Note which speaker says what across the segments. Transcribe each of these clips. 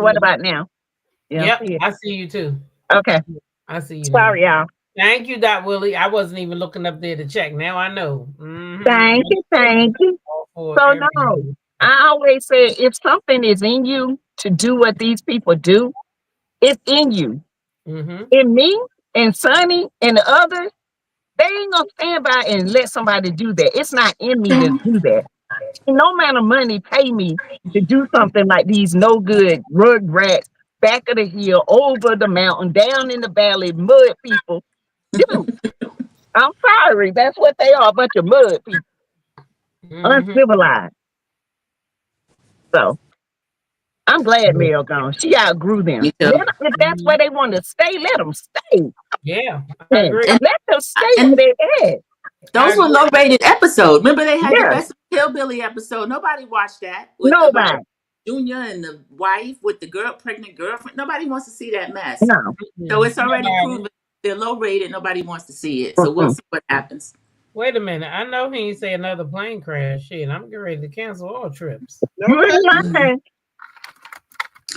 Speaker 1: What about now? Yeah,
Speaker 2: Yep,
Speaker 1: see it.
Speaker 2: I see you too.
Speaker 1: Okay.
Speaker 2: I see you now.
Speaker 1: Sorry, y'all.
Speaker 2: Thank you, Dot Willie. I wasn't even looking up there to check. Now I know.
Speaker 1: Thank you, thank you.
Speaker 2: All for
Speaker 1: So no,
Speaker 2: everything.
Speaker 1: I always say if something is in you to do what these people do, it's in you.
Speaker 2: Mm-hmm.
Speaker 1: In me and Sonny and the others, they ain't gonna stand by and let somebody do that. It's not in me to do that. No amount of money pay me to do something like these no good rug rats, back of the hill, over the mountain, down in the valley, mud people do. I'm sorry, that's what they are, a bunch of mud people,
Speaker 2: Mm-hmm.
Speaker 1: uncivilized. So I'm glad Mel gone. She outgrew them.
Speaker 3: Me too.
Speaker 1: If that's where they want to stay, let them stay.
Speaker 2: Yeah, I
Speaker 1: And
Speaker 2: agree.
Speaker 1: let them stay where
Speaker 3: And
Speaker 1: they at.
Speaker 2: I
Speaker 3: those were
Speaker 2: agree.
Speaker 3: low rated episodes. Remember they had the
Speaker 1: Yeah,
Speaker 3: best hillbilly episode. Nobody watched that with about
Speaker 1: nobody.
Speaker 3: Junior and the wife with the girl, pregnant girlfriend. Nobody wants to see that mess.
Speaker 1: No.
Speaker 3: So it's already
Speaker 2: Nobody.
Speaker 3: proven they're low rated. Nobody wants to see it. So we'll
Speaker 1: Mm-mm.
Speaker 3: see what happens.
Speaker 2: Wait a minute. I know he ain't say another plane crash. Shit, I'm getting ready to cancel all trips.
Speaker 1: You
Speaker 4: Okay.
Speaker 1: ain't
Speaker 3: Mhm.
Speaker 1: lying.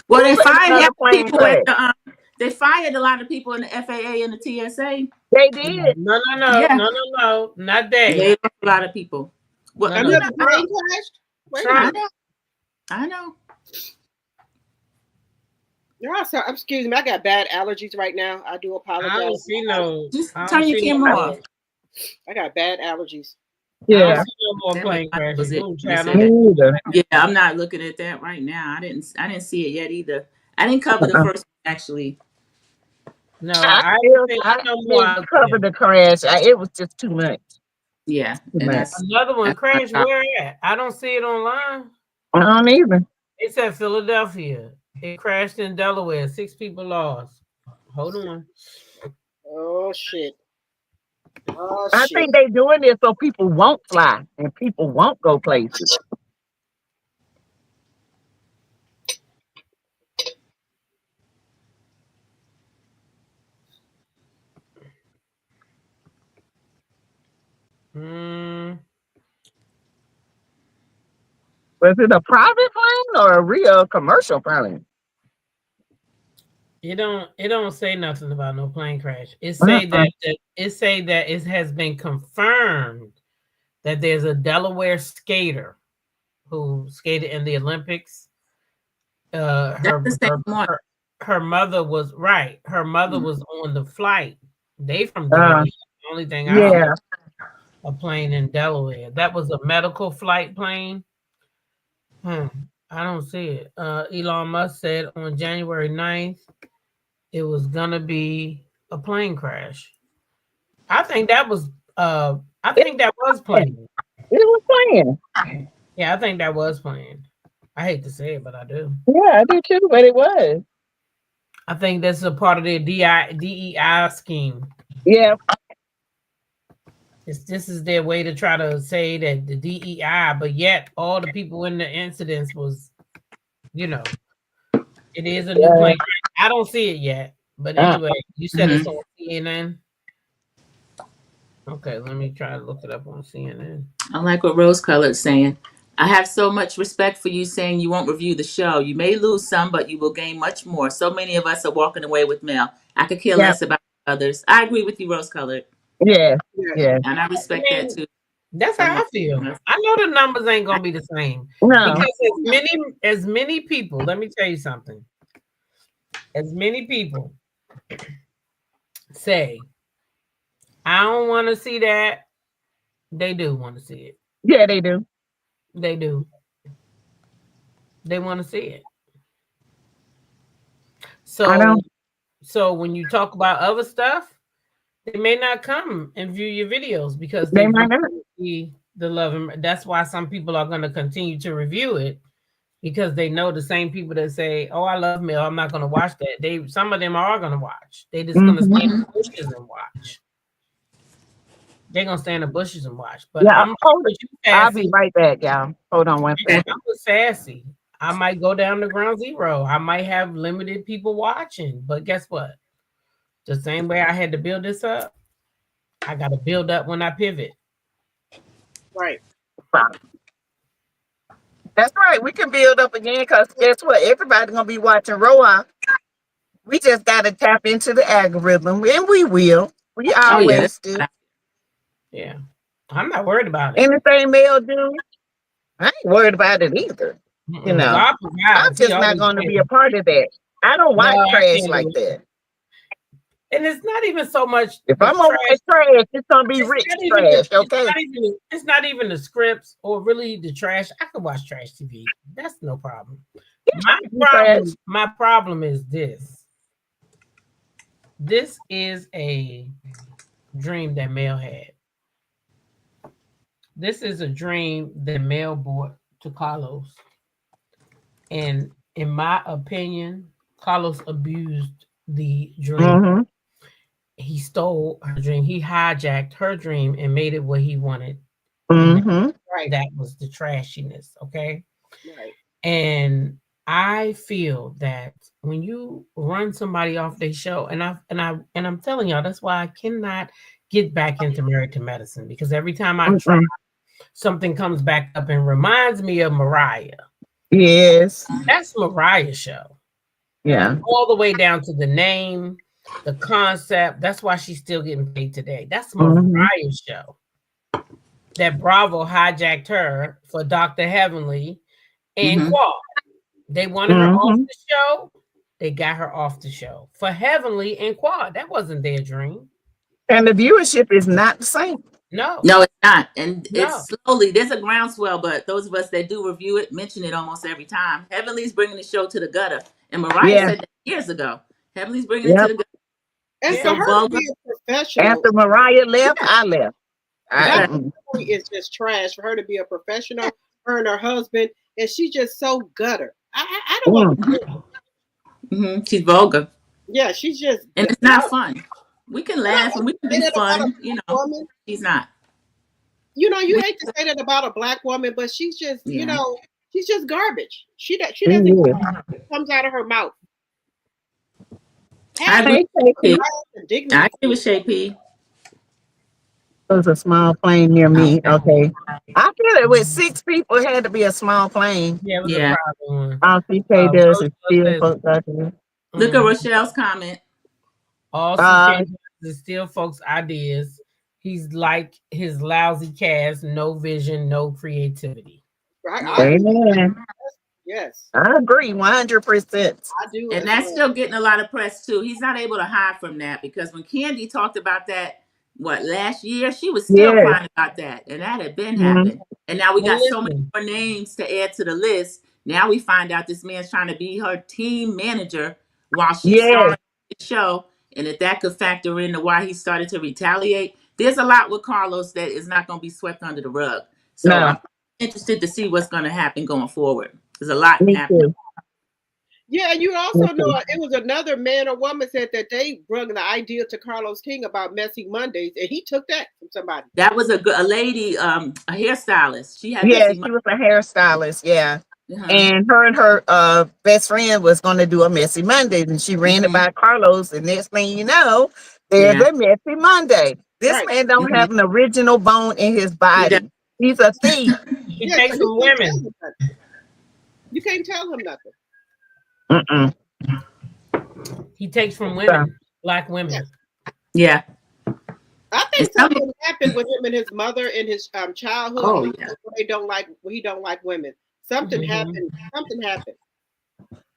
Speaker 3: Well,
Speaker 1: Who
Speaker 3: they
Speaker 1: said
Speaker 3: fired
Speaker 1: another
Speaker 3: half the
Speaker 1: plane
Speaker 3: people at
Speaker 1: crash?
Speaker 3: the. They fired a lot of people in the FAA and the TSA.
Speaker 1: They did.
Speaker 2: No, no, no,
Speaker 3: Yeah,
Speaker 2: no, no, no. Not they.
Speaker 3: laid off a lot of people. Well,
Speaker 2: No, no.
Speaker 3: you know,
Speaker 4: Another plane crashed? Wait a
Speaker 3: I
Speaker 2: Trump.
Speaker 4: minute.
Speaker 3: know, I know.
Speaker 4: Y'all, so, excuse me. I got bad allergies right now. I do
Speaker 2: I don't
Speaker 4: apologize.
Speaker 2: see no.
Speaker 3: Just
Speaker 2: I don't
Speaker 3: turn your
Speaker 2: see no
Speaker 3: camera
Speaker 2: more.
Speaker 3: off.
Speaker 4: I got bad allergies.
Speaker 2: I don't
Speaker 1: Yeah,
Speaker 2: see no more
Speaker 3: That was,
Speaker 2: plane
Speaker 3: that
Speaker 2: crashes.
Speaker 3: was it.
Speaker 2: Ooh,
Speaker 3: You
Speaker 2: child,
Speaker 3: said
Speaker 1: me
Speaker 2: don't.
Speaker 3: it.
Speaker 1: either.
Speaker 3: Yeah, I'm not looking at that right now. I didn't see it yet either. I didn't cover the
Speaker 1: Uh-uh.
Speaker 3: first one actually.
Speaker 2: No,
Speaker 1: I
Speaker 2: I
Speaker 1: still,
Speaker 2: don't see
Speaker 1: I
Speaker 2: no more
Speaker 1: didn't
Speaker 2: out
Speaker 1: cover
Speaker 2: there.
Speaker 1: the crash. It was just too much.
Speaker 3: Yeah,
Speaker 1: Too
Speaker 3: and
Speaker 1: much.
Speaker 2: Another one
Speaker 3: that's my
Speaker 2: crashed.
Speaker 3: top.
Speaker 2: Where at? I don't see it online.
Speaker 1: I don't either.
Speaker 2: It said Philadelphia. It crashed in Delaware. 6 people lost. Hold on.
Speaker 4: Oh shit. Oh
Speaker 1: I
Speaker 4: shit.
Speaker 1: think they doing this so people won't fly and people won't go places.
Speaker 2: Mm,
Speaker 1: Was it a private plane or a real commercial plane?
Speaker 2: it don't say nothing about no plane crash.
Speaker 1: Uh-uh.
Speaker 2: It say that it has been confirmed that there's a Delaware skater who skated in the Olympics.
Speaker 3: That's the same one.
Speaker 2: Her mother was right. Her mother
Speaker 3: Mm.
Speaker 2: was on the flight. They from
Speaker 1: Uh,
Speaker 2: Delaware. The only thing I
Speaker 3: Oh,
Speaker 2: see
Speaker 1: yeah.
Speaker 2: a plane in Delaware. That was a medical flight plane. Hmm. I don't see it. Elon Musk said on January 9th it was gonna be a plane crash. I think that was I
Speaker 1: It
Speaker 2: think that was
Speaker 1: was.
Speaker 2: planned.
Speaker 1: It was playing.
Speaker 2: Yeah, I think that was planned. I hate to say it, but I do.
Speaker 1: Yeah, I do too, but it was.
Speaker 2: I think that's a part of their DEI scheme.
Speaker 1: Yeah.
Speaker 2: This is their way to try to say that the DEI, but yet all the people in the incidents was, you know, it is a new
Speaker 1: Yeah.
Speaker 2: plane. I don't see it yet, but
Speaker 1: Uh,
Speaker 2: anyway, you said it's
Speaker 3: hmm.
Speaker 2: on CNN. Okay, let me try to look it up on CNN.
Speaker 3: I like what Rose Colored saying. I have so much respect for you saying you won't review the show. You may lose some, but you will gain much more. So many of us are walking away with mail. I could care
Speaker 1: yeah.
Speaker 3: less about others. I agree with you, Rose Colored,
Speaker 1: Yeah.
Speaker 4: Yes.
Speaker 1: Yeah.
Speaker 3: and I
Speaker 2: I
Speaker 3: respect that
Speaker 2: mean,
Speaker 3: too.
Speaker 2: that's
Speaker 3: So
Speaker 2: how I
Speaker 3: much.
Speaker 2: feel. I know the numbers ain't gonna be the same
Speaker 1: No.
Speaker 2: because as many people. Let me tell you something. As many people say, I don't want to see that. They do want to see it.
Speaker 1: Yeah, they do.
Speaker 2: They do. They want to see it.
Speaker 1: I know.
Speaker 2: So when you talk about other stuff, they may not come and view your videos because
Speaker 1: They
Speaker 2: they
Speaker 1: might
Speaker 2: want
Speaker 1: not.
Speaker 2: to see the love and that's why some people are going to continue to review it because they know the same people that say, "Oh, I love Mel. I'm not going to watch that." Some of them are going to watch. They just going to
Speaker 1: Hmm.
Speaker 2: stay in
Speaker 3: Mhm.
Speaker 2: the bushes and watch. They're going to stay in the bushes and watch. But
Speaker 1: Yeah.
Speaker 2: I'm
Speaker 1: Hold it.
Speaker 2: with you,
Speaker 1: I'll be
Speaker 2: Sassy.
Speaker 1: right back, y'all. Hold on one
Speaker 3: Okay.
Speaker 1: second.
Speaker 2: I'm with Sassy. I might go down to ground zero. I might have limited people watching, but guess what? The same way I had to build this up, I got to build up when I pivot.
Speaker 4: Right.
Speaker 1: That's right. We can build up again because guess what? Everybody's gonna be watching Roa. We just gotta tap into the algorithm, and we will. We
Speaker 3: Oh yeah,
Speaker 1: always do.
Speaker 2: Yeah. I'm not worried about it.
Speaker 1: Anything male do, I ain't worried about it either. You know,
Speaker 2: God
Speaker 1: I'm
Speaker 2: provides. He
Speaker 1: just not
Speaker 2: always
Speaker 1: going to be a
Speaker 2: will.
Speaker 1: part of that. I don't
Speaker 2: No,
Speaker 1: watch
Speaker 2: I
Speaker 1: trash
Speaker 2: can't
Speaker 1: like
Speaker 2: do it.
Speaker 1: that.
Speaker 2: And it's not even so much
Speaker 1: If
Speaker 2: the
Speaker 1: I'm gonna
Speaker 2: trash.
Speaker 1: watch trash, it's gonna be
Speaker 2: It's
Speaker 1: rich
Speaker 2: not even
Speaker 1: trash, okay?
Speaker 2: it's not even the scripts or really the trash. I can watch trash TV. That's no problem.
Speaker 1: Trash.
Speaker 2: My problem is this. This is a dream that Mel had. This is a dream that Mel brought to Carlos. And in my opinion, Carlos abused the dream.
Speaker 1: Mm-hmm.
Speaker 2: He stole her dream. He hijacked her dream and made it what he wanted.
Speaker 1: Mm-hmm.
Speaker 4: Right.
Speaker 2: That was the trashiness. Okay.
Speaker 4: Right.
Speaker 2: And I feel that when you run somebody off their show, and I'm telling y'all, that's why I cannot get back into Married to Medicine, because every time I try, something comes back up and reminds me of Mariah.
Speaker 1: Yes.
Speaker 2: That's Mariah's show.
Speaker 1: Yeah.
Speaker 2: All the way down to the name, the concept. That's why she's still getting paid today. That's Mariah's show. That Bravo hijacked her for Dr. Heavenly and Quad. They wanted her off the show. They got her off the show for Heavenly and Quad. That wasn't their dream.
Speaker 1: And the viewership is not the same.
Speaker 2: No,
Speaker 3: it's not. And it's slowly, there's a groundswell, but those of us that do review it mention it almost every time. Heavenly's bringing the show to the gutter. And Mariah said that years ago. Heavenly's bringing it to the gutter.
Speaker 4: And
Speaker 3: It's
Speaker 4: for
Speaker 3: so
Speaker 4: her
Speaker 3: vulgar.
Speaker 4: to be a professional,
Speaker 1: After Mariah left, I left.
Speaker 4: that is just trash for her to be a professional, her and her husband, and she's just so gutter. I don't want to.
Speaker 3: She's vulgar.
Speaker 4: Yeah, she's just.
Speaker 3: And it's not fun. We can laugh and we can be fun, you know.
Speaker 4: Woman.
Speaker 3: She's not.
Speaker 4: You know, you hate to say that about a black woman, but she's just, you know, she's just garbage. She doesn't comes out of her mouth.
Speaker 3: I agree with Shay P.
Speaker 1: There's a small plane near me. Okay. I feel it with 6 people, it had to be a small plane.
Speaker 2: Yeah, it was a private one.
Speaker 1: All CK does is steal folks out there.
Speaker 3: Look at Rochelle's comment.
Speaker 2: All CK does is steal folks' ideas. He's like his lousy cast, no vision, no creativity.
Speaker 4: Right.
Speaker 1: Amen.
Speaker 4: Yes.
Speaker 1: I agree 100%.
Speaker 4: I do.
Speaker 3: And that's still getting a lot of press too. He's not able to hide from that, because when Candy talked about that, last year, she was still crying about that. And that had been happening. And now we got so many more names to add to the list. Now we find out this man's trying to be her team manager while she's starting the show. And if that could factor into why he started to retaliate, there's a lot with Carlos that is not going to be swept under the rug. So I'm interested to see what's going to happen going forward. There's a lot happening.
Speaker 4: Yeah, and you also know it was another man or woman said that they brought the idea to Carlos King about Messy Mondays, and he took that from somebody.
Speaker 3: That was a lady, a hairstylist. She had
Speaker 1: she was a hairstylist, and her best friend was going to do a Messy Monday, and she ran it by Carlos, and next thing you know, there's a Messy Monday. This man don't have an original bone in his body. He's a thief.
Speaker 2: He takes from women.
Speaker 4: You can't tell him nothing.
Speaker 2: He takes from women, black women.
Speaker 3: Yeah.
Speaker 4: I think something happened with him and his mother in his childhood.
Speaker 3: Oh, yeah.
Speaker 4: He don't like women. Something happened. Something happened.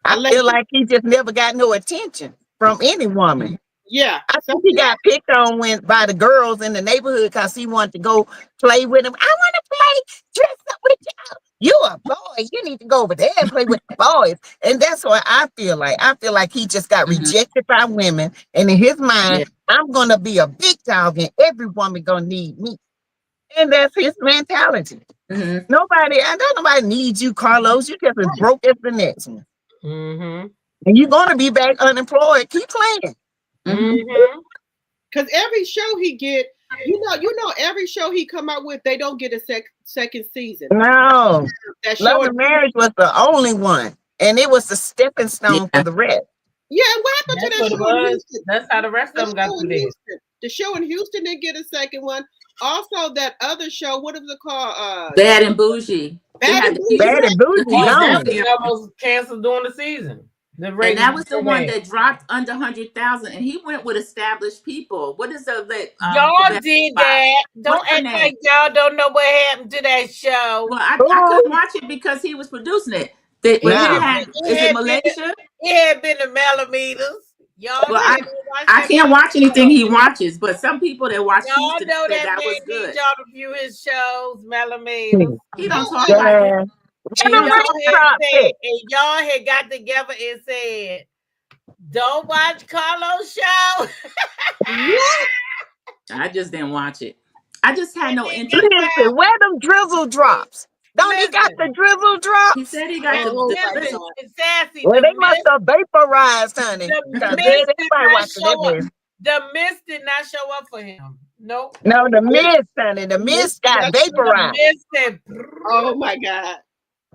Speaker 1: I feel like he just never got no attention from any woman.
Speaker 4: Yeah.
Speaker 1: I think he got picked on by the girls in the neighborhood because he wanted to go play with them. I want to play dress up with you. You a boy. You need to go over there and play with the boys. And that's what I feel like. I feel like he just got rejected by women. And in his mind, I'm going to be a big dog and every woman going to need me. And that's his mentality. Nobody needs you, Carlos. You just as broke as the next one. And you're going to be back unemployed. Keep playing.
Speaker 4: Because every show he get, you know, every show he come out with, they don't get a second season.
Speaker 1: No, Love and Marriage was the only one, and it was the stepping stone for the rest.
Speaker 4: Yeah, what happened to that show in Houston?
Speaker 2: That's how the rest of them got through this.
Speaker 4: The show in Houston didn't get a second one. also that other show, what is it called?
Speaker 3: Bad and Bougie.
Speaker 4: Bad and Bougie.
Speaker 1: Bad and Bougie
Speaker 2: Oh,
Speaker 1: gone.
Speaker 2: that was canceled during the season.
Speaker 3: And that was the one that dropped under 100,000, and he went with established people. What is the
Speaker 2: y'all did that? Don't act like y'all don't know what happened to that show.
Speaker 3: Well, I couldn't watch it because he was producing it. Is it Malaysia?
Speaker 2: It had been the millimeters. Y'all,
Speaker 3: well, I can't watch anything he watches, but some people that watch Houston
Speaker 2: know
Speaker 3: that was good.
Speaker 2: Y'all to view his shows, millimeters.
Speaker 3: He don't talk like it.
Speaker 2: And y'all had got together and said, "Don't watch Carlos' show."
Speaker 3: I just didn't watch it. I just had no interest.
Speaker 1: Listen, where them drizzle drops? Don't he got the drizzle drops?
Speaker 3: He said he got the
Speaker 2: Sassy.
Speaker 1: Well, they must have vaporized, honey.
Speaker 2: The mist did not show up for him. Nope.
Speaker 1: No, the mist, honey. The mist got vaporized.
Speaker 4: Oh my God.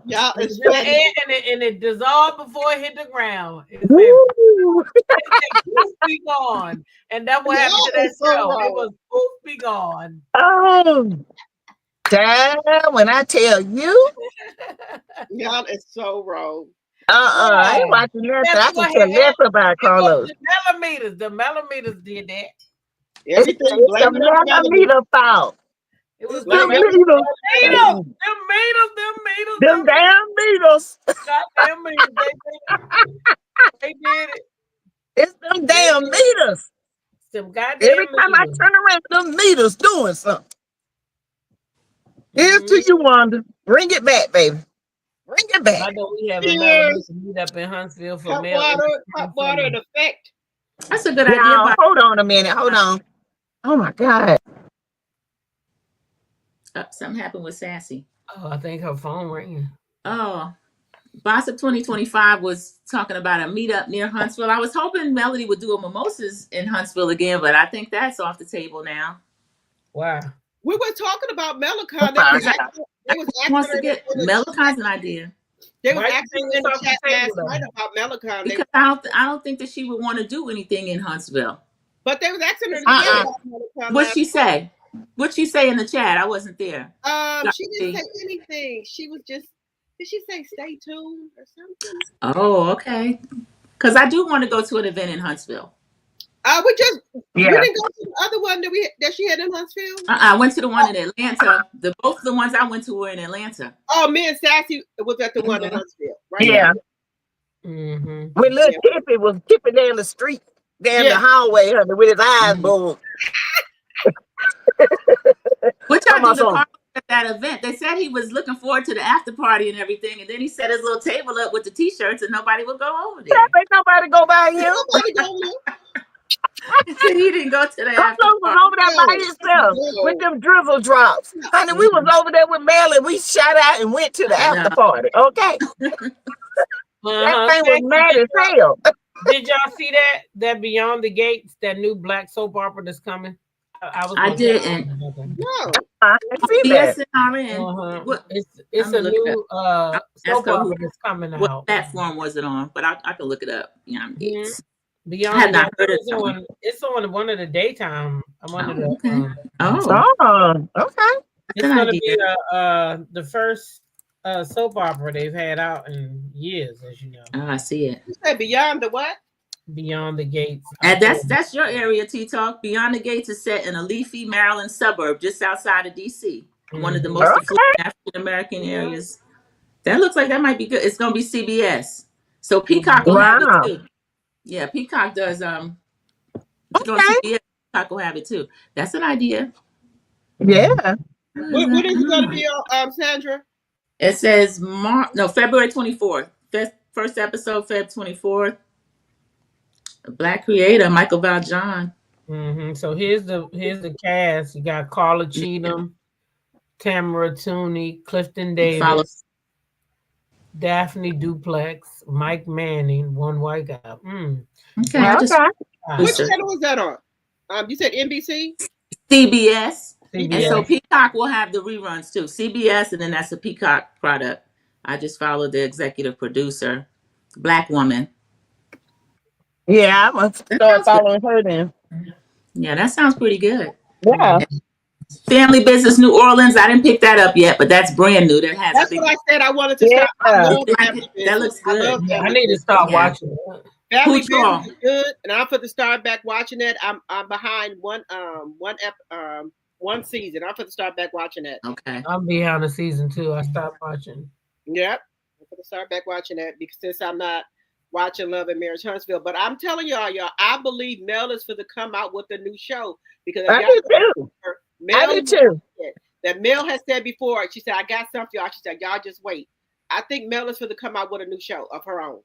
Speaker 4: Y'all,
Speaker 2: and it dissolved before it hit the ground. It be gone. And that's what happened to that show. It was poof, be gone.
Speaker 1: Oh, damn, when I tell you.
Speaker 4: Y'all is so wrong.
Speaker 1: I ain't watching nothing. I can care less about Carlos.
Speaker 2: The millimeters did that.
Speaker 4: Everything
Speaker 1: it's the millimeter fault.
Speaker 2: It was
Speaker 1: them damn meters.
Speaker 2: Goddamn meters. They did it.
Speaker 1: It's them damn meters.
Speaker 2: Some goddamn
Speaker 1: Every time I turn around, them meters doing something. Here's to you, Wanda. Bring it back, baby. Bring it back.
Speaker 2: I know we have a meet up in Huntsville for
Speaker 4: hot water and effect.
Speaker 3: That's a good idea.
Speaker 1: Hold on a minute. Hold on. Oh my God.
Speaker 3: Something happened with Sassy.
Speaker 2: Oh, I think her phone rang.
Speaker 3: Oh, Boss of 2025 was talking about a meetup near Huntsville. I was hoping Melody would do a mimosas in Huntsville again, but I think that's off the table now.
Speaker 2: Wow.
Speaker 4: We were talking about Melicon.
Speaker 3: Wants to get Melicon's an idea.
Speaker 4: They were asking in the chat last night about Melicon.
Speaker 3: Because I don't think that she would want to do anything in Huntsville.
Speaker 4: But they was asking her about Melicon.
Speaker 3: What'd she say? What'd she say in the chat? I wasn't there.
Speaker 4: She didn't say anything. She was just, did she say stay tuned or something?
Speaker 3: Oh, okay. Because I do want to go to an event in Huntsville.
Speaker 4: We didn't go to the other one that she had in Huntsville.
Speaker 3: I went to the one in Atlanta. Both of the ones I went to were in Atlanta.
Speaker 4: Oh, me and Sassy was at the one in Huntsville, right?
Speaker 1: Yeah. When little Tippy was tipping down the street, down the hallway, honey, with his eyes bulged.
Speaker 3: What y'all do at that event? They said he was looking forward to the after party and everything, and then he set his little table up with the t-shirts, and nobody would go over there.
Speaker 1: Ain't nobody go by him.
Speaker 4: Nobody go there.
Speaker 3: He said he didn't go to the after
Speaker 1: party. Was over there by himself with them drizzle drops. Honey, we was over there with Mel, and we shot out and went to the after party. Okay. That thing was mad as hell.
Speaker 2: Did y'all see that Beyond the Gates, that new black soap opera that's coming?
Speaker 3: I didn't.
Speaker 4: No.
Speaker 1: I see that.
Speaker 2: It's a new soap opera that's coming out.
Speaker 3: What platform was it on? But I can look it up. Beyond the Gates.
Speaker 2: Beyond, I have not heard it. It's on one of the daytime.
Speaker 3: Okay.
Speaker 2: It's going to be the first soap opera they've had out in years, as you know.
Speaker 3: Oh, I see it.
Speaker 4: You said Beyond the what?
Speaker 2: Beyond the Gates.
Speaker 3: And that's your area, T-Talk. Beyond the Gates is set in a leafy Maryland suburb just outside of D.C. One of the most African American areas. That looks like that might be good. It's going to be CBS. So Peacock will have it too. Yeah, Peacock does. CBS, Peacock will have it too. That's an idea.
Speaker 1: Yeah.
Speaker 4: What is it going to be on, Sandra?
Speaker 3: It says February 24th. First episode, Feb 24th. Black creator Michael Val John.
Speaker 2: So here's the cast. You got Carla Cheatham, Tamara Tooney, Clifton Davis, Daphne Duplex, Mike Manning, one white guy.
Speaker 3: Okay.
Speaker 4: Which channel was that on? You said NBC?
Speaker 3: CBS. And so Peacock will have the reruns too. CBS, and then that's a Peacock product. I just followed the executive producer, Black woman.
Speaker 1: Yeah, I'm gonna start following her then.
Speaker 3: Yeah, that sounds pretty good.
Speaker 1: Yeah.
Speaker 3: Family Business New Orleans. I didn't pick that up yet, but that's brand new. That has.
Speaker 4: That's what I said. I wanted to start. I love Family Business.
Speaker 3: That looks good.
Speaker 4: I love
Speaker 2: I need to start watching it.
Speaker 4: Family Business is good, and I'm going to start back watching it. I'm behind one season. I'm going to start back watching that.
Speaker 3: Okay.
Speaker 2: I'm behind the season 2. I stopped watching.
Speaker 4: Yep. I'm going to start back watching that because since I'm not watching Love and Marriage Huntsville, but I'm telling y'all, I believe Mel is for to come out with a new show because
Speaker 1: I do too. I do too.
Speaker 4: That Mel has said before. She said, "I got something for y'all." She said, "Y'all just wait." I think Mel is for to come out with a new show of her own.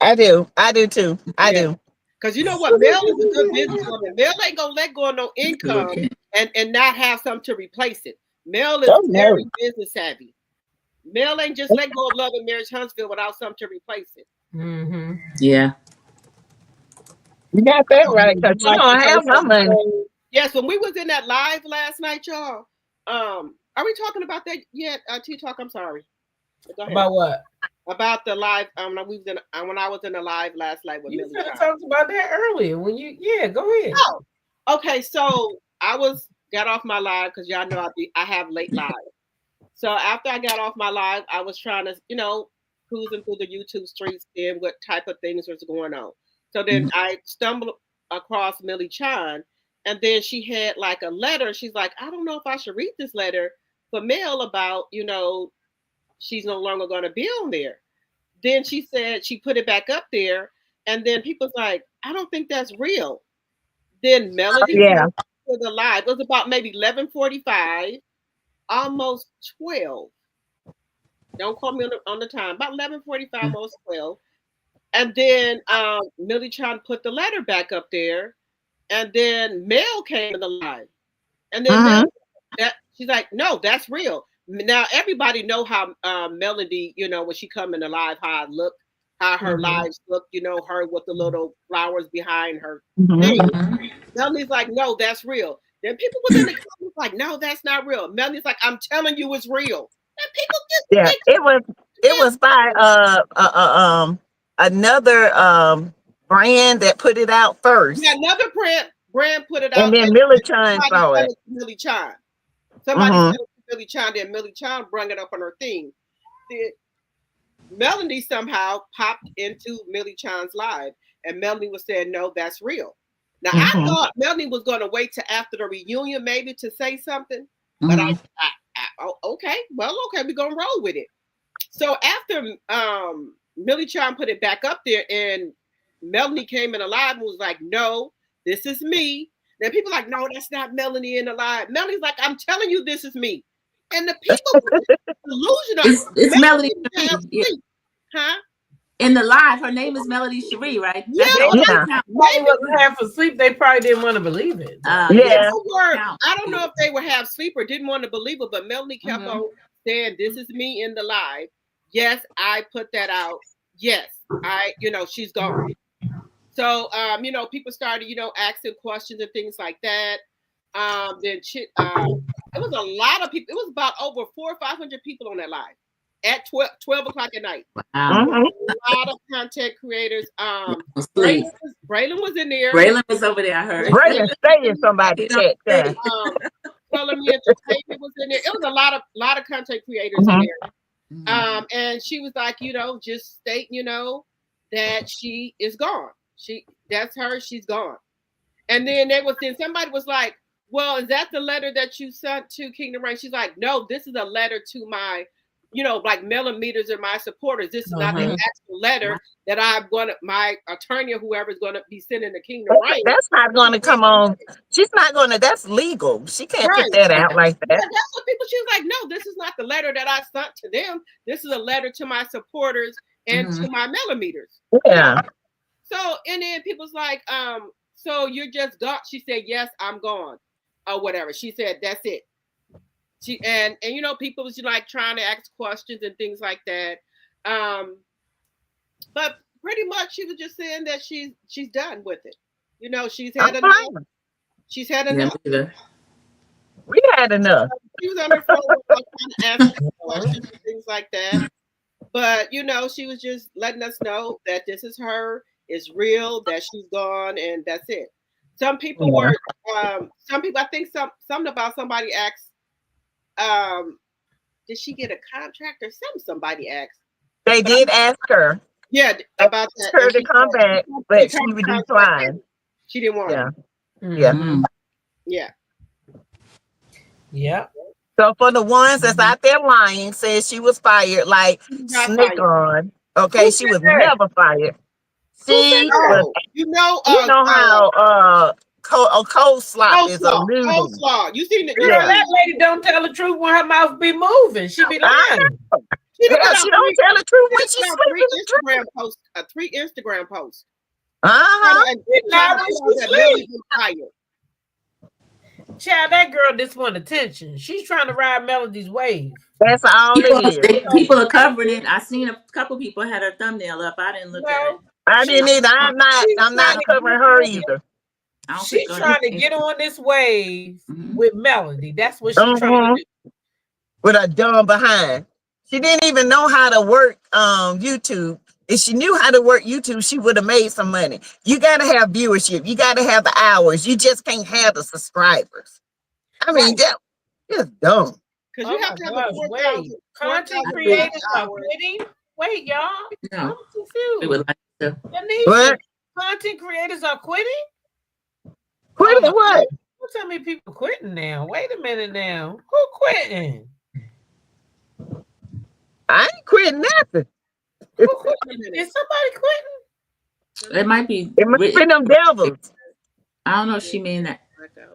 Speaker 1: I do too. I do.
Speaker 4: Because you know what, Mel is a good businesswoman. Mel ain't gonna let go of no income and not have something to replace it. Mel is very business savvy. Mel ain't just let go of Love and Marriage Huntsville without something to replace it.
Speaker 2: Mm-hmm.
Speaker 3: Yeah.
Speaker 1: You got that right, because you don't have my money.
Speaker 4: Yes, when we was in that live last night, y'all. Are we talking about that yet? T-Talk, I'm sorry. Go ahead.
Speaker 2: About what?
Speaker 4: About the live. When I was in the live last night with Millie.
Speaker 2: You talked about that earlier. Go ahead.
Speaker 4: Oh, okay. So I got off my live because y'all know I have late live. So after I got off my live, I was trying to, cruising through the YouTube streets, seeing what type of things was going on. So then I stumbled across Millie Chan, and then she had like a letter. She's like, I don't know if I should read this letter for Mel about, she's no longer going to be on there. Then she said she put it back up there, and then people's like, I don't think that's real. Then Melody to the live. It was about maybe 11:45, almost 12. Don't call me on the time. About 11:45, almost 12. And then Millie Chan put the letter back up there, and then Mel came in the live, and then she's like, no, that's real. Now everybody know how Melody, when she come in the live, how I look, how her lives look, her with the little flowers behind her. Melody's like, no, that's real. Then people was in the comments like, no, that's not real. Melody's like, I'm telling you, it's real. And people just
Speaker 1: it was by another brand that put it out first.
Speaker 4: Yeah, another brand put it out,
Speaker 1: and then Millie Chan saw it.
Speaker 4: Millie Chan. Somebody said it to Millie Chan, then Millie Chan brought it up on her thing. Then Melanie somehow popped into Millie Chan's live, and Melanie was saying, no, that's real. Now, I thought Melanie was going to wait till after the reunion maybe to say something, but okay, we're going to roll with it. So after Millie Chan put it back up there, and Melanie came in alive and was like, no, this is me. Then people like, no, that's not Melanie in the live. Melanie's like, I'm telling you, this is me. And the people were delusional.
Speaker 3: It's Melody.
Speaker 4: Huh?
Speaker 3: In the live, her name is Melody Cherie, right?
Speaker 4: Yeah.
Speaker 2: They wasn't half asleep. They probably didn't want to believe it.
Speaker 4: I don't know if they were half asleep or didn't want to believe it, but Melanie kept on saying, this is me in the live. Yes, I put that out. Yes, she's gone. So, people started, asking questions and things like that. Then it was a lot of people. It was about over 400 or 500 people on that live at 12 o'clock at night.
Speaker 3: Wow.
Speaker 4: A lot of content creators. Braylon was in there.
Speaker 3: Braylon was over there, I heard.
Speaker 1: Braylon staying somebody check there.
Speaker 4: Telling me Entertainment was in there. It was a lot of content creators in there. And she was like, just state, that she is gone. That's her. She's gone. And then somebody was like, well, is that the letter that you sent to Kingdom Reign? She's like, no, this is a letter to my, like millimeters and my supporters. This is not the actual letter that my attorney or whoever is going to be sending to Kingdom Reign.
Speaker 1: That's not going to come on. She's not going to, that's legal. She can't put that out like that.
Speaker 4: That's what she was like, no, this is not the letter that I sent to them. This is a letter to my supporters and to my millimeters.
Speaker 1: Yeah.
Speaker 4: So, and then people's like, so you're just gone. She said, yes, I'm gone. Or whatever. She said, that's it. She and people was like trying to ask questions and things like that. But pretty much she was just saying that she's done with it. She's had enough. She's had enough.
Speaker 1: We had enough.
Speaker 4: She was on her phone trying to ask questions and things like that. But she was just letting us know that this is her. It's real, that she's gone, and that's it. Some people were, some people, I think something about somebody asked, did she get a contract or something? Somebody asked.
Speaker 1: They did ask her.
Speaker 4: Yeah, about that.
Speaker 1: Her to come back, but she would decline.
Speaker 4: She didn't want it.
Speaker 1: Yeah.
Speaker 4: Yeah.
Speaker 2: Yeah.
Speaker 1: So for the ones that's out there lying, says she was fired, like snake on. Okay, she was never fired. She was.
Speaker 4: You know
Speaker 1: how coleslaw is a noodle.
Speaker 4: Coleslaw. You seen it?
Speaker 2: Yeah, that lady don't tell the truth when her mouth be moving. She be lying.
Speaker 1: She don't tell the truth when she's sleeping.
Speaker 4: Three Instagram posts.
Speaker 2: Now child, that girl just want attention. She's trying to ride Melody's wave.
Speaker 1: That's all it is.
Speaker 3: People are covering it. I seen a couple people had her thumbnail up. I didn't look at it.
Speaker 1: I didn't either. I'm not covering her either.
Speaker 2: She's trying to get on this wave with Melody. That's what she's trying to do.
Speaker 1: With a dumb behind. She didn't even know how to work YouTube. If she knew how to work YouTube, she would have made some money. You got to have viewership. You got to have the hours. You just can't have the subscribers. I mean, just dumb.
Speaker 4: Because you have to have
Speaker 2: wait. Content creators are quitting. Wait, y'all. I'm confused.
Speaker 1: What?
Speaker 2: Content creators are quitting?
Speaker 1: Quitting what?
Speaker 2: Don't tell me people quitting now. Wait a minute now. Who quitting?
Speaker 1: I ain't quitting nothing.
Speaker 2: Who quitting? Is somebody quitting?
Speaker 3: It might be.
Speaker 1: It must be them devils.
Speaker 3: I don't know if she mean that.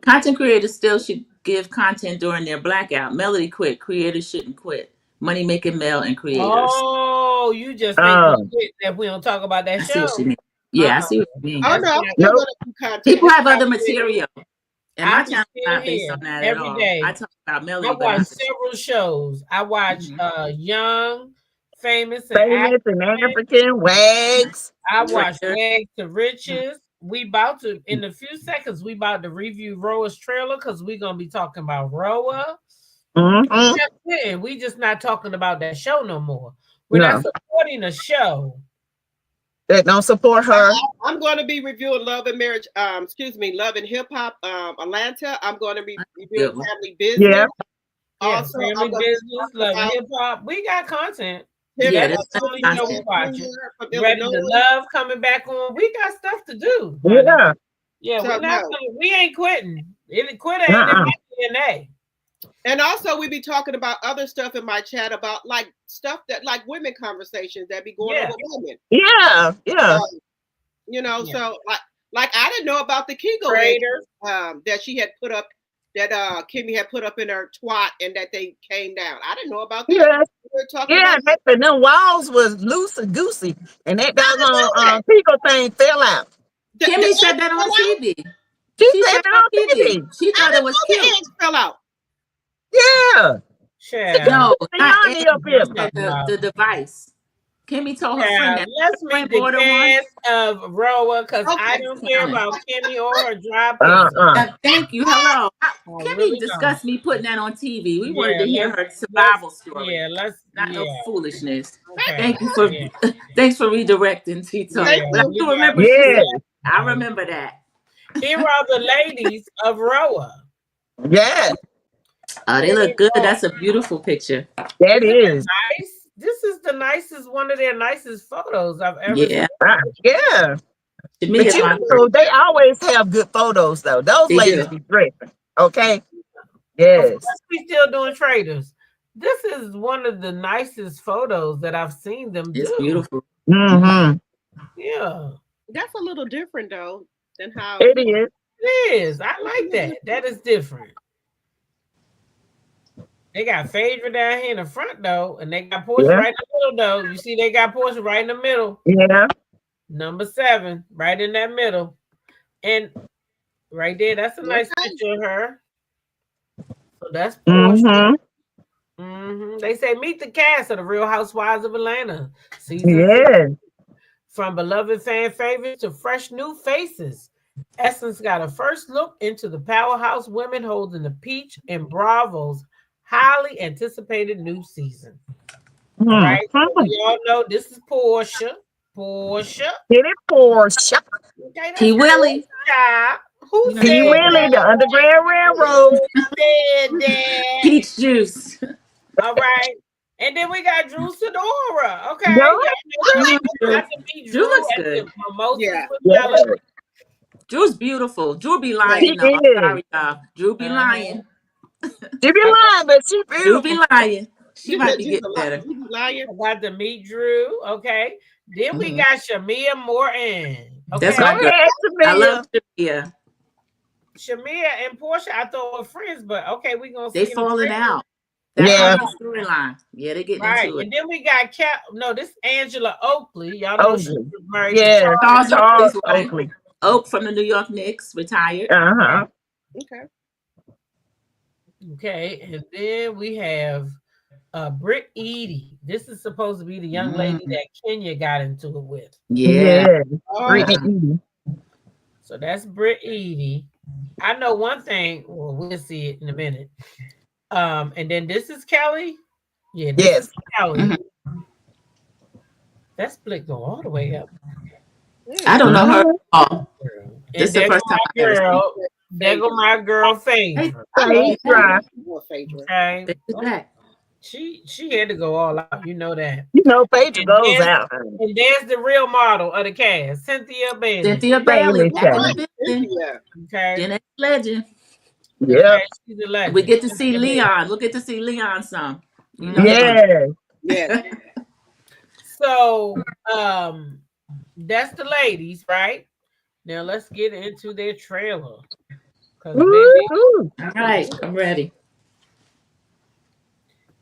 Speaker 3: Content creators still should give content during their blackout. Melody quit. Creators shouldn't quit. Money making male and creators.
Speaker 2: Oh, you just think that we don't talk about that show.
Speaker 3: Yeah, I see what you mean.
Speaker 4: Oh, no,
Speaker 3: people have other material. And my channel is not based on that
Speaker 2: every
Speaker 3: at all.
Speaker 2: day.
Speaker 3: I talk about Melody.
Speaker 2: I watch several shows. I watch Young, Famous and
Speaker 1: African, Wags.
Speaker 2: I watch Wags to Riches. We about to, in a few seconds, we about to review Roa's trailer because we're going to be talking about Roa. We just not talking about that show no more. We're not supporting a show
Speaker 1: that don't support her.
Speaker 4: I'm going to be reviewing Love and Marriage, Love and Hip Hop, Atlanta. I'm going to be reviewing Family Business.
Speaker 1: Yeah.
Speaker 2: Also, Family Business, Love and Hip Hop. We got content. Ready to Love coming back on. We got stuff to do. Yeah, so we ain't quitting. Quitting ain't in my DNA.
Speaker 4: And also we be talking about other stuff in my chat about like stuff that like women conversations that be going on with women. So like I didn't know about the Kegel that she had put up, that Kimmy had put up in her twat and that they came down. I didn't know about that.
Speaker 1: And them walls was loosey goosey and that doggone Kegel thing fell out.
Speaker 3: Kimmy said that on TV.
Speaker 1: She said that on TV.
Speaker 3: She thought it was cute.
Speaker 4: Eggs fell out.
Speaker 1: Yeah.
Speaker 3: No, the device. Kimmy told her friend that.
Speaker 2: Let's meet the cast of Roa because I don't care about Kimmy or her dry
Speaker 3: thank you. Hello. Kimmy discussed me putting that on TV. We wanted to hear her survival story. Not no foolishness.
Speaker 2: Okay.
Speaker 3: Thanks for redirecting, Tito. I remember that.
Speaker 2: Here are the ladies of Roa.
Speaker 1: Yeah.
Speaker 3: They look good. That's a beautiful picture.
Speaker 1: That is
Speaker 2: nice. This is the nicest, one of their nicest photos I've ever seen.
Speaker 1: Yeah. But they always have good photos though. Those ladies be dressing. Okay. Yes.
Speaker 2: We still doing traders. This is one of the nicest photos that I've seen them do.
Speaker 3: It's beautiful.
Speaker 1: Mm-hmm.
Speaker 2: Yeah.
Speaker 4: That's a little different though than how
Speaker 1: it is.
Speaker 2: It is. I like that. That is different. They got Phaedra down here in the front though, and they got Portia right in the middle though. You see, they got Portia right in the middle.
Speaker 1: Yeah.
Speaker 2: Number 7, right in that middle, and right there, that's a nice picture of her. So that's Portia. They say meet the cast of the Real Housewives of Atlanta. Season 6. From beloved fan favorites to fresh new faces. Essence got a first look into the powerhouse women holding the Peach and Bravo's highly anticipated new season. Right? So y'all know this is Portia.
Speaker 1: Get it, Portia.
Speaker 2: Okay,
Speaker 3: P. Willie.
Speaker 2: Who Who
Speaker 3: You know,
Speaker 2: said
Speaker 1: P. Willie, the
Speaker 2: that?
Speaker 1: Underground Railroad.
Speaker 2: Who said that?
Speaker 3: peach juice.
Speaker 2: All right. And then we got Drew Sidora. Okay.
Speaker 1: No,
Speaker 2: Y'all know
Speaker 3: Drew,
Speaker 2: I can meet
Speaker 3: Drew
Speaker 2: Drew
Speaker 3: looks
Speaker 2: at
Speaker 3: good.
Speaker 2: the Mimosas
Speaker 4: Yeah.
Speaker 2: with
Speaker 1: yeah,
Speaker 2: Melody.
Speaker 3: Drew's beautiful. Drew be
Speaker 1: she
Speaker 3: lying though. I'm
Speaker 1: is.
Speaker 3: sorry, y'all. Drew be lying.
Speaker 1: She be lying, but she
Speaker 3: Drew be
Speaker 1: beautiful.
Speaker 3: lying. She
Speaker 4: You
Speaker 3: might
Speaker 4: said
Speaker 3: be
Speaker 4: you
Speaker 3: getting better.
Speaker 4: lying.
Speaker 2: I got to meet Drew. Okay. Then we
Speaker 3: Mhm.
Speaker 2: got Shamia Morton.
Speaker 3: That's
Speaker 2: Okay.
Speaker 3: my
Speaker 1: Go
Speaker 3: girl.
Speaker 1: ahead,
Speaker 3: I love
Speaker 1: Tamia.
Speaker 3: Shamia.
Speaker 2: Shamia and Portia, I thought were friends, but okay, we're gonna
Speaker 3: They
Speaker 2: see in the
Speaker 3: falling
Speaker 2: trailer.
Speaker 3: out. That's
Speaker 1: Yeah.
Speaker 3: the storyline. Yeah, they getting
Speaker 2: Right.
Speaker 3: into it.
Speaker 2: And then we got this is Angela Oakley. Y'all know she
Speaker 1: Oakley.
Speaker 2: was married
Speaker 1: Yeah,
Speaker 2: to
Speaker 3: Charles
Speaker 1: Charles
Speaker 3: Oakley's wife.
Speaker 1: Oakley.
Speaker 3: Oak from the New York Knicks, retired.
Speaker 1: Uh-huh.
Speaker 4: Okay.
Speaker 2: Okay, and then we have Britt Eady. This is supposed to be the young lady that Kenya got into it with.
Speaker 3: Yeah.
Speaker 1: Yeah.
Speaker 4: Oh,
Speaker 1: Brittany Eady.
Speaker 2: So that's Britt Eady. I know one thing. Well, we'll see it in a minute. And then this is Kelly. Yeah, this is Kelly.
Speaker 3: Mhm.
Speaker 2: That split go all the way up.
Speaker 3: I don't know her at all. This is the
Speaker 2: And
Speaker 3: first time I've ever seen
Speaker 2: girl, there go my girl Phaedra.
Speaker 1: Hey, dry.
Speaker 2: Okay.
Speaker 3: Phaedra's back.
Speaker 2: She had to go all out. You know that.
Speaker 1: You know, Phaedra
Speaker 2: And
Speaker 1: goes
Speaker 2: there's-
Speaker 1: out.
Speaker 2: And there's the real model of the cast, Cynthia Bailey.
Speaker 3: Cynthia Bailey back in the building.
Speaker 4: Yeah.
Speaker 2: Okay.
Speaker 3: Gen X legend.
Speaker 1: Yeah.
Speaker 2: Okay, she's a legend.
Speaker 3: We get to see Leon. We'll get to see Leon some. You know,
Speaker 1: Yeah.
Speaker 4: Yeah.
Speaker 2: So that's the ladies, right? Now let's get into their trailer. Cause baby,
Speaker 1: Woo-hoo.
Speaker 3: All right, I'm ready.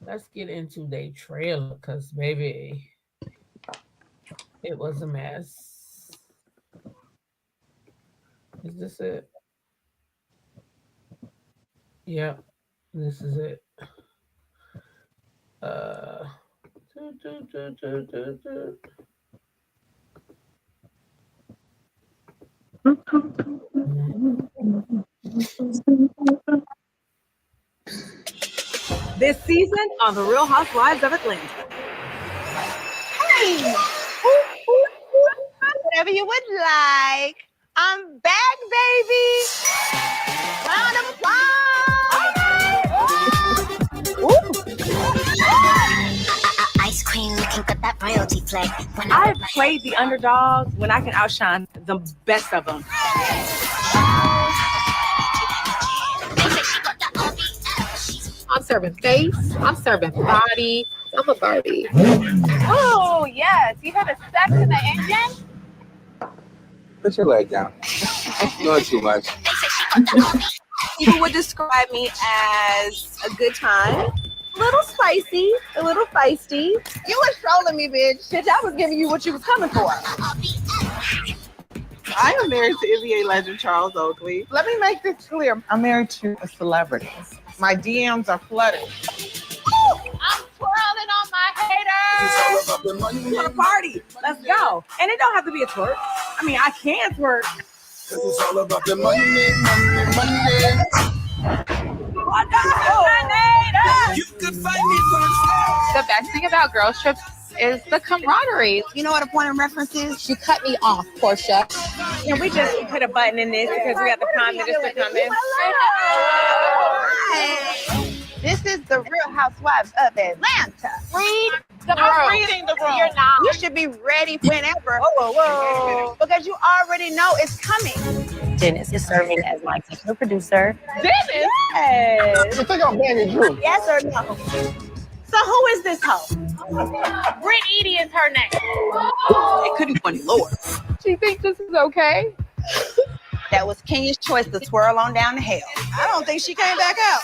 Speaker 2: let's get into their trailer because baby, it was a mess. Is this it? Yep, this is it.
Speaker 5: This season on The Real Housewives of Atlanta.
Speaker 6: Hey, whatever you would like. I'm back, baby. Round of applause.
Speaker 7: Ice cream, you can cut that royalty flag.
Speaker 5: I've played the underdog when I can outshine the best of them.
Speaker 8: I'm serving face. I'm serving body. I'm a Barbie.
Speaker 6: Oh, yes. You have a sex in the engine?
Speaker 9: Put your leg down. Not too much.
Speaker 5: People would describe me as a good time, a little spicy, a little feisty.
Speaker 6: You was trolling me, bitch.
Speaker 5: Bitch, I was giving you what you was coming for.
Speaker 10: I am married to NBA legend Charles Oakley. Let me make this clear. I'm married to a celebrity. My DMs are flooded.
Speaker 6: I'm twirling on my haters.
Speaker 5: You want to party? Let's go. And it don't have to be a twerk. I mean, I can twerk.
Speaker 9: It's all about the money, money, money.
Speaker 5: What the hell?
Speaker 9: You could find me from
Speaker 8: The best thing about girls trips is the camaraderie.
Speaker 6: You know what a point of reference is? She cut me off, Portia.
Speaker 5: Can we just put a button in this because we got the prime minister coming?
Speaker 6: This is the Real Housewives of Atlanta. Read the room.
Speaker 8: I'm reading the room.
Speaker 6: You're not. You should be ready whenever. Whoa. Because you already know it's coming.
Speaker 7: Dennis is serving as my executive producer.
Speaker 8: Dennis?
Speaker 6: Yes.
Speaker 9: You think I'm banging Drew?
Speaker 6: Yes or no?
Speaker 5: So who is this hoe?
Speaker 8: Britt Eady is her name.
Speaker 5: It couldn't be any lower.
Speaker 8: She thinks this is okay.
Speaker 6: That was Kenya's choice to twirl on down to hell. I don't think she came back out.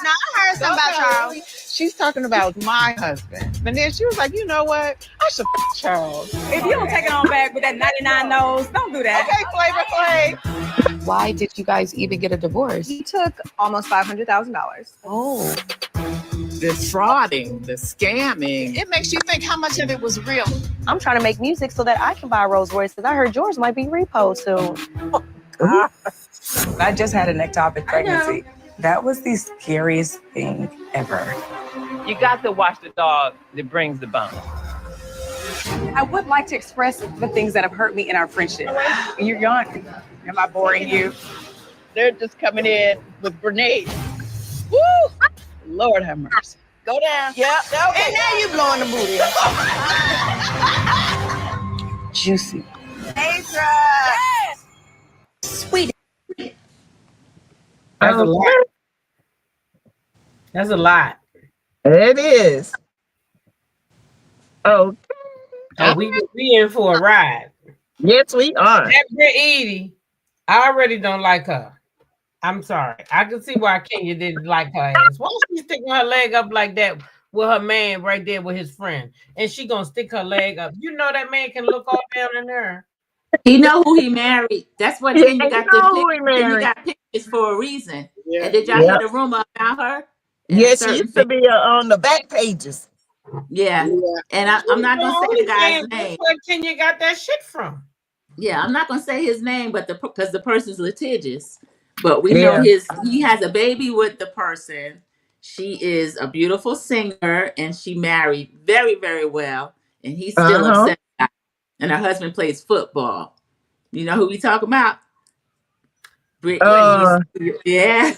Speaker 6: No, I heard something about Charles.
Speaker 10: She's talking about my husband. And then she was like, you know what? I should Charles.
Speaker 5: If you don't take it on back with that 99 nose, don't do that.
Speaker 10: Okay, Flavor Flav.
Speaker 8: Why did you guys even get a divorce?
Speaker 5: He took almost $500,000.
Speaker 8: Oh.
Speaker 10: The frauding, the scamming. It makes you think how much of it was real.
Speaker 7: I'm trying to make music so that I can buy a Rolls Royce because I heard yours might be repo soon.
Speaker 11: I just had an ectopic pregnancy. That was the scariest thing ever.
Speaker 12: You got to watch the dog that brings the bone.
Speaker 11: I would like to express the things that have hurt me in our friendship. You're young. Am I boring you?
Speaker 10: They're just coming in with grenades. Woo! Lord have mercy. Go down.
Speaker 6: Yep. Okay. And now you blowing the booty.
Speaker 11: Juicy.
Speaker 6: Aisha.
Speaker 5: Yes.
Speaker 6: Sweet.
Speaker 2: That's a lot. That's a lot.
Speaker 1: It is. Oh,
Speaker 2: we in for a ride.
Speaker 1: Yes, we are.
Speaker 2: That Britt Edie, I already don't like her. I'm sorry. I can see why Kenya didn't like her ass. Why is she sticking her leg up like that with her man right there with his friend? And she gonna stick her leg up. You know that man can look all down in her.
Speaker 3: He know who he married. That's what
Speaker 1: Yeah,
Speaker 3: Kenya got the pictures. Kenya got pictures for a reason.
Speaker 10: Yeah.
Speaker 3: And did y'all hear the rumor about her?
Speaker 1: Yes, she used to be on the back pages.
Speaker 3: Yeah. And I'm not gonna say the guy's name.
Speaker 2: Where Kenya got that shit from?
Speaker 3: Yeah, I'm not gonna say his name, but because the person's litigious. But we know he has a baby with the person. She is a beautiful singer, and she married very, very well. And he's still upset. And her husband plays football. You know who we talk about? Britt. Yeah.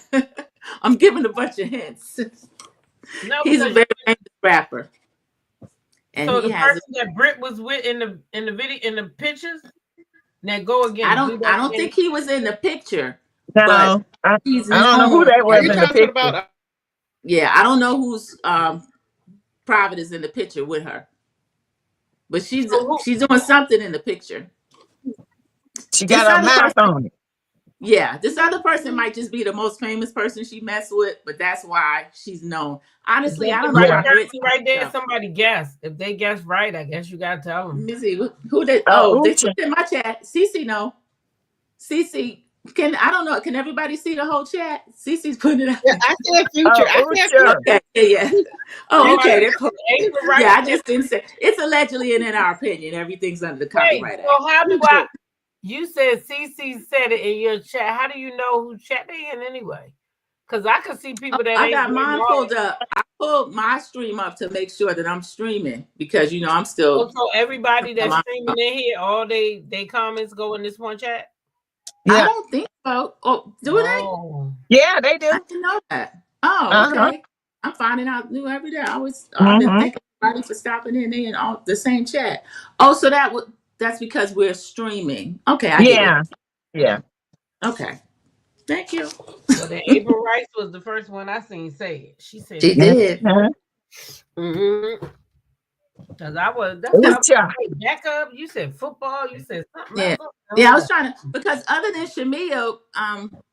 Speaker 3: I'm giving a bunch of hints.
Speaker 2: No,
Speaker 3: he's a very famous rapper. And
Speaker 2: so
Speaker 3: he
Speaker 2: the person that Britt was with in the video in the pictures. Now go again.
Speaker 3: I don't think he was in the picture.
Speaker 1: No,
Speaker 3: but
Speaker 1: I don't know who that was in the picture.
Speaker 3: About? Yeah, I don't know who's private is in the picture with her. But she's doing something in the picture.
Speaker 1: She got a mouth on it.
Speaker 3: Yeah, this other person might just be the most famous person she messed with, but that's why she's known. Honestly, I don't know.
Speaker 2: Right there, somebody guessed. If they guess right, I guess you gotta tell them.
Speaker 3: Let me see who did. Oh, they put in my chat. Cece, no. Cece, I don't know. Can everybody see the whole chat? Cece's putting it out.
Speaker 10: Yeah, I said Future. I said
Speaker 3: okay, yeah. Oh, okay. Yeah, I just didn't say. It's allegedly, and in our opinion, everything's under the Copyright Act.
Speaker 2: So how do I? You said CC said it in your chat. How do you know who chat they in anyway? Because I could see people that
Speaker 3: I got mine pulled up. I pulled my stream up to make sure that I'm streaming because I'm still.
Speaker 2: So everybody that's streaming in here, all they comments go in this one chat.
Speaker 3: Yeah. I don't think so. Oh, do they?
Speaker 1: Yeah, they do.
Speaker 3: I didn't know that. Oh, okay. I'm finding out new every day. I've been thanking everybody for stopping in there and all the same chat. Oh, so that's because we're streaming. Okay, I get it.
Speaker 1: Yeah.
Speaker 3: Okay. Thank you.
Speaker 2: Well, then April Rice was the first one I seen say it. She said
Speaker 3: she did.
Speaker 2: Mm-hmm. Because back up. You said football. You said something.
Speaker 3: Yeah. Yeah, I was trying to, because other than Shamia,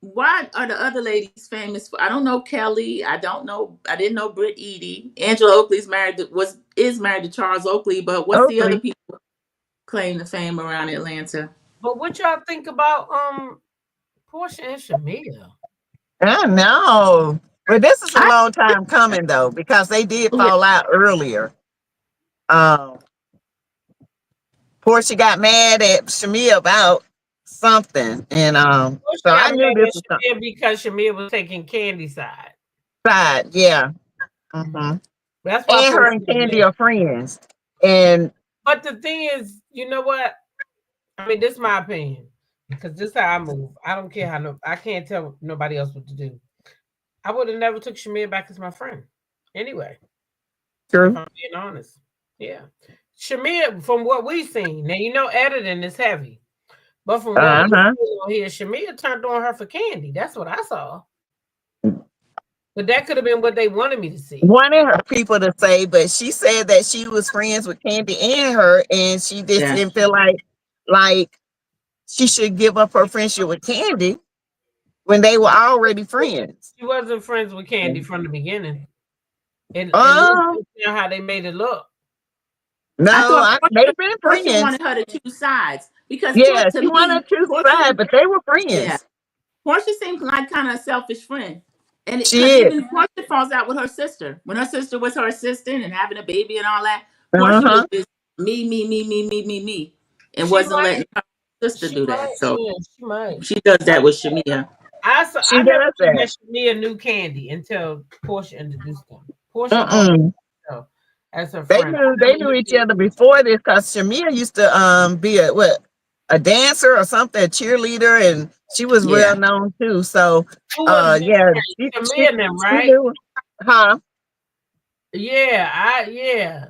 Speaker 3: why are the other ladies famous for? I don't know Kelly. I didn't know Britt Edie. Angela Oakley's is married to Charles Oakley, but what's the other people claim to fame around Atlanta?
Speaker 2: But what y'all think about Portia and Shamia?
Speaker 1: I know. But this is a long time coming though, because they did fall out earlier. Portia got mad at Shamia about something, and so I knew this was something
Speaker 2: because Shamia was taking Candy's side.
Speaker 1: Yeah. Mm-hmm.
Speaker 2: That's why
Speaker 1: and her and Candy are friends.
Speaker 2: But the thing is, you know what? I mean, this is my opinion because this is how I move. I don't care I can't tell nobody else what to do. I would have never took Shamia back as my friend. Anyway,
Speaker 1: true.
Speaker 2: If I'm being honest. Yeah. Shamia, from what we've seen, now editing is heavy, but from what we've seen here, Shamia turned on her for Candy. That's what I saw. But that could have been what they wanted me to see.
Speaker 1: Wanted her people to say, but she said that she was friends with Candy and her, and she just didn't feel like she should give up her friendship with Candy when they were already friends.
Speaker 2: She wasn't friends with Candy from the beginning. And how they made it look.
Speaker 1: No, they've been friends.
Speaker 3: She wanted her to choose sides because
Speaker 1: she wanted to choose sides, but they were friends.
Speaker 3: Yeah. Portia seemed like kind of a selfish friend, and even Portia falls out with her sister when her sister was her assistant and having a baby and all that. Portia was just me, and wasn't letting her sister do that. So she does that with Shamia.
Speaker 2: I never think that Shamia knew Candy until Portia introduced them. Portia. as her friend.
Speaker 1: They knew each other before this because Shamia used to be a dancer or something, a cheerleader, and she was well known too. So
Speaker 2: who was
Speaker 1: yeah,
Speaker 2: Shamia and them, right?
Speaker 1: Knew, huh?
Speaker 2: Yeah,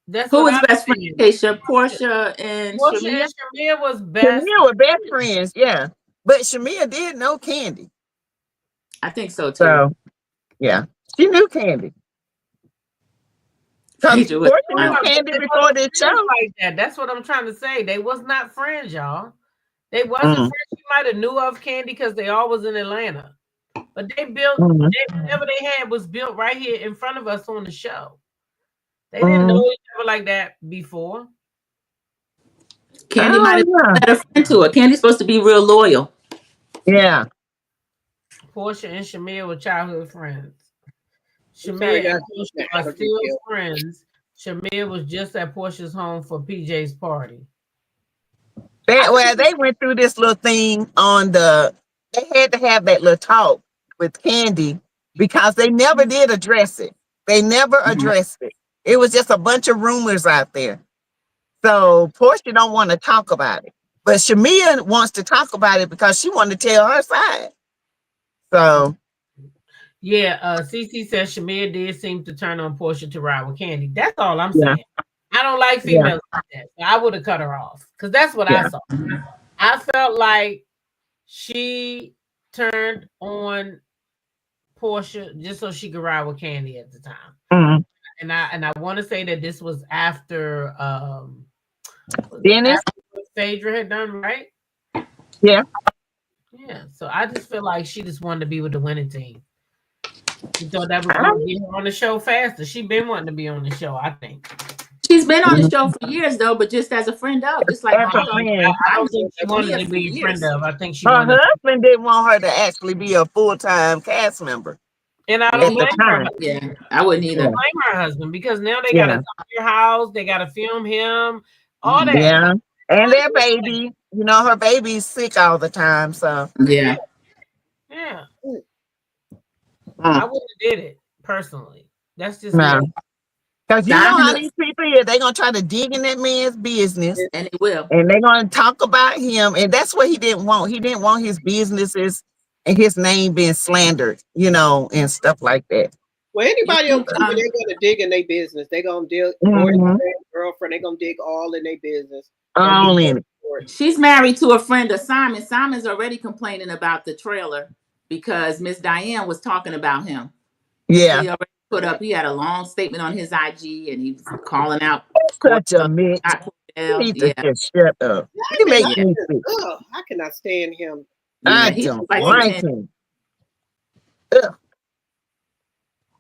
Speaker 2: that's
Speaker 3: who
Speaker 2: what
Speaker 3: was best friend, Keisha? Portia and Shamia?
Speaker 2: Shamia was best.
Speaker 1: Shamia were best friends, yeah. But Shamia did know Candy.
Speaker 3: I think so too.
Speaker 1: So yeah, she knew Candy. Portia knew Candy before this show.
Speaker 2: Like that. That's what I'm trying to say. They was not friends, y'all. They wasn't friends. She might have knew of Candy because they all was in Atlanta. But they built whatever they had was built right here in front of us on the show. They didn't know each other like that before.
Speaker 3: Candy might have been a friend to her. Candy's supposed to be real loyal.
Speaker 1: Yeah.
Speaker 2: Portia and Shamia were childhood friends. Shamia and Portia are still friends. Shamia was just at Portia's home for PJ's party.
Speaker 1: They went through this little thing on they had to have that little talk with Candy because they never did address it. They never addressed it. It was just a bunch of rumors out there. So Portia don't want to talk about it. But Shamia wants to talk about it because she wanted to tell her side. So
Speaker 2: yeah, CC says Shamia did seem to turn on Portia to ride with Candy. That's all I'm saying. I don't like females like that. So I would have cut her off because that's what I saw. I felt like she turned on Portia just so she could ride with Candy at the time. And I want to say that this was after
Speaker 1: Dennis
Speaker 2: Phaedra had done, right?
Speaker 1: Yeah.
Speaker 2: Yeah. So I just feel like she just wanted to be with the winning team. She thought that was going to get her on the show faster. She been wanting to be on the show, I think.
Speaker 3: She's been on the show for years though, but just as a friend of, just like
Speaker 2: I don't think she wanted to be a friend of. I think she
Speaker 1: her husband didn't want her to actually be a full-time cast member.
Speaker 2: And I don't blame her.
Speaker 3: Yeah, I wouldn't either.
Speaker 2: I don't blame her husband because now they gotta come to your house, they gotta film him, all that.
Speaker 1: Yeah. And their baby, her baby's sick all the time. So
Speaker 2: yeah. I wouldn't have did it personally. That's just me.
Speaker 1: Because you know how these people are, they're gonna try to dig in that man's business.
Speaker 3: And they will.
Speaker 1: And they're gonna talk about him. And that's what he didn't want. He didn't want his businesses and his name being slandered, and stuff like that.
Speaker 4: Well, anybody on TV, they're gonna dig in their business. They're gonna dig boyfriend, girlfriend, they're gonna dig all in their business.
Speaker 1: All in it.
Speaker 3: She's married to a friend of Simon. Simon's already complaining about the trailer because Miss Diane was talking about him.
Speaker 1: Yeah.
Speaker 3: He already he had a long statement on his IG and he was calling out
Speaker 1: such a mix. You need to just shut up. He makes me sick.
Speaker 4: I cannot stand him.
Speaker 1: I don't like him. Ugh.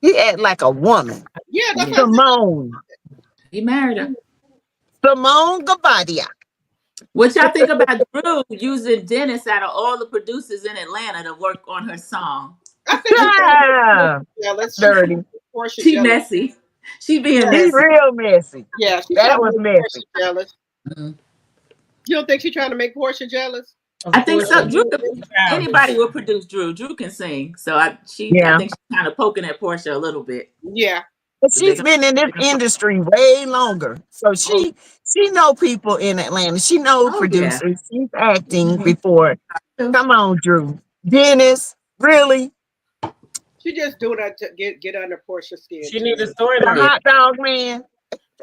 Speaker 1: He act like a woman.
Speaker 4: Yeah, that's
Speaker 1: Simone.
Speaker 3: He married her.
Speaker 1: Simone Gabadia.
Speaker 3: What y'all think about Drew using Dennis out of all the producers in Atlanta to work on her song?
Speaker 1: Yeah,
Speaker 4: let's
Speaker 1: dirty.
Speaker 3: She messy. She being
Speaker 1: messy. Real messy.
Speaker 4: Yeah,
Speaker 1: that was messy.
Speaker 4: Jealous. You don't think she's trying to make Portia jealous?
Speaker 3: I think so. Drew, anybody will produce Drew. Drew can sing, so I think she's kind of poking at Portia a little bit.
Speaker 4: Yeah,
Speaker 1: but she's been in this industry way longer, so she know people in Atlanta. She knows producers. Yeah. She's acting before. Come on, Drew. Dennis, really?
Speaker 4: She just doing that to get under Portia's skin.
Speaker 2: She needs a storyline.
Speaker 1: The hot dog man.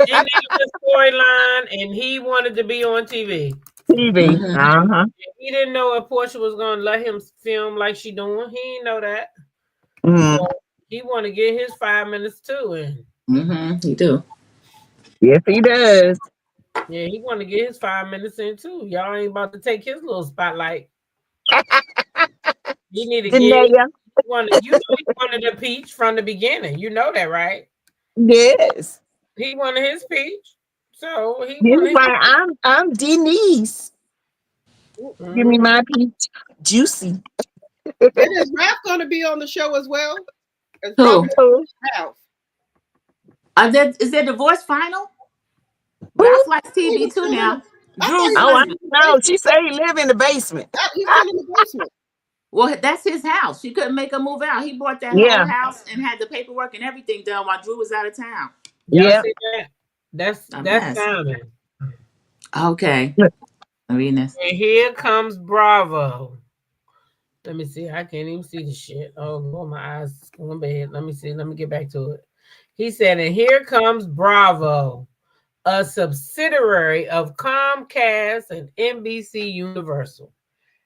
Speaker 2: She needed a storyline, and he wanted to be on TV. He didn't know if Portia was gonna let him film like she doing. He didn't know that. So he want to get his 5 minutes too. And
Speaker 3: he do.
Speaker 1: Yes, he does.
Speaker 2: Yeah, he want to get his 5 minutes in too. Y'all ain't about to take his little spotlight. He need to get. You wanted a peach from the beginning. You know that, right?
Speaker 1: Yes.
Speaker 2: He wanted his peach. So
Speaker 1: he's like, I'm Denise. Give me my peach. Juicy.
Speaker 4: And is Ralph going to be on the show as well?
Speaker 3: Who?
Speaker 4: Ralph.
Speaker 3: Is their divorce final? Ralph likes TV too now.
Speaker 1: No, she said he live in the basement.
Speaker 4: He's still in the basement.
Speaker 3: Well, that's his house. She couldn't make him move out. He bought that whole house and had the paperwork and everything done while Drew was out of town.
Speaker 2: Y'all see that? That's Simon.
Speaker 3: Okay. I'm reading this.
Speaker 2: And here comes Bravo. Let me see. I can't even see the shit. Oh, my eyes is going bad. Let me see. Let me get back to it. He said, and here comes Bravo, a subsidiary of Comcast and NBC Universal.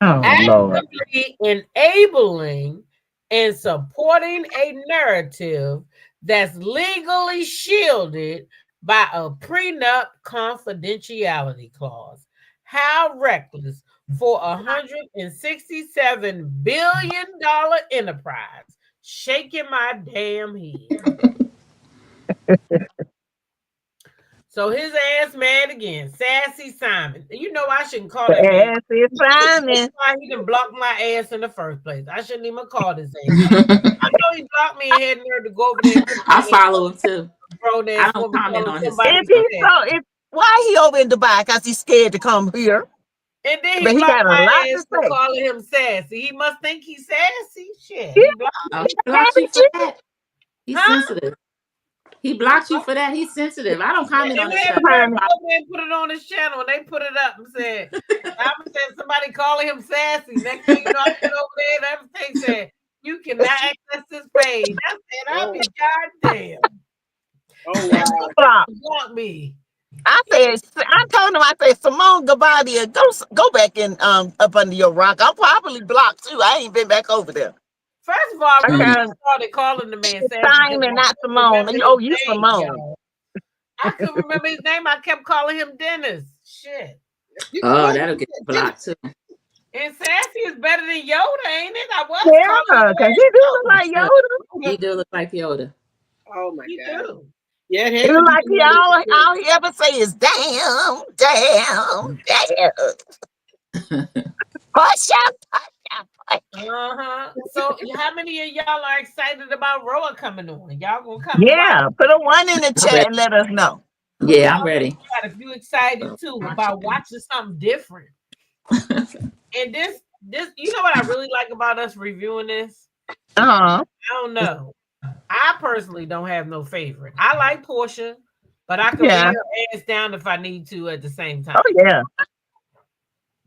Speaker 2: Actively enabling and supporting a narrative that's legally shielded by a prenup confidentiality clause. How reckless for $167 billion enterprise. Shaking my damn head. So his ass mad again. Sassy Simon. You know I shouldn't call that man.
Speaker 1: Sassy Simon.
Speaker 2: That's why he didn't block my ass in the first place. I shouldn't even call his ass. I know he blocked me and had nerve to go over there.
Speaker 3: I follow him too.
Speaker 2: Bro,
Speaker 3: I don't comment on his.
Speaker 1: Why he over in Dubai? Because he's scared to come here.
Speaker 2: And then he blocked my ass for calling him sassy. He must think he's sassy. Shit.
Speaker 3: He blocked you for that. He's sensitive. He blocked you for that. He's sensitive. I don't comment on his stuff.
Speaker 2: They put it on his channel and they put it up and said, I said somebody calling him sassy. Next thing you know, I get over there and everything said, you cannot access this page. I said, I'll be goddamn.
Speaker 1: Oh, wow.
Speaker 2: Block me.
Speaker 1: I told him, I said, Simone Gabadia, go back and up under your rock. I'm probably blocked too. I ain't been back over there.
Speaker 2: First of all, I started calling the man
Speaker 1: Simon, not Simone. Oh, you Simone.
Speaker 2: I couldn't remember his name. I kept calling him Dennis. Shit.
Speaker 3: Oh, that'll get blocked too.
Speaker 2: And Sassy is better than Yoda, ain't it? I was
Speaker 1: because he do look like Yoda.
Speaker 3: He do look like Yoda.
Speaker 4: Oh my God.
Speaker 2: Do.
Speaker 4: Yeah,
Speaker 1: he look like all he ever say is damn. Push up.
Speaker 2: So how many of y'all are excited about Roa coming on? Y'all gonna come?
Speaker 1: Yeah, put a 1 in the chat and let us know.
Speaker 3: Yeah, I'm ready.
Speaker 2: If you excited too about watching something different. And this, you know what I really like about us reviewing this? I don't know. I personally don't have no favorite. I like Portia, but I can lay her ass down if I need to at the same time.
Speaker 1: Oh yeah.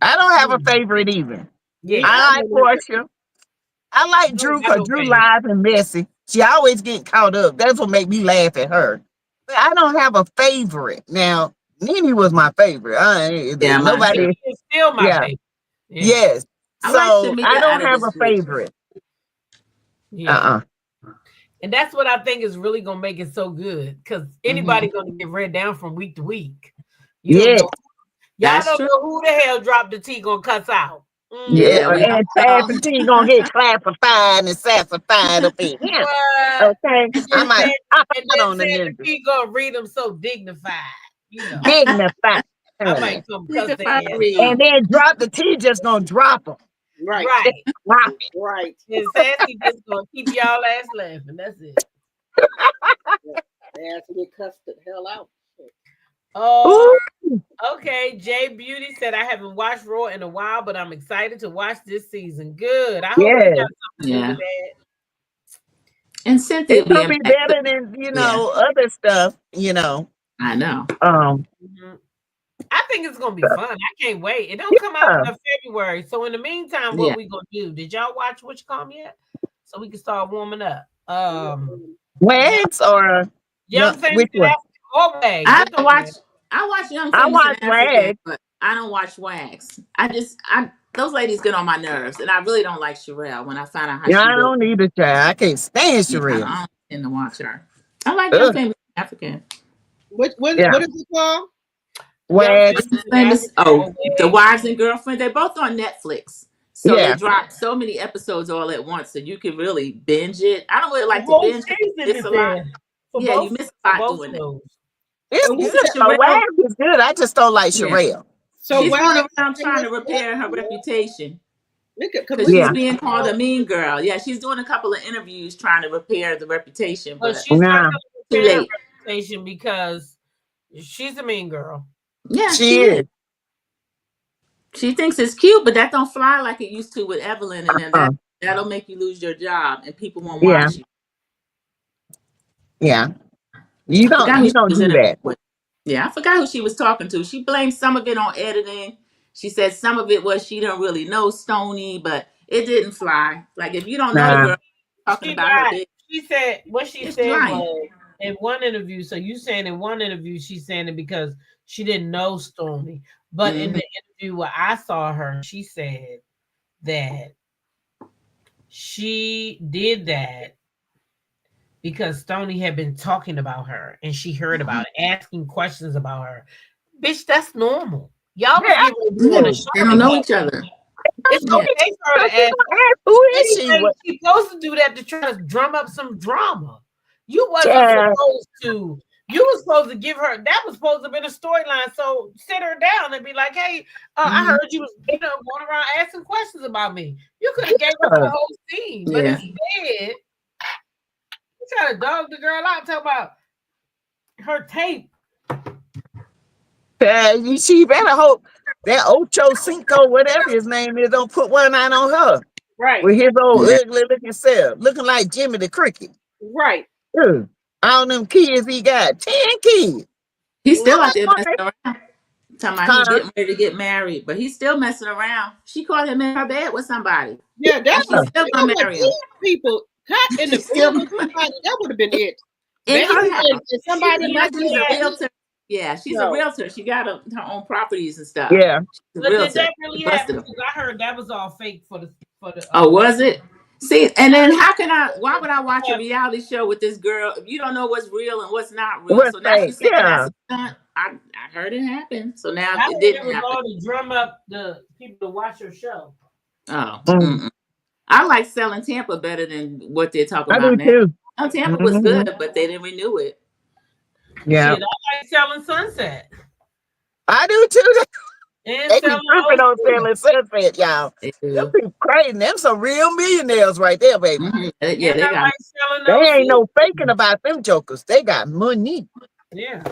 Speaker 1: I don't have a favorite either. Yeah, I like Portia. I like Drew because Drew live and messy. She always get caught up. That's what make me laugh at her. But I don't have a favorite. Now, Nene was my favorite. Nobody
Speaker 2: is still my favorite.
Speaker 1: Yeah. Yes. So I don't have a favorite.
Speaker 2: Yeah. And that's what I think is really gonna make it so good because anybody gonna get read down from week to week. Y'all don't know who the hell dropped the T gonna cuss out.
Speaker 1: Yeah, and Sassy gonna get classified and sassified up in here. Okay, I might on the ninja.
Speaker 2: He gonna read them so dignified,
Speaker 1: dignified.
Speaker 2: I might come cuss
Speaker 1: and then drop the T, just gonna drop them.
Speaker 4: Right.
Speaker 2: Right. And Sassy just gonna keep y'all ass laughing. That's it.
Speaker 4: They have to get cussed the hell out.
Speaker 2: Oh, okay. Jay Beauty said I haven't watched Raw in a while, but I'm excited to watch this season. Good. I hope it got something to do with that.
Speaker 3: And Cynthia,
Speaker 1: it's gonna be better than other stuff.
Speaker 3: I know.
Speaker 2: I think it's gonna be fun. I can't wait. It don't come out until February. So in the meantime, what we gonna do? Did y'all watch Which Come yet? So we can start warming up.
Speaker 1: Wags or
Speaker 2: Young Family?
Speaker 3: I watch Young Family.
Speaker 1: I watch Wags,
Speaker 3: but I don't watch Wags. Those ladies get on my nerves, and I really don't like Sherelle. When I find out how
Speaker 1: I don't need a child. I can't stand Sherelle.
Speaker 3: I don't tend to watch her. I like Young Family African.
Speaker 4: What is it called?
Speaker 1: Wags.
Speaker 3: The Wives and Girlfriends. They're both on Netflix. So they drop so many episodes all at once, so you can really binge it. I don't really like to binge it. A lot. Yeah, you miss a lot doing it.
Speaker 1: Wags is good. I just don't like Sherelle.
Speaker 3: So she's going around trying to repair her reputation. Because she's being called a mean girl. Yeah, she's doing a couple of interviews trying to repair the reputation. But
Speaker 2: she's not too late. Reputation because she's a mean girl.
Speaker 3: Yeah, she is. She thinks it's cute, but that don't fly like it used to with Evelyn, and then that'll make you lose your job, and people won't watch you.
Speaker 1: Yeah. You
Speaker 3: I forgot who she
Speaker 1: don't
Speaker 3: was
Speaker 1: do
Speaker 3: in
Speaker 1: that.
Speaker 3: with. Yeah, I forgot who she was talking to. She blamed some of it on editing. She said some of it was she don't really know Stony, but it didn't fly. Like if you don't know the
Speaker 1: Nah.
Speaker 3: girl, talking
Speaker 2: She
Speaker 3: about her
Speaker 2: lied.
Speaker 3: big,
Speaker 2: She said what she
Speaker 3: it's
Speaker 2: said
Speaker 3: lying.
Speaker 2: was in one interview. So you saying in one interview she's saying it because she didn't know Stormy, but in the interview where I saw her, she said that she did that because Stony had been talking about her and she heard about it, asking questions about her. Bitch, that's normal. Y'all was getting ready to go on a show
Speaker 3: They don't know each
Speaker 2: together.
Speaker 3: other.
Speaker 2: It's
Speaker 3: Yeah.
Speaker 2: okay for her to ask.
Speaker 1: Who is she?
Speaker 2: Anything
Speaker 1: What?
Speaker 2: she's supposed to do that to try to drum up some drama. You wasn't
Speaker 1: Yeah.
Speaker 2: supposed to. You were supposed to give her. That was supposed to have been a storyline. So sit her down and be like, "Hey, I heard you was going around asking questions about me. You could have gave her the whole scene, but
Speaker 3: Yeah.
Speaker 2: instead, you try to dog the girl out. Talk about her tape.
Speaker 1: She better hope that Ocho Cinco, whatever his name is, don't put one out on her.
Speaker 4: Right.
Speaker 1: With his old ugly looking self, looking like Jimmy the Cricket.
Speaker 4: Right.
Speaker 1: All them kids he got, 10 kids.
Speaker 3: He's still out there messing around. Talking about he getting ready to get married, but he's still messing around. She caught him in her bed with somebody.
Speaker 4: Yeah, that's
Speaker 3: she's still gonna marry him.
Speaker 4: People caught in the field with somebody, that would have been it.
Speaker 3: In her house.
Speaker 4: Somebody
Speaker 3: She's a realtor. Yeah, she's a realtor. She got her own properties and stuff.
Speaker 1: Yeah.
Speaker 2: But did that really happen? Because I heard that was all fake for the.
Speaker 3: Oh, was it? See, and then why would I watch a reality show with this girl if you don't know what's real and what's not real? So now she's saying that's a stunt. I heard it happen. So now it didn't happen.
Speaker 2: All to drum up the people to watch her show.
Speaker 3: Oh, I like Selling Tampa better than what they're talking about
Speaker 1: I do
Speaker 3: now.
Speaker 1: too.
Speaker 3: Oh, Tampa was good, but they didn't renew it.
Speaker 1: Yeah.
Speaker 2: Shit, I like Selling Sunset.
Speaker 1: I do too.
Speaker 2: And
Speaker 1: they be tripping on Selling Sunset, y'all. Them people crazy. Them some real millionaires right there, baby.
Speaker 3: Yeah, they got.
Speaker 1: They ain't no faking about them jokers. They got money.
Speaker 2: Yeah.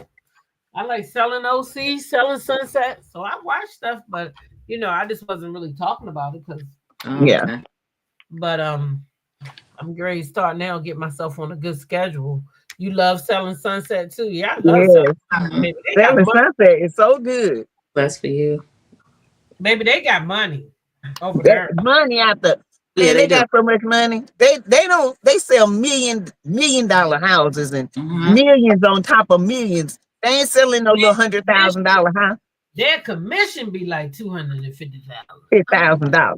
Speaker 2: I like Selling OC, Selling Sunset. So I watch stuff, but I just wasn't really talking about it because
Speaker 1: yeah.
Speaker 2: But I'm ready to start now, get myself on a good schedule. You love Selling Sunset too. Yeah, I love
Speaker 1: Selling Sunset is so good.
Speaker 3: That's for you.
Speaker 2: Maybe they got money over there.
Speaker 1: Money out the they got so much money. They sell million dollar houses and millions on top of millions. They ain't selling no little $100,000 house.
Speaker 2: Their commission be like $250,000.
Speaker 1: $50,000.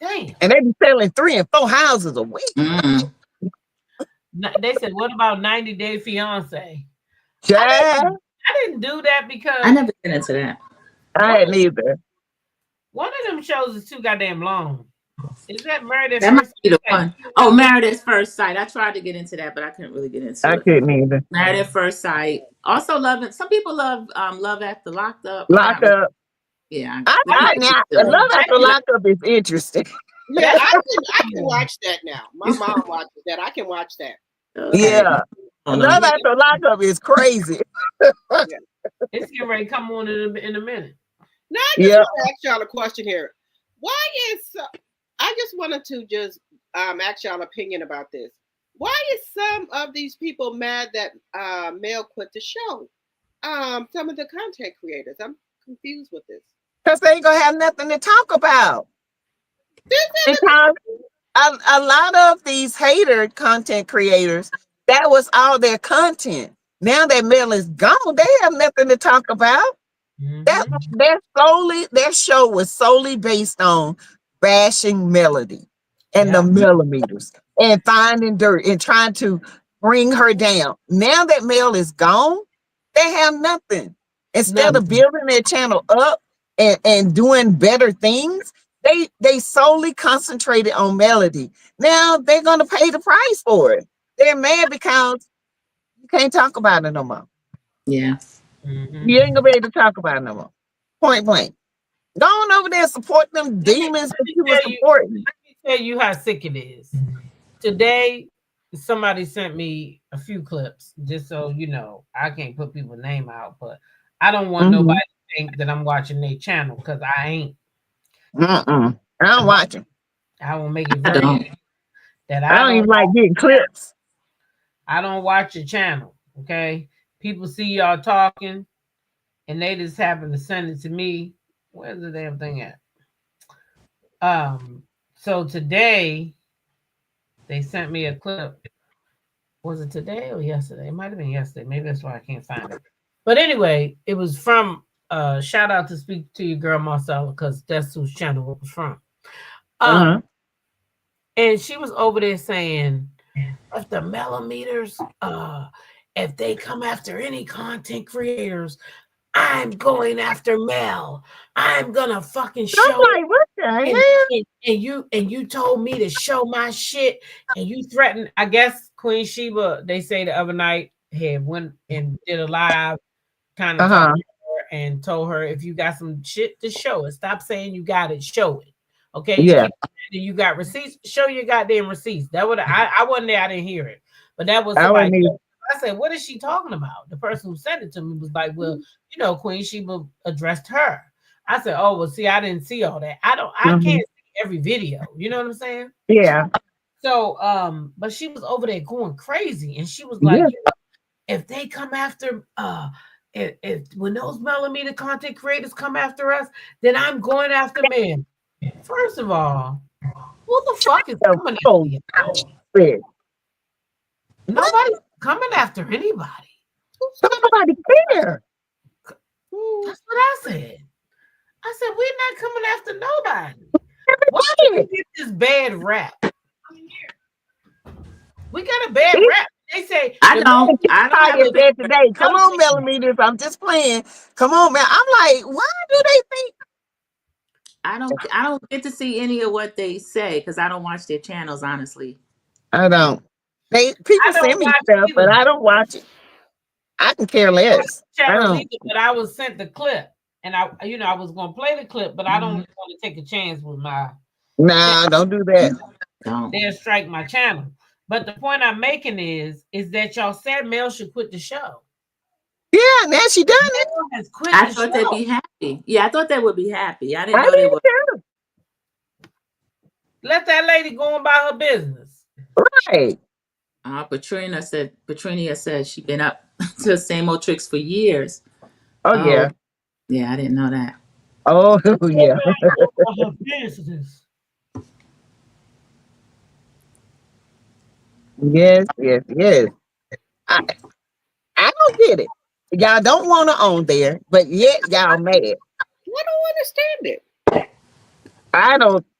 Speaker 2: Damn.
Speaker 1: And they be selling 3 and 4 houses a week.
Speaker 2: They said, what about 90 Day Fiance?
Speaker 1: Yeah.
Speaker 2: I didn't do that because
Speaker 3: I never get into that.
Speaker 1: I hadn't either.
Speaker 2: One of them shows is too goddamn long. Is that Married at
Speaker 3: That
Speaker 2: First
Speaker 3: might be the one. Oh, Married at First Sight. I tried to get into that, but I couldn't really get into it.
Speaker 1: I couldn't either.
Speaker 3: Married at First Sight. Also love it. Some people love Love After Locked Up.
Speaker 1: Locked Up.
Speaker 3: Yeah.
Speaker 1: Love After Locked Up is interesting.
Speaker 4: Yeah, I can watch that now. My mom watches that. I can watch that.
Speaker 1: Yeah. Love After Locked Up is crazy.
Speaker 2: It's getting ready to come on in a minute.
Speaker 4: Now I just want to ask y'all a question here. Why is I just wanted to just ask y'all opinion about this. Why is some of these people mad that Mel quit the show? Some of the content creators. I'm confused with this.
Speaker 1: Because they ain't gonna have nothing to talk about. Because a lot of these hater content creators, that was all their content. Now that Mel is gone, they have nothing to talk about. Their show was solely based on bashing Melody and the millimeters and finding dirt and trying to bring her down. Now that Mel is gone, they have nothing. Instead of building their channel up and doing better things, they solely concentrated on Melody. Now they're gonna pay the price for it. They're mad because you can't talk about it no more.
Speaker 3: Yeah.
Speaker 1: You ain't gonna be able to talk about it no more. Point blank. Go on over there and support them demons that you were supporting.
Speaker 2: Let me tell you how sick it is. Today, somebody sent me a few clips, just so you know. I can't put people's name out, but I don't want nobody to think that I'm watching their channel because I ain't.
Speaker 1: I don't watch them.
Speaker 2: I will make it very that
Speaker 1: I don't even like getting clips.
Speaker 2: I don't watch your channel. Okay, people see y'all talking, and they just happen to send it to me. Where's the damn thing at? So today they sent me a clip. Was it today or yesterday? It might have been yesterday. Maybe that's why I can't find it. But anyway, it was from shout out to Speak to Your Girl Marcella, because that's whose channel it was from. And she was over there saying, if the millimeters, if they come after any content creators, I'm going after Mel. I'm gonna fucking show.
Speaker 1: I'm like, what the hell?
Speaker 2: And you told me to show my shit, and you threatened. I guess Queen Sheba, they say the other night, had went and did a live, kind of talked to her and told her, if you got some shit to show it, stop saying you got it, show it. Okay, you got receipts, show your goddamn receipts. That would I wasn't there, I didn't hear it, but that was somebody. I said, what is she talking about? The person who sent it to me was like, well, you know, Queen Sheba addressed her. I said, oh, well, see, I didn't see all that. I can't see every video. You know what I'm saying?
Speaker 1: Yeah.
Speaker 2: So, but she was over there going crazy, and she was like, if they come after, if when those millimeter content creators come after us, then I'm going after men. First of all, who the fuck is coming after you? Nobody's coming after anybody.
Speaker 1: Nobody care.
Speaker 2: That's what I said. I said, we're not coming after nobody. Why do we get this bad rap? We got a bad rap. They say,
Speaker 1: I don't have that today. Come on, millimeters. I'm just playing. Come on, man. I'm like, why do they think?
Speaker 3: I don't get to see any of what they say because I don't watch their channels, honestly.
Speaker 1: I don't. People send me stuff, but I don't watch it. I can care less. I don't.
Speaker 2: But I was sent the clip, and I was going to play the clip, but I don't want to take a chance with my.
Speaker 1: Nah, don't do that.
Speaker 2: They'll strike my channel. But the point I'm making is that y'all said Mel should quit the show.
Speaker 1: Yeah, now she done it.
Speaker 3: I thought they'd be happy. Yeah, I thought they would be happy. I didn't know they would.
Speaker 2: Let that lady go on by her business.
Speaker 1: Right.
Speaker 3: Patrinia said she's been up to the same old tricks for years.
Speaker 1: Oh yeah.
Speaker 3: Yeah, I didn't know that.
Speaker 1: Oh yeah.
Speaker 2: Her business.
Speaker 1: Yes. I don't get it. Y'all don't want to own there, but yet y'all mad.
Speaker 4: I don't understand it.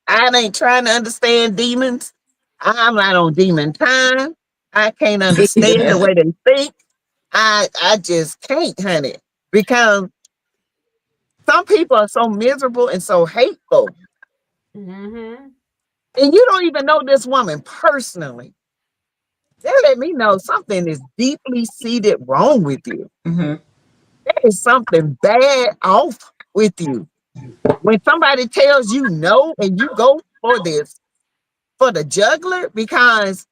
Speaker 1: I ain't trying to understand demons. I'm not on demon time. I can't understand the way they think. I just can't, honey, because some people are so miserable and so hateful. And you don't even know this woman personally. They let me know something is deeply seated wrong with you. There is something bad off with you. When somebody tells you no and you go for the juggler because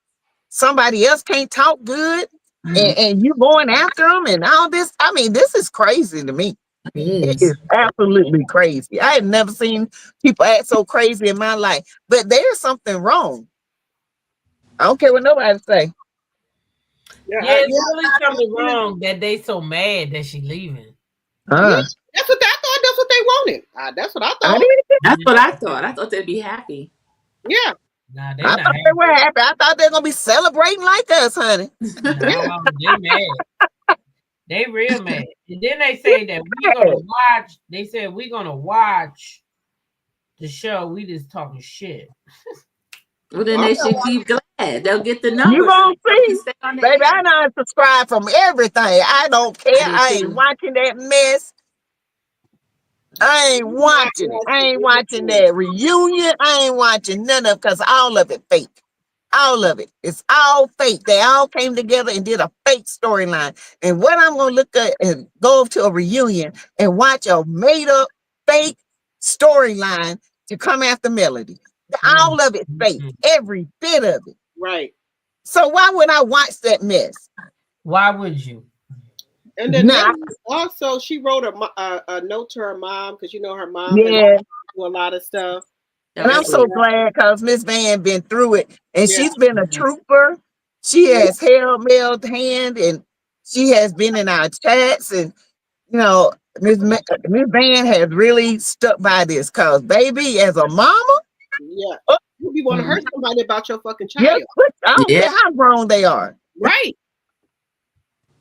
Speaker 1: somebody else can't talk good and you going after them and all this. I mean, this is crazy to me. It is absolutely crazy. I had never seen people act so crazy in my life, but there's something wrong. I don't care what nobody say.
Speaker 2: Yeah, it's really something wrong that they so mad that she leaving.
Speaker 4: That's what I thought. That's what they wanted. That's what I thought.
Speaker 3: That's what I thought. I thought they'd be happy.
Speaker 4: Yeah.
Speaker 2: Nah,
Speaker 1: I thought they were happy. I thought they were gonna be celebrating like us, honey.
Speaker 2: No, they mad. They real mad. And then they say that we're gonna watch. They said we're gonna watch the show. We just talking shit.
Speaker 3: Well, then they should keep glad. They'll get the numbers.
Speaker 1: You gonna see, baby. I don't subscribe from everything. I don't care. I ain't watching that mess. I ain't watching it. I ain't watching that reunion. I ain't watching none of it because all of it fake. All of it. It's all fake. They all came together and did a fake storyline. And what I'm gonna look at and go to a reunion and watch a made up fake storyline to come after Melody. All of it fake. Every bit of it.
Speaker 4: Right.
Speaker 1: So why would I watch that mess?
Speaker 2: Why would you?
Speaker 4: And then also she wrote a note to her mom because you know her mom
Speaker 1: yeah
Speaker 4: do a lot of stuff.
Speaker 1: And I'm so glad because Miss Van been through it and she's been a trooper. She has held Mel's hand and She has been in our chats, and you know, Miss Van has really stuck by this. Cause baby, as a mama,
Speaker 4: Yeah, you be want to hurt somebody about your fucking
Speaker 1: yeah,
Speaker 4: child.
Speaker 1: I don't care how grown they are.
Speaker 4: Right.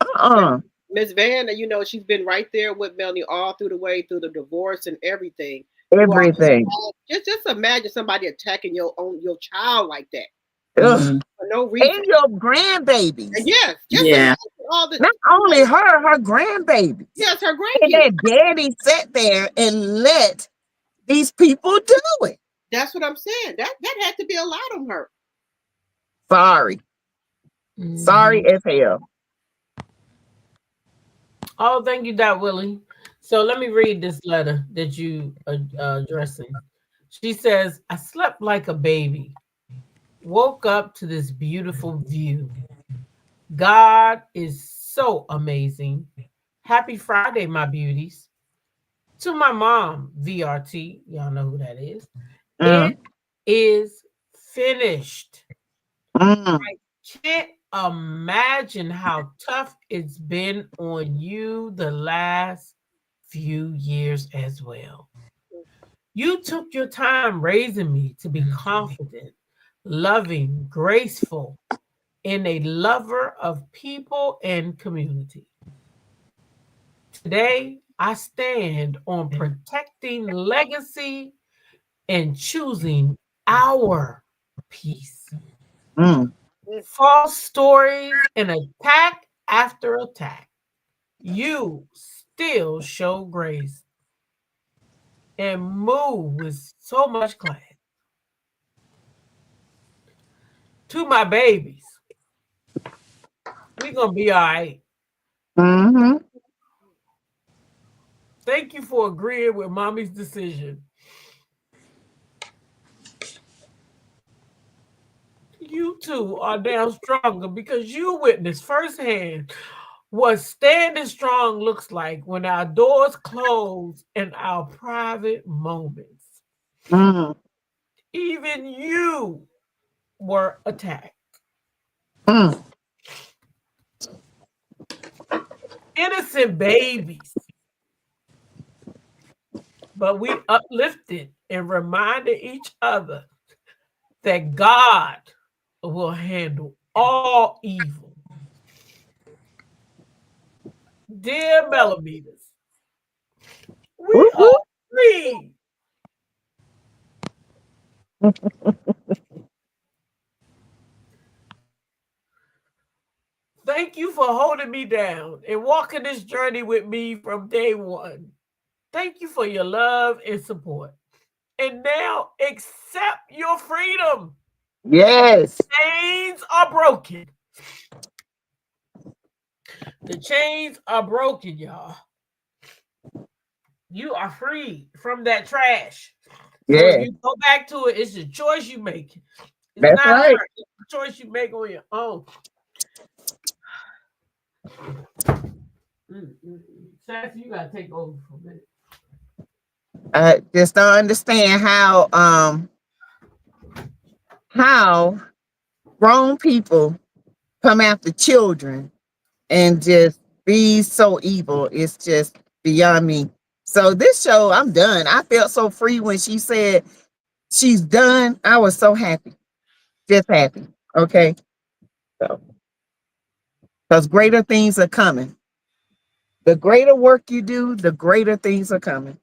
Speaker 1: Uh-uh.
Speaker 4: Miss Van, you know, she's been right there with Melanie all through the way through the divorce and everything.
Speaker 1: Everything.
Speaker 4: Just imagine somebody attacking your child like that.
Speaker 1: Ugh.
Speaker 4: For no reason.
Speaker 1: And your grandbabies.
Speaker 4: And yes, just all the,
Speaker 1: not only her grandbabies.
Speaker 4: Yes, her grandkids.
Speaker 1: And that daddy sat there and let these people do it.
Speaker 4: That's what I'm saying. That had to be a lot on her.
Speaker 1: Sorry. Sorry as hell.
Speaker 2: Oh, thank you, Dot Willie. So let me read this letter that you addressing. She says, I slept like a baby, woke up to this beautiful view. God is so amazing. Happy Friday, my beauties. To my mom, VRT, y'all know who that is. It is finished. I can't imagine how tough it's been on you the last few years as well. You took your time raising me to be confident, loving, graceful, and a lover of people and community. Today, I stand on protecting legacy and choosing our peace. False stories and attack after attack. You still show grace and move with so much class. To my babies, we're going to be all right. Thank you for agreeing with mommy's decision. You two are down stronger because you witnessed firsthand what standing strong looks like when our doors close in our private moments. Even you were attacked. Innocent babies. But we uplifted and reminded each other that God will handle all evil. Dear Millimeters, we are free. Thank you for holding me down and walking this journey with me from day one. Thank you for your love and support. And now accept your freedom.
Speaker 1: Yes.
Speaker 2: Chains are broken. The chains are broken, y'all. You are free from that trash. So if you go back to it, it's a choice you make. It's
Speaker 1: That's
Speaker 2: not
Speaker 1: right.
Speaker 2: hard. It's a choice you make on your own. Sassy, you gotta take over for a minute.
Speaker 1: I just don't understand how grown people come after children and just be so evil. It's just beyond me. So this show, I'm done. I felt so free when she said she's done. I was so happy. Just happy. Okay. So because greater things are coming. The greater work you do, the greater things are coming.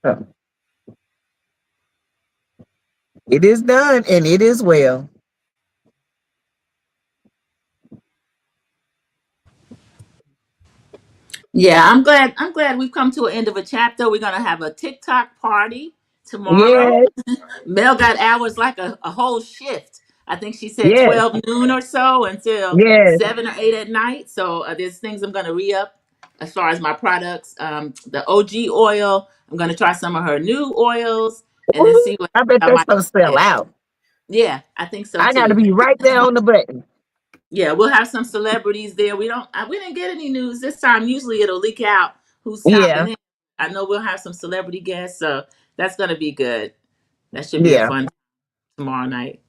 Speaker 1: So it is done and it is well.
Speaker 3: Yeah, I'm glad we've come to an end of a chapter. We're gonna have a TikTok party tomorrow.
Speaker 1: Yes.
Speaker 3: Mel got hours like a whole shift. I think she said
Speaker 1: Yes.
Speaker 3: 12 noon or so until
Speaker 1: Yes.
Speaker 3: 7 or 8 at night. So there's things I'm gonna re-up as far as my products. The OG oil, I'm gonna try some of her new oils and then see what
Speaker 1: I bet
Speaker 3: I
Speaker 1: that's
Speaker 3: might
Speaker 1: gonna sell
Speaker 3: add.
Speaker 1: out.
Speaker 3: Yeah, I think so
Speaker 1: I gotta
Speaker 3: too.
Speaker 1: be right there on the button.
Speaker 3: Yeah, we'll have some celebrities there. We didn't get any news this time. Usually it'll leak out who's stopping in. I know we'll have some celebrity guests, so that's gonna be good. That should be a fun tomorrow night.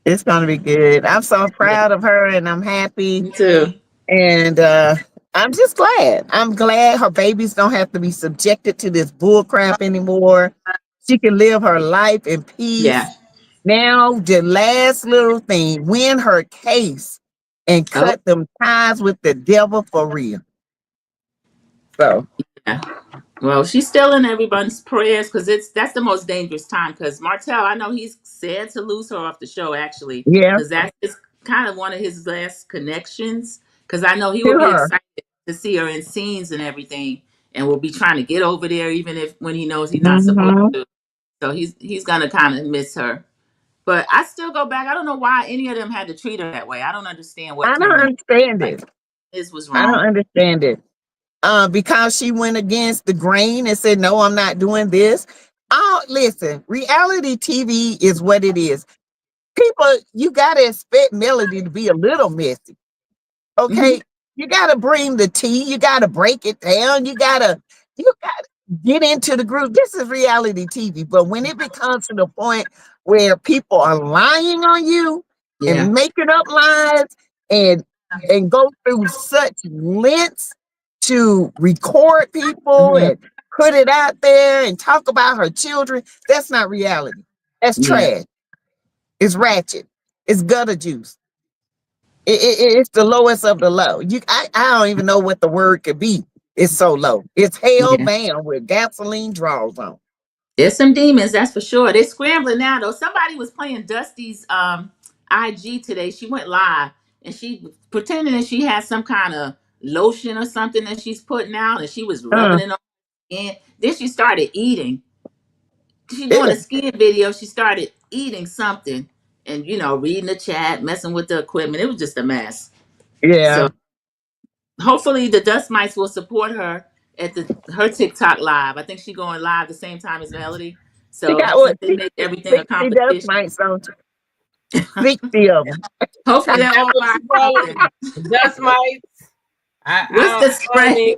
Speaker 1: It's gonna be good. I'm so proud of her, and I'm happy.
Speaker 3: Me too.
Speaker 1: And I'm just glad. I'm glad her babies don't have to be subjected to this bull crap anymore. She can live her life in
Speaker 3: Yeah.
Speaker 1: peace. Now, the last little thing, win her case and
Speaker 3: Oh,
Speaker 1: cut them ties with the devil for real. So,
Speaker 3: yeah. Well, she's still in everyone's prayers because that's the most dangerous time. Because Martell, I know he's sad to lose her off the show actually,
Speaker 1: yeah,
Speaker 3: because that's it's kind of one of his last connections. Because I know he
Speaker 1: to
Speaker 3: will be
Speaker 1: her.
Speaker 3: excited to see her in scenes and everything, and will be trying to get over there even if when he knows he's not supposed
Speaker 1: Hmm.
Speaker 3: to. So he's gonna kind of miss her. But I still go back. I don't know why any of them had to treat her that way. I don't understand what
Speaker 1: I don't
Speaker 3: turned them
Speaker 1: understand
Speaker 3: like
Speaker 1: it.
Speaker 3: this was
Speaker 1: I don't
Speaker 3: wrong.
Speaker 1: understand it. Because she went against the grain and said, no, I'm not doing this. Oh, listen, reality TV is what it is. People, you got to expect Melody to be a little messy.
Speaker 3: Hmm.
Speaker 1: Okay. You got to bring the tea. You got to break it down. You got to get into the group. This is reality TV. But when it becomes to the point where people are lying on you
Speaker 3: Yeah.
Speaker 1: and making up lies and go through such lengths to record people
Speaker 3: Hmm.
Speaker 1: and put it out there and talk about her children, that's not reality. That's
Speaker 3: Yeah.
Speaker 1: trash. It's ratchet. It's gutter juice. It's the lowest of the low. I don't even know what the word could be. It's so low. It's hell
Speaker 3: Yeah.
Speaker 1: bound with gasoline draws on.
Speaker 3: There's some demons, that's for sure. They're scrambling now though. Somebody was playing Dusty's IG today. She went live and she pretending that she had some kind of lotion or something that she's putting out and she was
Speaker 1: Uh,
Speaker 3: rubbing it on her skin. Then she started eating. She doing a
Speaker 1: ew.
Speaker 3: skin video. She started eating something and reading the chat, messing with the equipment. It was just a mess.
Speaker 1: Yeah.
Speaker 3: So hopefully the dust mites will support her at her TikTok live. I think she's going live the same time as Melody.
Speaker 1: She
Speaker 3: So
Speaker 1: got
Speaker 3: since
Speaker 1: what?
Speaker 3: they make everything a
Speaker 1: 60 dust
Speaker 3: competition,
Speaker 1: mites on 60 of them.
Speaker 3: hopefully
Speaker 2: Is
Speaker 3: they'll
Speaker 2: that
Speaker 3: all
Speaker 2: what
Speaker 3: buy
Speaker 2: you call
Speaker 3: something.
Speaker 2: it? Dust mites.
Speaker 3: What's the spray?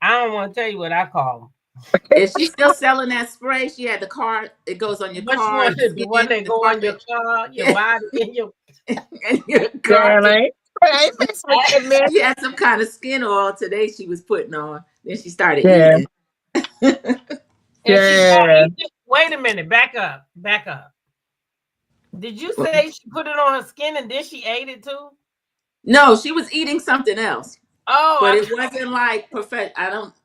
Speaker 2: I don't want to tell you what I call them.
Speaker 3: Is she still selling that spray? She had the card. It goes on your
Speaker 2: Which
Speaker 3: car,
Speaker 2: one?
Speaker 3: your
Speaker 2: The one
Speaker 3: skin,
Speaker 2: that
Speaker 3: the
Speaker 2: go on your
Speaker 3: carpet,
Speaker 2: car, your
Speaker 3: yeah,
Speaker 2: body, and your.
Speaker 3: and your
Speaker 1: Girl,
Speaker 3: carpet.
Speaker 1: I ain't messing with that mess.
Speaker 3: She had some kind of skin oil today she was putting on. Then she started
Speaker 1: Yeah.
Speaker 3: eating.
Speaker 2: And she
Speaker 1: Yeah.
Speaker 2: started eating. Wait a minute. Back up. Back up. Did you say she put it on her skin and then she ate it too?
Speaker 3: No, she was eating something else.
Speaker 2: Oh,
Speaker 3: But it wasn't like perfect.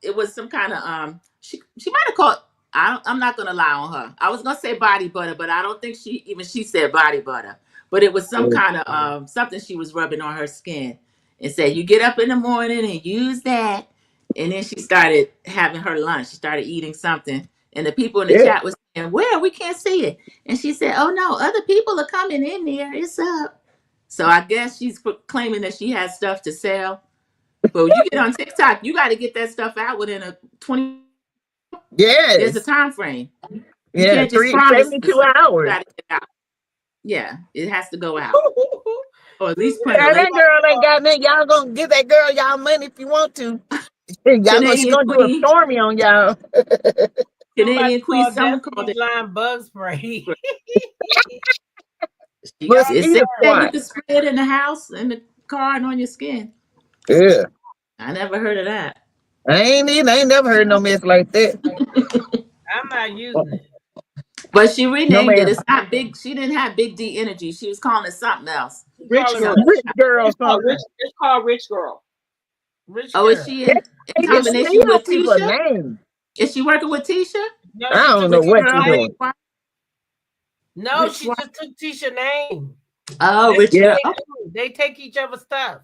Speaker 3: It was some kind of She might have called. I'm not gonna lie on her. I was gonna say body butter, but I don't think she said body butter. But it was some kind of something she was rubbing on her skin and said you get up in the morning and use that. And then she started having her lunch. She started eating something, and the people in the
Speaker 1: Yeah.
Speaker 3: chat was saying, "Where we can't see it." And she said, "Oh no, other people are coming in there. It's up." So I guess she's claiming that she has stuff to sell. But when you get on TikTok, you got to get that stuff out within a 20. There's a
Speaker 1: Yes.
Speaker 3: time frame. You
Speaker 1: Yeah.
Speaker 3: can't just promise us
Speaker 1: 72
Speaker 3: something. You
Speaker 1: hours.
Speaker 3: got to get out. Yeah, it has to go out, or at least print a
Speaker 1: Yeah,
Speaker 3: label.
Speaker 1: that girl ain't got nothing. Y'all gonna give that girl y'all money if you want to. She
Speaker 3: Canadian
Speaker 1: gonna do a
Speaker 3: Queen,
Speaker 1: stormy on y'all.
Speaker 2: somebody
Speaker 3: Canadian Queen.
Speaker 2: called
Speaker 3: Someone called
Speaker 2: Destiny's
Speaker 3: it.
Speaker 2: Line bug spray.
Speaker 1: But
Speaker 3: It
Speaker 1: still
Speaker 3: said you
Speaker 1: squat.
Speaker 3: could spray it in the house, in the car, and on your skin.
Speaker 1: Yeah.
Speaker 3: I never heard of that.
Speaker 1: I ain't never heard no mess like that.
Speaker 2: I'm not using it.
Speaker 3: But she
Speaker 1: No
Speaker 3: renamed it.
Speaker 1: ma'am.
Speaker 3: It's not big. She didn't have Big D energy. She was calling it something else.
Speaker 4: Rich girl.
Speaker 1: Rich girl something.
Speaker 4: It's called Rich Girl.
Speaker 2: Rich
Speaker 3: Oh, is
Speaker 2: girl.
Speaker 3: she
Speaker 1: That
Speaker 3: in
Speaker 1: ain't even
Speaker 3: combination
Speaker 1: steal
Speaker 3: with
Speaker 1: people's
Speaker 3: Tisha?
Speaker 1: names.
Speaker 3: Is she working with Tisha?
Speaker 2: No,
Speaker 1: I
Speaker 2: she
Speaker 1: don't
Speaker 2: took
Speaker 1: know
Speaker 3: Rich
Speaker 1: what
Speaker 2: Tisha's
Speaker 1: you're
Speaker 3: girl,
Speaker 2: name.
Speaker 1: doing.
Speaker 3: rich wife.
Speaker 2: No,
Speaker 3: Rich
Speaker 2: she
Speaker 3: wife.
Speaker 2: just took Tisha's name.
Speaker 3: Oh,
Speaker 2: That's
Speaker 3: rich
Speaker 2: what
Speaker 1: Yeah.
Speaker 3: girl.
Speaker 2: they do. They take each other's stuff.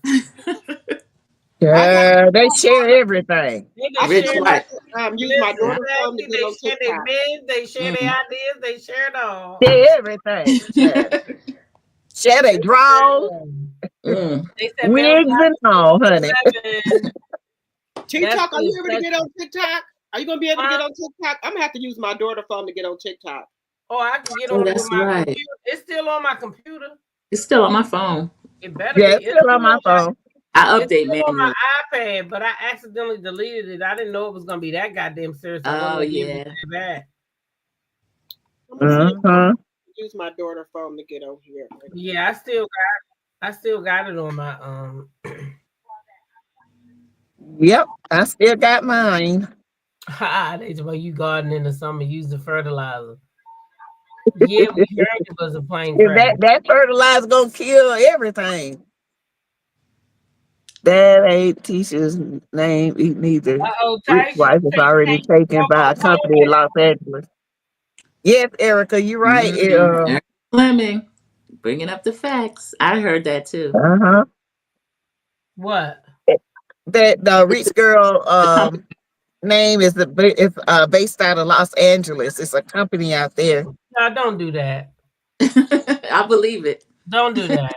Speaker 1: Yeah, they share everything.
Speaker 2: They
Speaker 4: I
Speaker 2: can
Speaker 3: Rich
Speaker 2: share
Speaker 3: wife.
Speaker 4: use my
Speaker 2: listen,
Speaker 4: daughter's phone to
Speaker 2: exactly.
Speaker 4: get
Speaker 2: They
Speaker 4: on
Speaker 2: share their
Speaker 4: TikTok.
Speaker 2: men, they share their
Speaker 3: Mm.
Speaker 2: ideas, they share it all.
Speaker 1: Share everything. Share, share they
Speaker 2: They
Speaker 1: draws,
Speaker 3: Mm.
Speaker 2: said Mel
Speaker 1: wigs and all, honey.
Speaker 2: 7.
Speaker 4: TikTok, are
Speaker 2: Destiny
Speaker 4: you able to get on TikTok? Are you gonna be able to get on TikTok? I'm gonna have to use my daughter's phone to get on TikTok.
Speaker 2: Oh, I can get
Speaker 3: Oh,
Speaker 2: on it with
Speaker 3: that's
Speaker 2: my
Speaker 3: right.
Speaker 2: computer. It's still on my computer.
Speaker 3: It's still on my phone.
Speaker 2: It better
Speaker 1: Yeah,
Speaker 2: be.
Speaker 1: it's still on my phone.
Speaker 3: I
Speaker 2: It's
Speaker 3: update
Speaker 2: still on my
Speaker 3: manually.
Speaker 2: iPad, but I accidentally deleted it. I didn't know it was gonna be that goddamn serious. I wasn't
Speaker 3: Oh
Speaker 2: gonna be able to
Speaker 3: yeah.
Speaker 2: get it back.
Speaker 4: I'm gonna see if I can use my daughter's phone to get on here.
Speaker 2: Yeah, I still got it on my
Speaker 1: Yep, I still got mine.
Speaker 2: they say, well, you garden in the summer, use the fertilizer. Yeah, we heard it was a plane crash.
Speaker 1: That fertilizer gonna kill everything. That ain't Tisha's name neither. Rich wife is already taken by a company in Los Angeles. Yes, Erica, you're right.
Speaker 3: Erica Fleming, bringing up the facts. I heard that too.
Speaker 2: What?
Speaker 1: That the rich girl name is based out of Los Angeles. It's a company out there.
Speaker 2: No, don't do that.
Speaker 3: I believe it.
Speaker 2: Don't do that.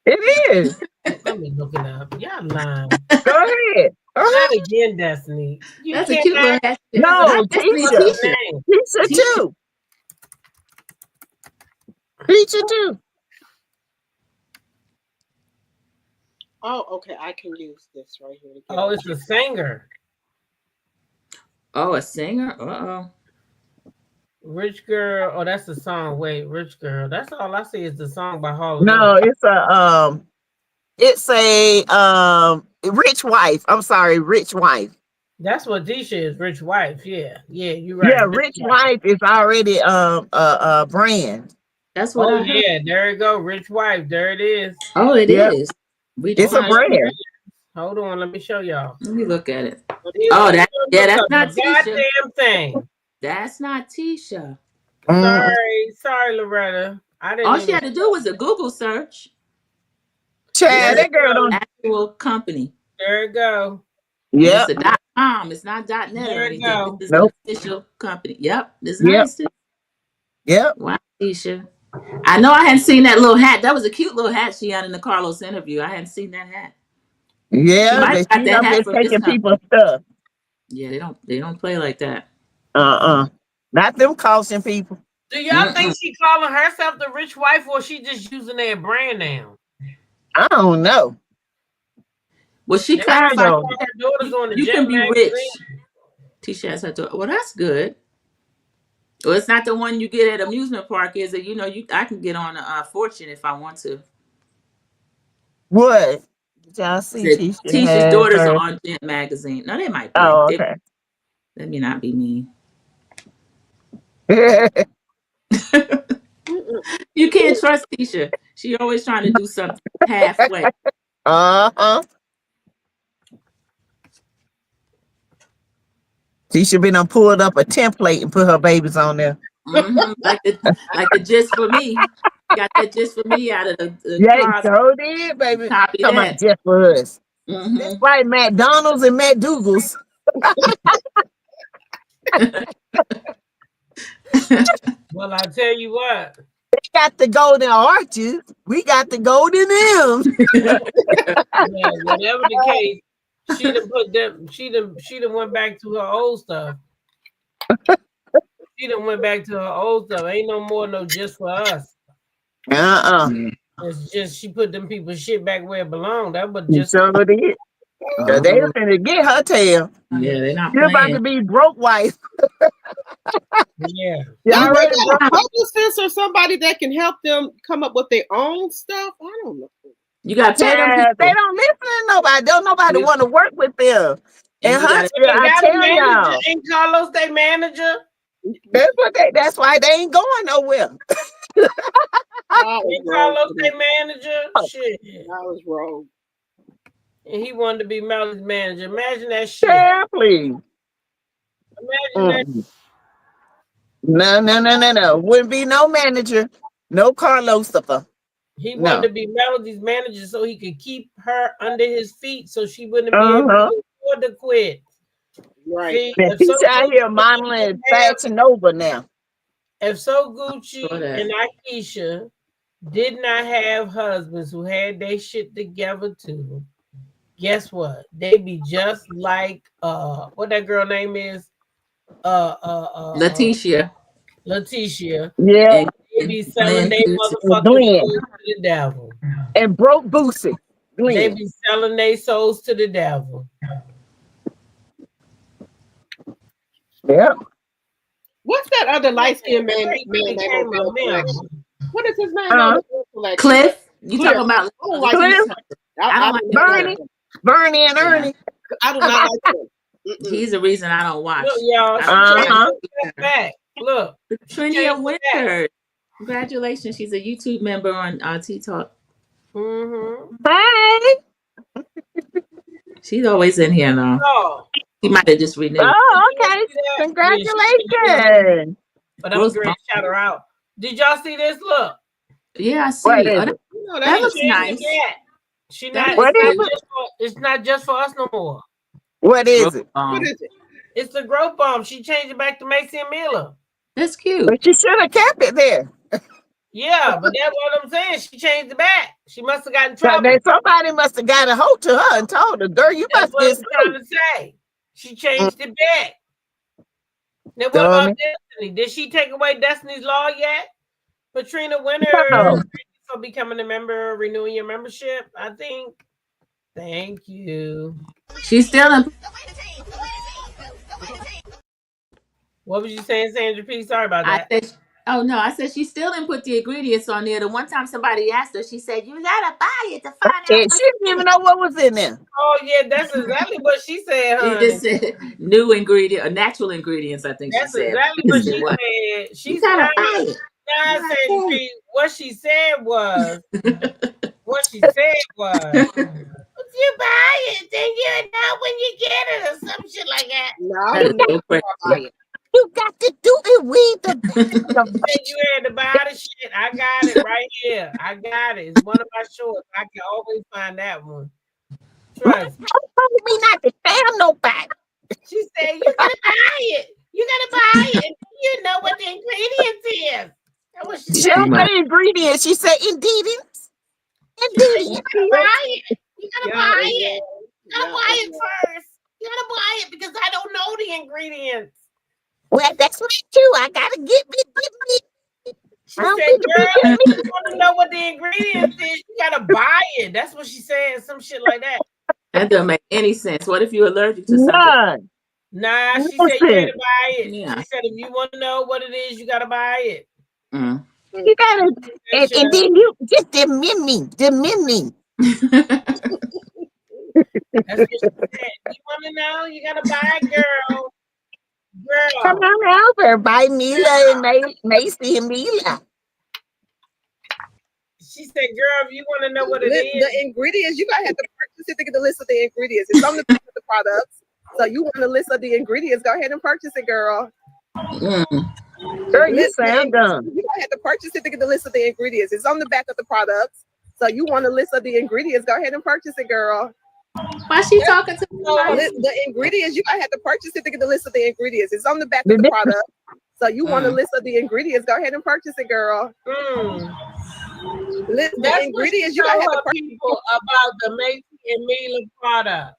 Speaker 1: It is.
Speaker 2: Let me look it up. Y'all lying.
Speaker 1: Go ahead.
Speaker 2: Not again, Destiny.
Speaker 3: That's a cute little hat.
Speaker 1: No, Tisha too. Tisha too.
Speaker 4: Oh, okay. I can use this right here.
Speaker 2: Oh, it's a singer.
Speaker 3: Oh, a singer? Uh-oh.
Speaker 2: Rich Girl. Oh, that's the song. Wait, Rich Girl. That's all I see is the song by Hall.
Speaker 1: No, it's a rich wife. I'm sorry, rich wife.
Speaker 2: That's what Tisha is, rich wife. Yeah, you're right.
Speaker 1: Yeah, rich wife is already a brand.
Speaker 3: That's what I heard.
Speaker 2: Yeah, there you go, rich wife. There it is.
Speaker 3: Oh, it is.
Speaker 1: It's a brand.
Speaker 2: Hold on, let me show y'all.
Speaker 3: Let me look at it. Oh, that's not Tisha.
Speaker 2: Goddamn thing.
Speaker 3: That's not Tisha.
Speaker 2: Sorry, Loretta. I didn't.
Speaker 3: All she had to do was a Google search.
Speaker 1: Chad, that girl don't.
Speaker 3: Actual company.
Speaker 2: There you go.
Speaker 1: Yeah.
Speaker 3: It's a .com. It's not .net or anything. This is an official company. Yep. This is nice too.
Speaker 1: Yep.
Speaker 3: Wow, Tisha. I know I hadn't seen that little hat. That was a cute little hat she had in the Carlos interview. I hadn't seen that hat.
Speaker 1: Yeah, they
Speaker 3: got that hat from
Speaker 1: taking people's stuff.
Speaker 3: Yeah, they don't play like that.
Speaker 1: Not them costing people.
Speaker 2: Do y'all think she calling herself the rich wife, or she just using their brand now?
Speaker 1: I don't know.
Speaker 3: Well, she clarified
Speaker 2: her daughters on the
Speaker 3: you
Speaker 2: Jet
Speaker 3: can be
Speaker 2: magazine.
Speaker 3: rich. Tisha has her daughter. Well, that's good. Well, it's not the one you get at amusement park, is it? You know, I can get on a Fortune if I want to.
Speaker 1: What? Did y'all see
Speaker 3: Tisha's daughters are on Jet magazine. No, they might be.
Speaker 1: Oh, okay.
Speaker 3: Let me not be mean. You can't trust Tisha. She always trying to do something halfway.
Speaker 1: Tisha been pulled up a template and put her babies on there.
Speaker 3: Like the just for me. Got that just for me out of the
Speaker 1: yeah, so did, baby.
Speaker 3: Copy
Speaker 1: talking
Speaker 3: that.
Speaker 1: About just for us. It's like McDonald's and McDougal's.
Speaker 2: Well, I tell you what.
Speaker 1: They got the golden arches. We got the golden M's.
Speaker 2: Yeah, whatever the case, she done put them. She done went back to her old stuff. She done went back to her old stuff. Ain't no more no just for us. It's just she put them people's shit back where it belonged. That was just
Speaker 1: so did. They finna get her tail.
Speaker 3: Yeah, they're not.
Speaker 1: You're about to be broke wife.
Speaker 2: Yeah.
Speaker 1: Y'all ready?
Speaker 4: Publicists or somebody that can help them come up with their own stuff. I don't know.
Speaker 3: You got to pay them people.
Speaker 1: They don't listen to nobody. Don't nobody want to work with them. And Huntsville, I tell y'all,
Speaker 2: ain't Carlos their manager.
Speaker 1: That's why they ain't going nowhere.
Speaker 2: Ain't Carlos their manager? Shit.
Speaker 4: I was wrong.
Speaker 2: And he wanted to be Melly's manager. Imagine that shit.
Speaker 1: Yeah, please.
Speaker 2: Imagine that.
Speaker 1: No. Wouldn't be no manager. No Carlos.
Speaker 2: He wanted to be Melody's manager so he could keep her under his feet so she wouldn't be able to afford to quit.
Speaker 4: Right.
Speaker 1: See, he's out here modeling Fashion Nova now.
Speaker 2: If So Gucci and Akeisha did not have husbands who had their shit together too, guess what? They be just like what that girl name is?
Speaker 3: Letitia.
Speaker 1: Yeah.
Speaker 2: They be selling their motherfucking souls to the devil.
Speaker 1: And broke Boosie.
Speaker 2: They be selling their souls to the devil.
Speaker 1: Yeah.
Speaker 4: What's that other light skinned man name? What is his name?
Speaker 3: Cliff. You
Speaker 4: Cliff.
Speaker 3: talking about
Speaker 4: I don't like
Speaker 1: Cliff?
Speaker 3: I don't like
Speaker 1: Bernie and Ernie.
Speaker 4: I do not like him.
Speaker 3: He's the reason I don't watch.
Speaker 2: Look, y'all. Back. Look.
Speaker 3: Trinia Winters. Congratulations. She's a YouTube member on TikTok.
Speaker 1: Hey.
Speaker 3: She's always in here now.
Speaker 2: Oh.
Speaker 3: She might have just renewed.
Speaker 1: Oh, okay. Congratulations.
Speaker 2: But I'm going to shout her out. Did y'all see this? Look.
Speaker 3: Yeah, I see. That looks nice.
Speaker 2: It's not just for us no more.
Speaker 1: What is it?
Speaker 4: What is it?
Speaker 2: It's the growth bomb. She changed it back to Macy and Mila.
Speaker 3: That's cute.
Speaker 1: But you should have kept it there.
Speaker 2: Yeah, but that's what I'm saying. She changed it back. She must have gotten in trouble.
Speaker 1: Somebody must have got a hold to her and told her, girl, you must
Speaker 2: get trying to say. She changed it back. Now what about Destiny? Did she take away Destiny's Law yet? Patrina Winter for becoming a member, renewing your membership, I think. Thank you.
Speaker 3: She's still in.
Speaker 2: What was you saying, Sandra P? Sorry about that.
Speaker 3: I said she still didn't put the ingredients on there. The one time somebody asked her, she said, "You gotta buy it to find out."
Speaker 1: She didn't even know what was in there.
Speaker 2: Oh yeah, that's exactly what she said. Honey.
Speaker 3: She just said new ingredient or natural ingredients. I think
Speaker 2: that's
Speaker 3: she said.
Speaker 2: Exactly what she said. She
Speaker 3: gotta buy it.
Speaker 2: What she said was, if you buy it, then you know when you get it or some shit like that.
Speaker 4: No,
Speaker 1: you got to do it with
Speaker 2: the you had to buy the shit. I got it right here. I got it. It's one of my shorts. I can always find that one. Trust me.
Speaker 1: Don't me not to tell nobody.
Speaker 2: She said, you gotta buy it. You gotta buy it. You know what the ingredients is. That's what she said.
Speaker 1: The ingredients. She said ingredients.
Speaker 2: You gotta buy it. You gotta buy it. You gotta buy it first. You gotta buy it because I don't know the ingredients.
Speaker 1: Well, that's what too. I gotta get me.
Speaker 2: She said, girl, you want to know what the ingredients is, you gotta buy it. That's what she said, some shit like that.
Speaker 3: That doesn't make any sense. What if you're allergic to something?
Speaker 2: Nah, she said you gotta buy it. Yeah. She said if you want to know what it is, you gotta buy it.
Speaker 1: You gotta, and then you get the mimi.
Speaker 2: That's what she said. You want to know? You gotta buy it, girl.
Speaker 1: Come on over by Mila and Macy and Mila.
Speaker 2: She said, girl, if you want to know what it is.
Speaker 4: The ingredients, you gotta have to purchase it to get the list of the ingredients. It's on the back of the products. So you want the list of the ingredients, go ahead and purchase it, girl.
Speaker 1: Girl, you sound dumb.
Speaker 4: You gotta have to purchase it to get the list of the ingredients. It's on the back of the products. So you want a list of the ingredients, go ahead and purchase it, girl.
Speaker 3: Why she talking to me?
Speaker 4: The ingredients, you gotta have to purchase it to get the list of the ingredients. It's on the back of the product. So you want a list of the ingredients, go ahead and purchase it, girl. The ingredients, you gotta have to purchase
Speaker 2: people about the Macy and Mila product.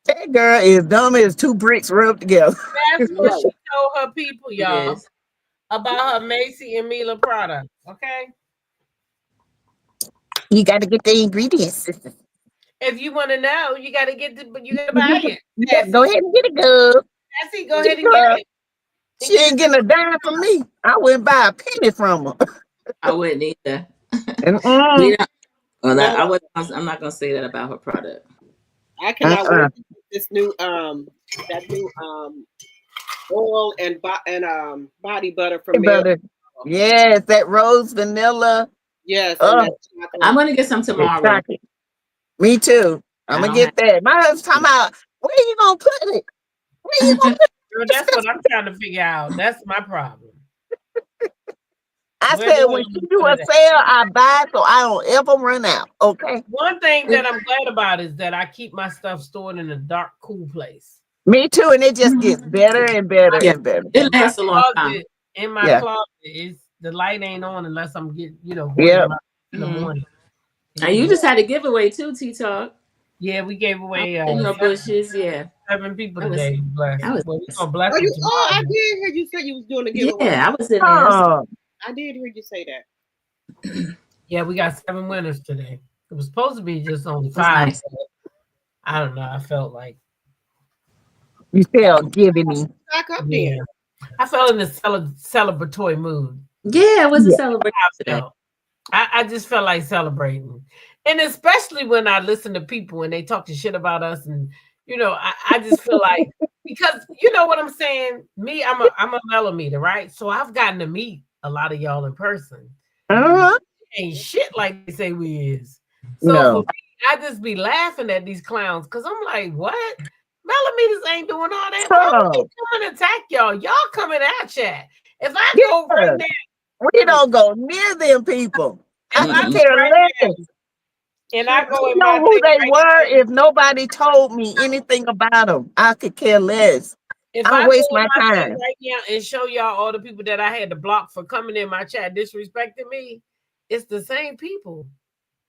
Speaker 1: That girl is dumb as two bricks rubbed together.
Speaker 2: That's what she told her people, y'all, about her Macy and Mila product. Okay.
Speaker 1: You got to get the ingredients.
Speaker 2: If you want to know, you got to you got to buy it.
Speaker 1: Yeah, go ahead and get it, girl.
Speaker 2: Sassy, go ahead and get it.
Speaker 1: She ain't getting a dime from me. I wouldn't buy a penny from her.
Speaker 3: I wouldn't either. I'm not gonna say that about her product.
Speaker 4: I cannot wait to get this new oil and body butter from Mila.
Speaker 1: Yes, that rose vanilla.
Speaker 4: Yes.
Speaker 3: I'm gonna get some tomorrow.
Speaker 1: Exactly. Me too. I'm gonna get that. My husband's talking about where you gonna put it? Where you gonna put it?
Speaker 2: Girl, that's what I'm trying to figure out. That's my problem.
Speaker 1: I said when she do a sale, I buy so I don't ever run out. Okay.
Speaker 2: One thing that I'm glad about is that I keep my stuff stored in a dark, cool place.
Speaker 1: Me too, and it just gets better and better and better.
Speaker 3: It lasts a long time.
Speaker 2: In my closet, the light ain't on unless I'm getting, in the morning.
Speaker 3: And you just had a giveaway too, T-Talk.
Speaker 2: Yeah, we gave away
Speaker 3: in your bushes.
Speaker 2: 7 people today. Blessed. I
Speaker 4: did hear you say you was doing a giveaway.
Speaker 3: Yeah, I was in there.
Speaker 4: I did hear you say that.
Speaker 2: Yeah, we got 7 winners today. It was supposed to be just only 5.
Speaker 3: Nice.
Speaker 2: I don't know. I felt like
Speaker 1: you felt giving me.
Speaker 2: I felt in the celebratory mood.
Speaker 3: Yeah, it was a celebration today.
Speaker 2: I just felt like celebrating. And especially when I listen to people and they talking shit about us, and I just feel like, because you know what I'm saying? Me, I'm a millimeter, right? So I've gotten to meet a lot of y'all in person. Ain't shit like they say we is. So for
Speaker 1: No.
Speaker 2: me, I just be laughing at these clowns because I'm like, what? Millimeters ain't doing all that. Why would they
Speaker 1: So,
Speaker 2: come and attack y'all? Y'all coming at chat. If I go right
Speaker 1: yeah,
Speaker 2: now,
Speaker 1: we don't go near them people.
Speaker 2: if
Speaker 1: I
Speaker 2: I
Speaker 1: could
Speaker 2: look
Speaker 1: care
Speaker 2: right
Speaker 1: less.
Speaker 2: now and I
Speaker 1: I
Speaker 2: go
Speaker 1: don't
Speaker 2: in
Speaker 1: know
Speaker 2: my
Speaker 1: who
Speaker 2: thing
Speaker 1: they
Speaker 2: right
Speaker 1: were
Speaker 2: now,
Speaker 1: if nobody told me anything about them. I could care less.
Speaker 2: if
Speaker 1: I
Speaker 2: I go
Speaker 1: waste
Speaker 2: in
Speaker 1: my
Speaker 2: my thing
Speaker 1: time.
Speaker 2: right now and show y'all all the people that I had to block for coming in my chat disrespecting me, it's the same people.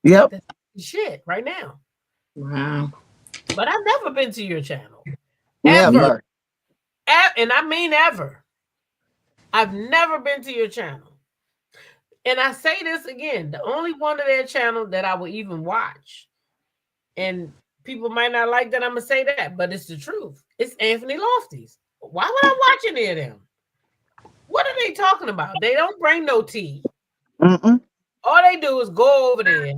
Speaker 1: Yep.
Speaker 2: That's shit right now.
Speaker 3: Wow.
Speaker 2: But I've never been to your channel.
Speaker 1: Never.
Speaker 2: And I mean ever. I've never been to your channel. And I say this again, the only one of their channel that I would even watch, and people might not like that I'm gonna say that, but it's the truth. It's Anthony Lofty's. Why would I watch any of them? What are they talking about? They don't bring no tea. All they do is go over there.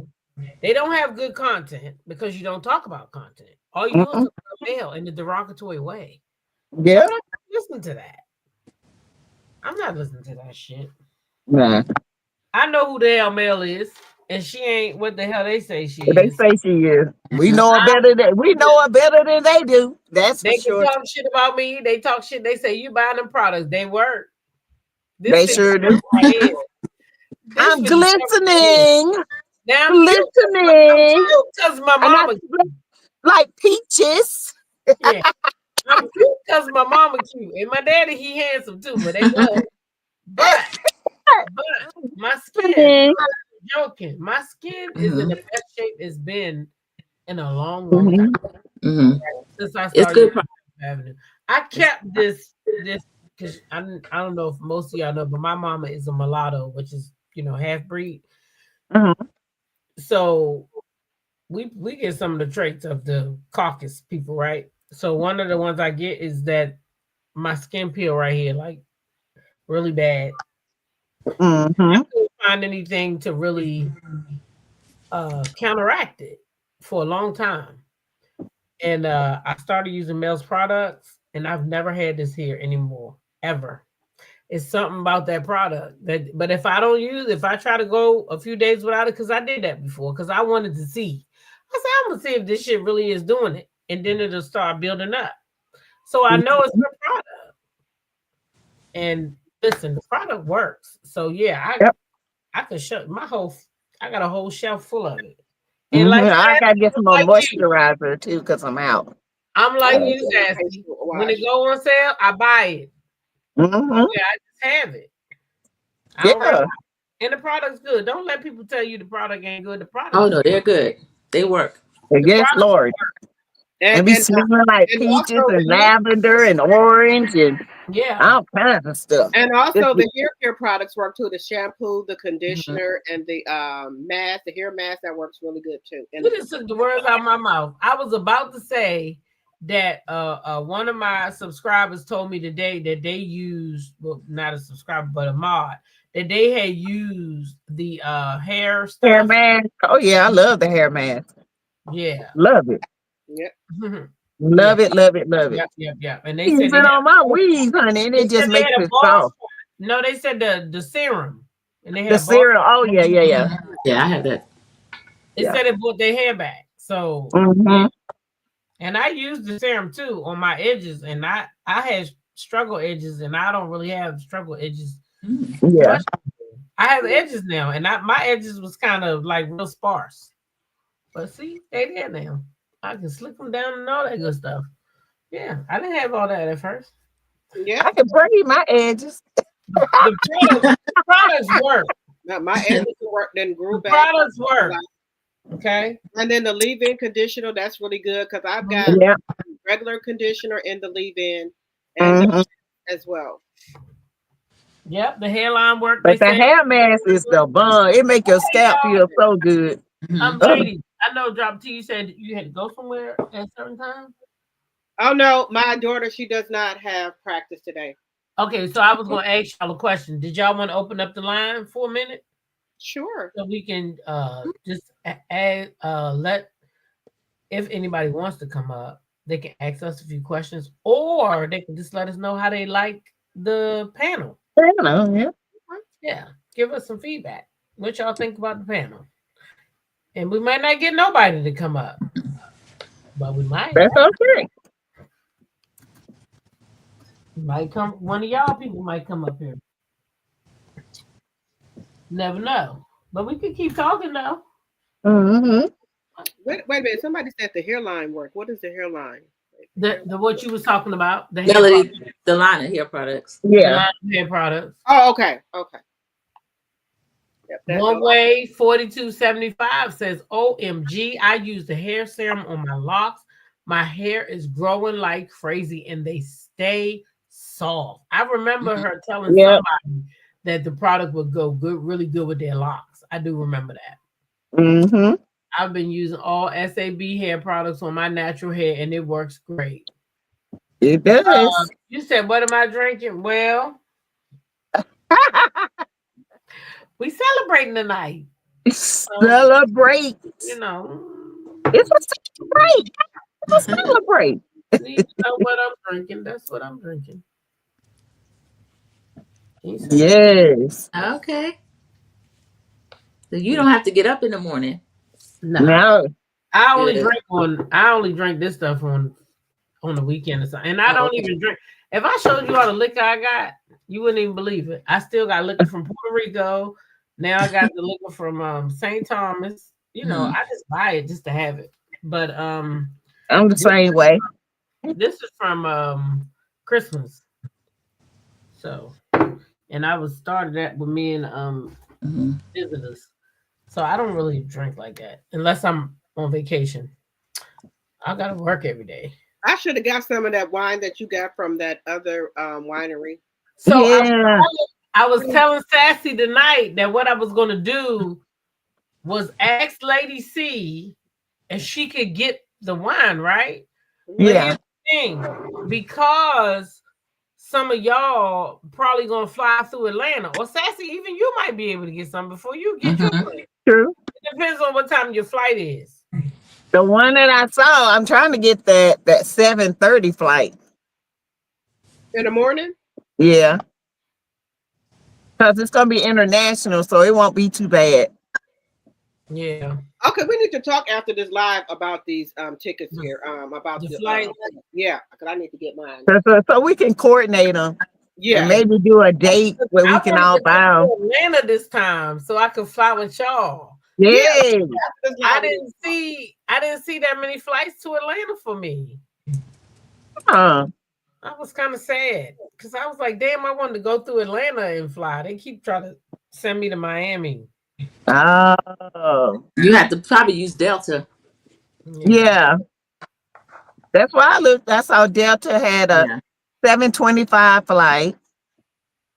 Speaker 2: They don't have good content because you don't talk about content. All you do is talk about male in the derogatory way.
Speaker 1: Yeah.
Speaker 2: I'm not listening to that. I'm not listening to that shit.
Speaker 1: Nah.
Speaker 2: I know who the hell Mel is, and she ain't what the hell they say she
Speaker 1: They
Speaker 2: is.
Speaker 1: say she is. We know her better than they do. That's for
Speaker 2: They can
Speaker 1: sure.
Speaker 2: talk shit about me. They talk shit. They say you buying them products. They work.
Speaker 1: They sure do.
Speaker 2: Right here.
Speaker 1: I'm glistening.
Speaker 2: Now I'm
Speaker 1: Glistening.
Speaker 2: cute because my mama
Speaker 1: like peaches.
Speaker 2: Yeah. I'm cute because my mama cute. And my daddy, he handsome too, but they love. But my skin, I'm joking. My skin is in the best shape it's been in a long, long time. Since I started using Avenue. I kept this because I don't know if most of y'all know, but my mama is a mulatto, which is half breed. So we get some of the traits of the Caucasus people, right? So one of the ones I get is that my skin peel right here, like really bad. I couldn't find anything to really counteract it for a long time. And I started using Mel's products, and I've never had this here anymore, ever. It's something about that product but if I don't use it, if I try to go a few days without it, because I did that before, because I wanted to see. I said, I'm gonna see if this shit really is doing it, and then it'll start building up. So I know it's a product. And listen, the product works. So yeah, I could show I got a whole shelf full of it. And like
Speaker 1: I gotta get some more
Speaker 2: like
Speaker 1: moisturizer too, because I'm out.
Speaker 2: I'm like you, Sassy. When it go on sale, I buy it. Yeah, I just have it. I don't run out. And the product's good. Don't let people tell you the product ain't good. The product.
Speaker 3: Oh no, they're good. They work.
Speaker 1: Yes, Lord. And be smelling like peaches and lavender and orange and all kinds of stuff.
Speaker 4: And also the hair care products work too. The shampoo, the conditioner, and the mask, the hair mask, that works really good too. And
Speaker 2: you just took the words out of my mouth. I was about to say that one of my subscribers told me today that they used, well, not a subscriber, but a mod, that they had used the hair stuff.
Speaker 1: Hair mask. Oh yeah, I love the hair mask.
Speaker 2: Yeah.
Speaker 1: Love it.
Speaker 4: Yep.
Speaker 1: Love it, love it, love it.
Speaker 2: Yep. And they
Speaker 1: use
Speaker 2: said
Speaker 1: it on my weave, honey, and it just makes it soft.
Speaker 2: No, they said the serum. And they had
Speaker 1: the serum. Oh yeah.
Speaker 3: Yeah, I have that.
Speaker 2: It said it brought their hair back. So and I used the serum too on my edges, and I had struggle edges, and I don't really have struggle edges.
Speaker 1: Yeah.
Speaker 2: I have edges now, and my edges was kind of like real sparse. But see, they there now. I can slick them down and all that good stuff. Yeah, I didn't have all that at first.
Speaker 4: Yeah,
Speaker 1: I can braid my edges.
Speaker 2: The products work.
Speaker 4: Now, my edges work, then grew back.
Speaker 2: Products work. Okay.
Speaker 4: And then the leave-in conditioner, that's really good because I've got regular conditioner in the leave-in and as well.
Speaker 2: Yep, the hairline work.
Speaker 1: But the hair mask is the bun. It make your scalp feel so good.
Speaker 2: Lady, I know Drop T, you said you had to go somewhere at a certain time.
Speaker 4: Oh no, my daughter, she does not have practice today.
Speaker 2: Okay, so I was going to ask y'all a question. Did y'all want to open up the line for a minute?
Speaker 4: Sure.
Speaker 2: So we can just add, let, if anybody wants to come up, they can ask us a few questions, or they can just let us know how they like the panel. Yeah, give us some feedback. What y'all think about the panel? And we might not get nobody to come up, but we might.
Speaker 1: That's okay.
Speaker 2: Might come. One of y'all people might come up here. Never know. But we can keep talking though.
Speaker 1: Mm-hmm.
Speaker 4: Wait a minute. Somebody said the hairline work. What is the hairline?
Speaker 2: The what you was talking about, the
Speaker 3: line of hair products.
Speaker 2: The line of hair products.
Speaker 4: Oh, okay. Okay.
Speaker 2: Yep, One Way 4275 says, OMG, I use the hair serum on my locks. My hair is growing like crazy and they stay soft. I remember her telling somebody that the product would go good, really good with their locks. I do remember that.
Speaker 1: Mm-hmm.
Speaker 2: I've been using all SAB hair products on my natural hair and it works great.
Speaker 1: It does.
Speaker 2: You said, what am I drinking? Well, we celebrating tonight.
Speaker 1: Celebrate.
Speaker 2: You know.
Speaker 1: It's a celebrate. It's a celebrate.
Speaker 2: You know what I'm drinking. That's what I'm drinking.
Speaker 1: Yes.
Speaker 3: Okay. So you don't have to get up in the morning.
Speaker 2: No. I only drink this stuff on the weekend or something. And I don't even drink. If I showed you all the liquor I got, you wouldn't even believe it. I still got liquor from Puerto Rico. Now I got the liquor from St. Thomas. You know, I just buy it just to have it. But
Speaker 1: I'm the same way.
Speaker 2: This is from Christmas. So, and I was started that with me and visitors. So I don't really drink like that unless I'm on vacation. I gotta work every day.
Speaker 4: I should have got some of that wine that you got from that other winery.
Speaker 2: So I was telling Sassy tonight that what I was gonna do was ask Lady C if she could get the wine, right? But here's the thing, because some of y'all probably gonna fly through Atlanta, or Sassy, even you might be able to get some before you get your plane.
Speaker 1: True.
Speaker 2: It depends on what time your flight is.
Speaker 1: The one that I saw, I'm trying to get that 7:30 flight.
Speaker 4: In the morning?
Speaker 1: Yeah. Because it's gonna be international, so it won't be too bad.
Speaker 2: Yeah.
Speaker 4: Okay, we need to talk after this live about these tickets here. About the
Speaker 2: flight.
Speaker 4: Yeah, because I need to get mine.
Speaker 1: So we can coordinate them.
Speaker 4: Yeah.
Speaker 1: And maybe do a date where we can all buy them.
Speaker 2: Atlanta this time, so I could fly with y'all.
Speaker 1: Yeah.
Speaker 2: I didn't see that many flights to Atlanta for me.
Speaker 1: Huh.
Speaker 2: I was kind of sad because I was like, damn, I wanted to go through Atlanta and fly. They keep trying to send me to Miami.
Speaker 1: Oh.
Speaker 3: You have to probably use Delta.
Speaker 1: Yeah. That's why I looked. I saw Delta had a 7:25 flight.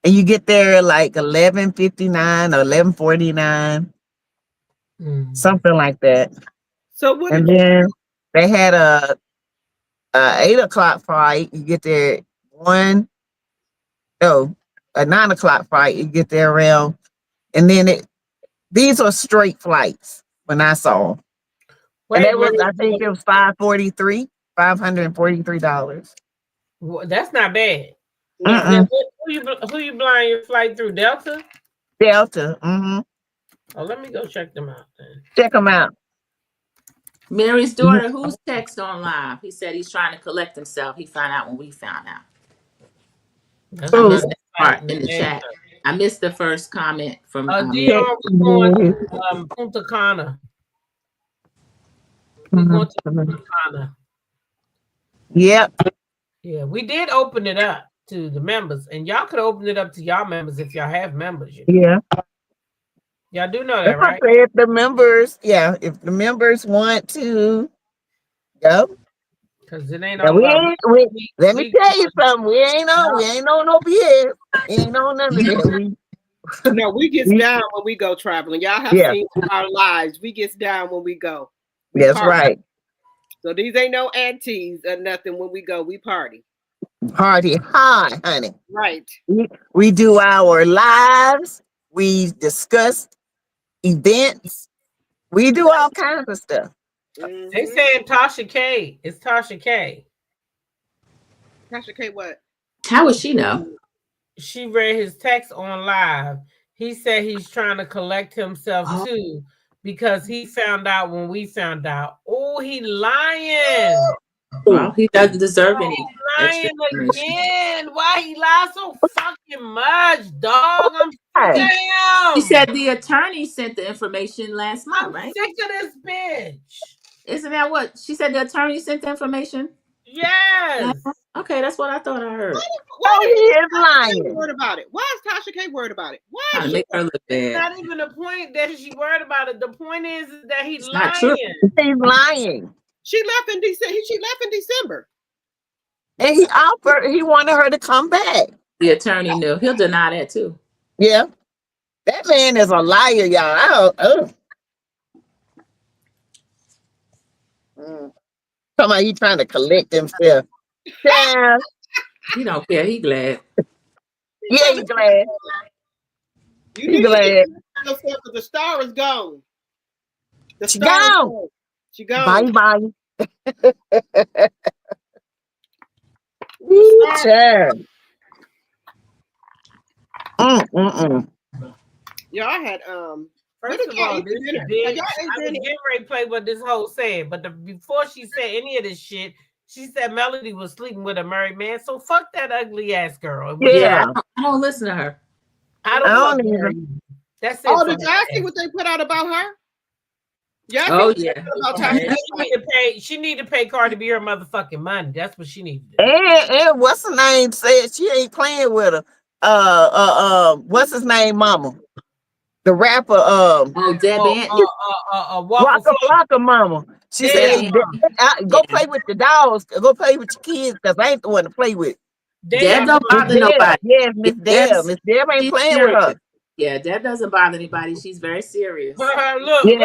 Speaker 1: And you get there like 11:59 or 11:49. Something like that.
Speaker 4: So what?
Speaker 1: And then they had a 8 o'clock flight. You get there a 9 o'clock flight. You get there around, and then these are straight flights when I saw them. And it was, I think it was $543.
Speaker 2: Well, that's not bad. Now, who you flying your flight through? Delta?
Speaker 1: Delta. Mm-hmm.
Speaker 2: Oh, let me go check them out then.
Speaker 1: Check them out.
Speaker 3: Mary's daughter, who's text on live? He said he's trying to collect himself. He found out when we found out. I missed that part in the chat. I missed the first comment from
Speaker 2: Dion was going to Punta Cana. We going to Punta Cana.
Speaker 1: Yep.
Speaker 2: Yeah, we did open it up to the members, and y'all could open it up to y'all members if y'all have members.
Speaker 1: Yeah.
Speaker 2: Y'all do know that, right?
Speaker 1: If the members, if the members want to go.
Speaker 2: Because it ain't all
Speaker 1: let me tell you something. We ain't on no BS. Ain't on none of that.
Speaker 4: No, we get down when we go traveling. Y'all have seen our lives. We get down when we go.
Speaker 1: That's right.
Speaker 4: So these ain't no aunties or nothing. When we go, we party.
Speaker 1: Party hard, honey.
Speaker 4: Right.
Speaker 1: We do our lives. We discuss events. We do all kinds of stuff.
Speaker 2: They saying Tasha K. It's Tasha K.
Speaker 4: Tasha K. What?
Speaker 3: How would she know?
Speaker 2: She read his text on live. He said he's trying to collect himself too because he found out when we found out. Oh, he lying.
Speaker 3: Well, he doesn't deserve any.
Speaker 2: Lying again. Why he lied so fucking much, dog? I'm damn.
Speaker 3: He said the attorney sent the information last month, right?
Speaker 2: Sick of this bitch.
Speaker 3: Isn't that what she said? The attorney sent the information.
Speaker 2: Yes.
Speaker 3: Okay, that's what I thought I heard.
Speaker 4: Why
Speaker 1: he is lying.
Speaker 4: Worried about it? Why is Tasha K worried about it? Why?
Speaker 3: Trying to make her look
Speaker 2: It's
Speaker 3: bad.
Speaker 2: not even the point that she worried about it. The point is that he's lying.
Speaker 3: Not true.
Speaker 1: He's lying.
Speaker 4: She left in December. She left in December.
Speaker 1: And he offered, he wanted her to come back.
Speaker 3: The attorney knew. He'll deny that too.
Speaker 1: Yeah. That man is a liar, y'all. Come on, he trying to collect himself. Yeah.
Speaker 3: He don't care. He glad.
Speaker 1: Yeah, he glad.
Speaker 4: He
Speaker 1: glad.
Speaker 4: The star is gone. The
Speaker 1: She
Speaker 4: star is
Speaker 1: gone.
Speaker 4: gone. She gone.
Speaker 1: Bye bye. Child.
Speaker 4: Yeah, I had
Speaker 2: First of all, this bitch, I was getting ready to play what this hoe said, but before she said any of this shit, she said Melody was sleeping with a married man. So fuck that ugly ass girl.
Speaker 3: Yeah, I don't listen to her.
Speaker 2: I don't even. That's it.
Speaker 4: Oh, did y'all see what they put out about her? Yeah.
Speaker 3: Oh yeah.
Speaker 2: She need to pay Cardi B her motherfucking money. That's what she needs to
Speaker 1: do. And what's her name said she ain't playing with her. What's his name, mama? The rapper, Waka Flocka mama. She said, "Go play with the dogs. Go play with your kids, because I ain't the one to play with."
Speaker 3: Deb don't bother nobody.
Speaker 1: Yes, Miss Deb. Miss Deb ain't playing with her.
Speaker 3: Yeah, Deb doesn't bother anybody. She's very serious.
Speaker 2: look.
Speaker 4: They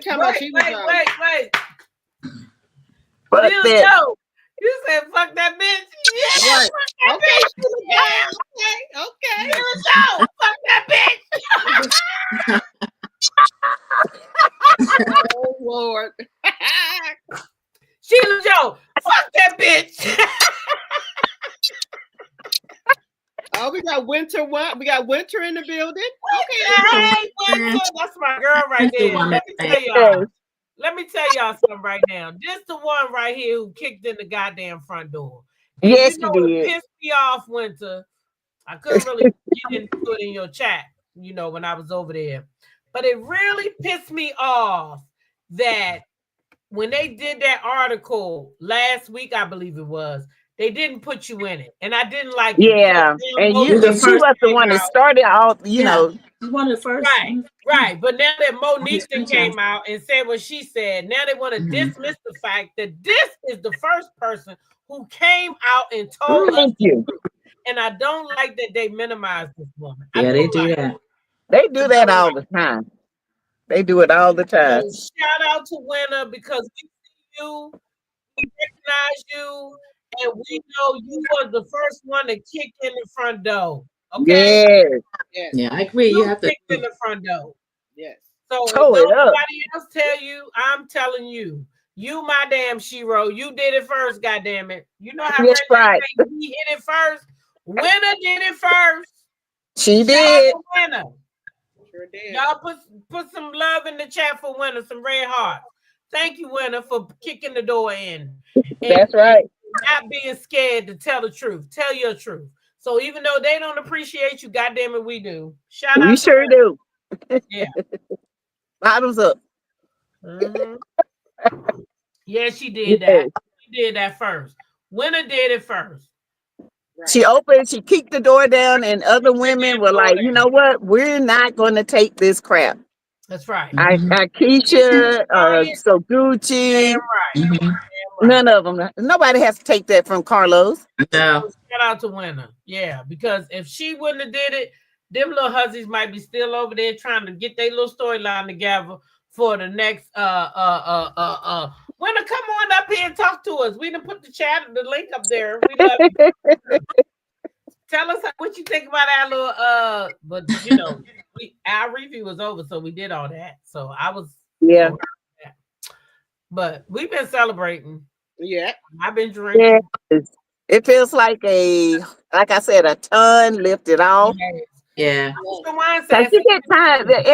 Speaker 4: tell me she was
Speaker 2: wait.
Speaker 1: Fuck that.
Speaker 2: You said fuck that bitch. Yeah,
Speaker 4: right.
Speaker 2: Fuck that bitch.
Speaker 4: Okay.
Speaker 2: Fuck that bitch.
Speaker 4: Oh Lord.
Speaker 2: Sheila Joe, fuck that bitch.
Speaker 4: Oh, we got Winter. What? We got Winter in the building.
Speaker 2: Okay, hey, Winter. That's my girl right there. Let me tell y'all something right now. This the one right here who kicked in the goddamn front door. And
Speaker 1: yes,
Speaker 2: you know,
Speaker 1: you did.
Speaker 2: It pissed me off, Winter. I couldn't really get into it in your chat, you know, when I was over there. But it really pissed me off that when they did that article last week, I believe it was, they didn't put you in it. And I didn't like it.
Speaker 1: Yeah. And she was the one that started out, you know.
Speaker 3: One of the first.
Speaker 2: Right. But now that Monique came out and said what she said, now they want to dismiss the fact that this is the first person who came out and told us. And I don't like that they minimize this woman.
Speaker 3: Yeah, they do that.
Speaker 1: They do that all the time. They do it all the time.
Speaker 2: So shout out to Winner, because we see you, we recognize you, and we know you was the first one to kick in the front door. Okay.
Speaker 1: Yes.
Speaker 3: Yeah, I agree. You have to
Speaker 2: kick in the front door.
Speaker 4: Yes.
Speaker 2: So if nobody else tell you, I'm telling you. You my damn Shiro. You did it first, goddamn it. You know how
Speaker 1: right.
Speaker 2: We hit it first. Winner did it first.
Speaker 1: She did.
Speaker 4: Winner. Sure did.
Speaker 2: Y'all put some love in the chat for Winner, some red hearts. Thank you, Winner, for kicking the door in.
Speaker 1: That's right.
Speaker 2: Not being scared to tell the truth. Tell your truth. So even though they don't appreciate you, goddamn it, we do. Shout out.
Speaker 1: We sure do.
Speaker 2: Yeah.
Speaker 1: Bottoms up.
Speaker 2: Yeah, she did that. She did that first. Winner did it first.
Speaker 1: She opened, she kicked the door down, and other women were like, you know what? We're not going to take this crap.
Speaker 2: That's right.
Speaker 1: Keisha, so Gucci, none of them. Nobody has to take that from Carlos.
Speaker 3: No.
Speaker 2: Shout out to Winner. Yeah, because if she wouldn't have did it, them little hussies might be still over there trying to get their little storyline together for the next Winner, come on up here and talk to us. We done put the link up there. We love you. Tell us what you think about our little but you know, our review was over, so we did all that. So I was
Speaker 1: Yeah.
Speaker 2: But we've been celebrating.
Speaker 4: Yeah.
Speaker 2: I've been drinking.
Speaker 1: Yes. It feels like like I said, a ton lifted off.
Speaker 3: Yeah.
Speaker 1: Because you get tired that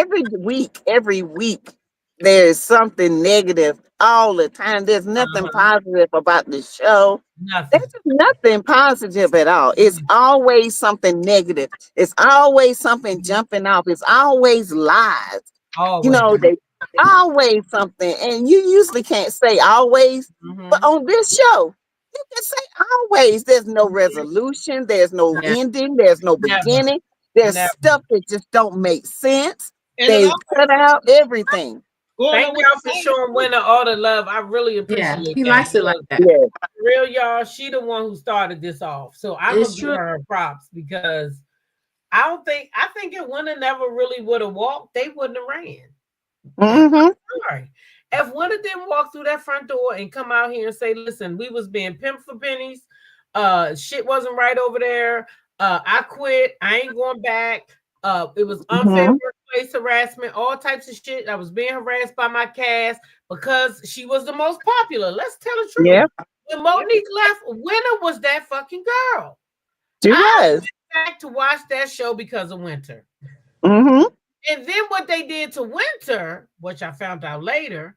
Speaker 1: every week, there's something negative all the time. There's nothing positive about the show.
Speaker 2: Nothing.
Speaker 1: There's nothing positive at all. It's always something negative. It's always something jumping off. It's always lies.
Speaker 2: Always.
Speaker 1: You know, they always something. And you usually can't say always, but on this show, you can say always. There's no resolution. There's no ending. There's no beginning. There's stuff that just don't make sense.
Speaker 4: And
Speaker 1: They cut out everything.
Speaker 2: Thank y'all for showing Winter all the love. I really appreciate
Speaker 3: he
Speaker 2: that.
Speaker 3: likes it like that.
Speaker 1: Yeah.
Speaker 2: Real y'all, she the one who started this off. So I'm gonna give her props because I think if Winter never really would have walked, they wouldn't have ran. Sorry. If Winter didn't walk through that front door and come out here and say, listen, we was being pimped for pennies, shit wasn't right over there. I quit, I ain't going back. It was unfair workplace harassment, all types of shit. I was being harassed by my cast because she was the most popular. Let's tell the truth.
Speaker 1: Yeah.
Speaker 2: When Monique left, Winter was that fucking girl.
Speaker 1: She was.
Speaker 2: I went back to watch that show because of Winter. And then what they did to Winter, which I found out later,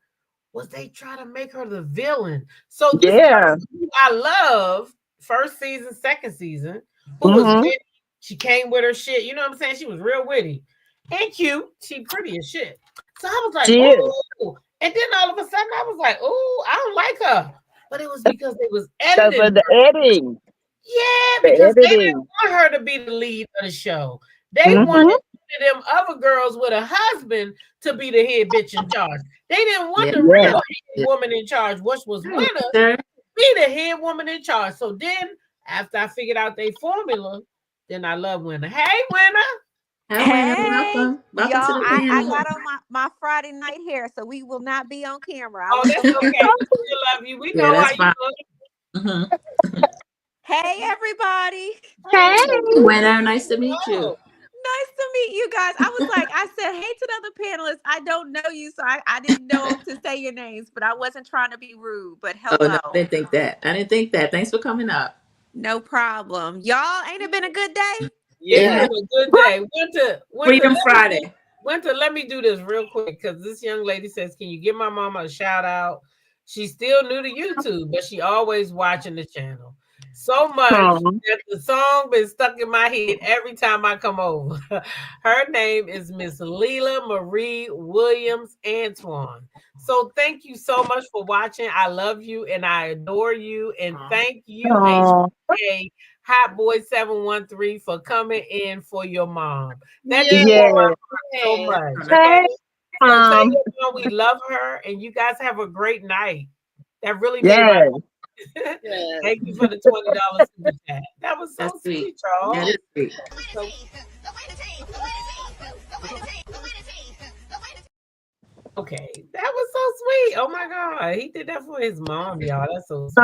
Speaker 2: was they try to make her the villain. So this who I love, first season, second season, who was witty. She came with her shit. You know what I'm saying? She was real witty and cute. She pretty as shit. So I was like, ooh. And then all of a sudden I was like, ooh, I don't like her. But it was because they was editing.
Speaker 1: Because of the editing.
Speaker 2: Yeah, because they didn't want her to be the lead of the show. They wanted them other girls with a husband to be the head bitch in charge. They didn't want the real head woman in charge, which was Winter, be the head woman in charge. So then, after I figured out their formula, then I love Winter. Hey, Winter.
Speaker 6: Hey,
Speaker 3: welcome
Speaker 6: y'all,
Speaker 3: to the
Speaker 6: I
Speaker 3: panel.
Speaker 6: got on my Friday night hair, so we will not be on camera.
Speaker 2: Oh, that's okay. We love you. We know how you look.
Speaker 6: Hey, everybody.
Speaker 3: Hey, Winter. Nice to meet you.
Speaker 6: Nice to meet you guys. I said, hey to the other panelists. I don't know you, so I didn't know to say your names, but I wasn't trying to be rude. But hello.
Speaker 3: Oh, no, I didn't think that. Thanks for coming up.
Speaker 6: No problem. Y'all, ain't it been a good day?
Speaker 2: Yeah, it's been a good day. Winter
Speaker 3: Freedom Friday.
Speaker 2: Winter, let me do this real quick because this young lady says, can you give my mama a shout out? She's still new to YouTube, but she always watching the channel. So much that the song been stuck in my head every time I come over. Her name is Miss Leela Marie Williams Antoine. So thank you so much for watching. I love you and I adore you. And thank you, HBA Hot Boy 713, for coming in for your mom. That just warmed my heart so much. Okay? So tell your mom we love her and you guys have a great night. That really made my night. Thank you for the $20 super chat. That was so sweet, Charles.
Speaker 3: That is sweet.
Speaker 2: Okay, that was so sweet. Oh my God, he did that for his mom, y'all. That's so sweet.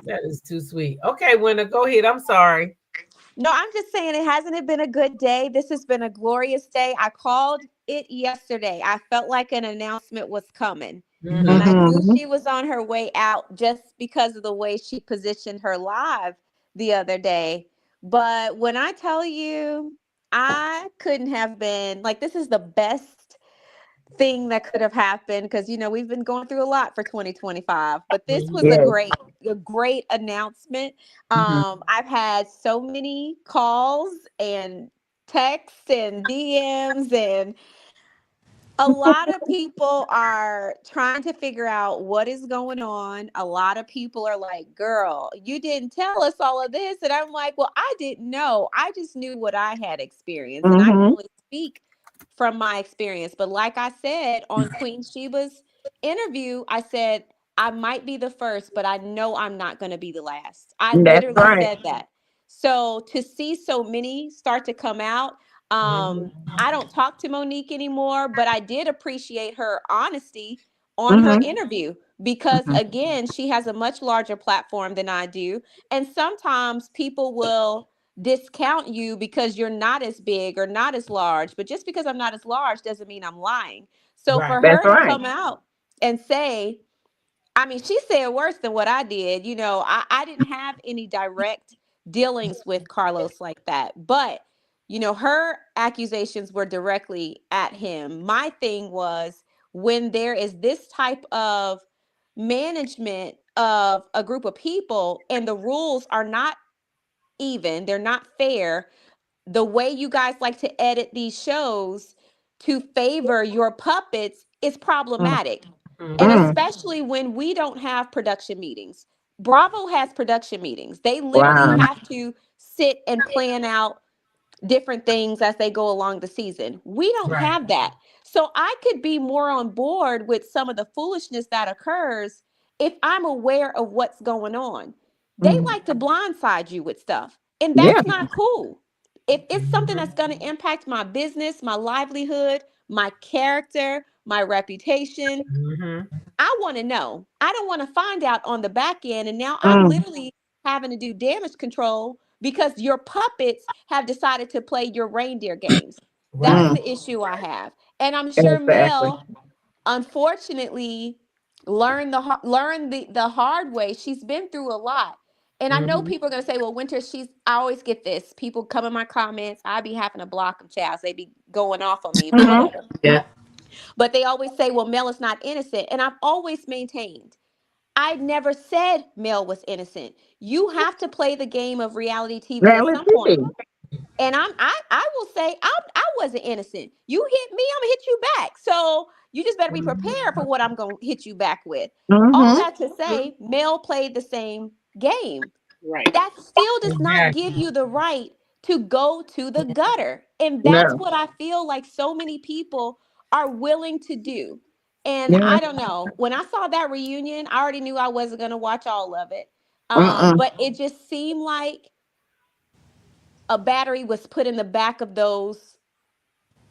Speaker 2: That is too sweet. Okay, Winter, go ahead. I'm sorry.
Speaker 6: No, I'm just saying hasn't it been a good day? This has been a glorious day. I called it yesterday. I felt like an announcement was coming. And I knew she was on her way out just because of the way she positioned her live the other day. But when I tell you, I couldn't have been like, this is the best thing that could have happened because, you know, we've been going through a lot for 2025, but this was a great announcement. I've had so many calls and texts and DMs and a lot of people are trying to figure out what is going on. A lot of people are like, girl, you didn't tell us all of this. And I'm like, well, I didn't know. I just knew what I had experienced. And I can only speak from my experience. But like I said on Queen Sheba's interview, I said, I might be the first, but I know I'm not going to be the last. I literally said that. So to see so many start to come out, I don't talk to Monique anymore, but I did appreciate her honesty on her interview because again, she has a much larger platform than I do. And sometimes people will discount you because you're not as big or not as large. But just because I'm not as large doesn't mean I'm lying. So for
Speaker 1: That's
Speaker 6: her to
Speaker 1: right.
Speaker 6: come out and say, I mean, she said worse than what I did. You know, I didn't have any direct dealings with Carlos like that. But, you know, her accusations were directly at him. My thing was, when there is this type of management of a group of people and the rules are not even, they're not fair, the way you guys like to edit these shows to favor your puppets is problematic. And
Speaker 1: Mm.
Speaker 6: especially when we don't have production meetings. Bravo has production meetings. They literally
Speaker 1: Wow.
Speaker 6: have to sit and plan out different things as they go along the season. We don't
Speaker 2: Right.
Speaker 6: have that. So I could be more on board with some of the foolishness that occurs if I'm aware of what's going on. They like to blindside you with stuff, and
Speaker 1: Yeah.
Speaker 6: that's not cool. If it's something that's going to impact my business, my livelihood, my character, my reputation, I want to know. I don't want to find out on the back end. And now I'm
Speaker 1: Mm.
Speaker 6: literally having to do damage control because your puppets have decided to play your reindeer games. That's
Speaker 2: Right.
Speaker 1: Mm.
Speaker 6: the issue I have. And I'm sure
Speaker 1: Exactly.
Speaker 6: Mel, unfortunately, learned the hard way. She's been through a lot. And I know people are going to say, well, Winter, I always get this. People come in my comments. I be having to block them, child. They be going off on me, but
Speaker 1: Mm-hmm.
Speaker 6: whatever.
Speaker 3: Yeah.
Speaker 6: But they always say, well, Mel is not innocent. And I've always maintained, I never said Mel was innocent. You have to play the game of reality TV at some
Speaker 1: Reality.
Speaker 6: point. And I will say I wasn't innocent. You hit me, I'm gonna hit you back. So you just better be prepared for what I'm gonna hit you back with. All
Speaker 1: Mm-hmm.
Speaker 6: that to say, Mel played the same game.
Speaker 4: Right.
Speaker 6: That still does not give
Speaker 2: Exactly.
Speaker 6: you the right to go to the gutter. And that's
Speaker 1: No.
Speaker 6: what I feel like so many people are willing to do. And
Speaker 1: Yeah.
Speaker 6: I don't know. When I saw that reunion, I already knew I wasn't going to watch all of it.
Speaker 1: Mm-mm.
Speaker 6: But it just seemed like a battery was put in the back of those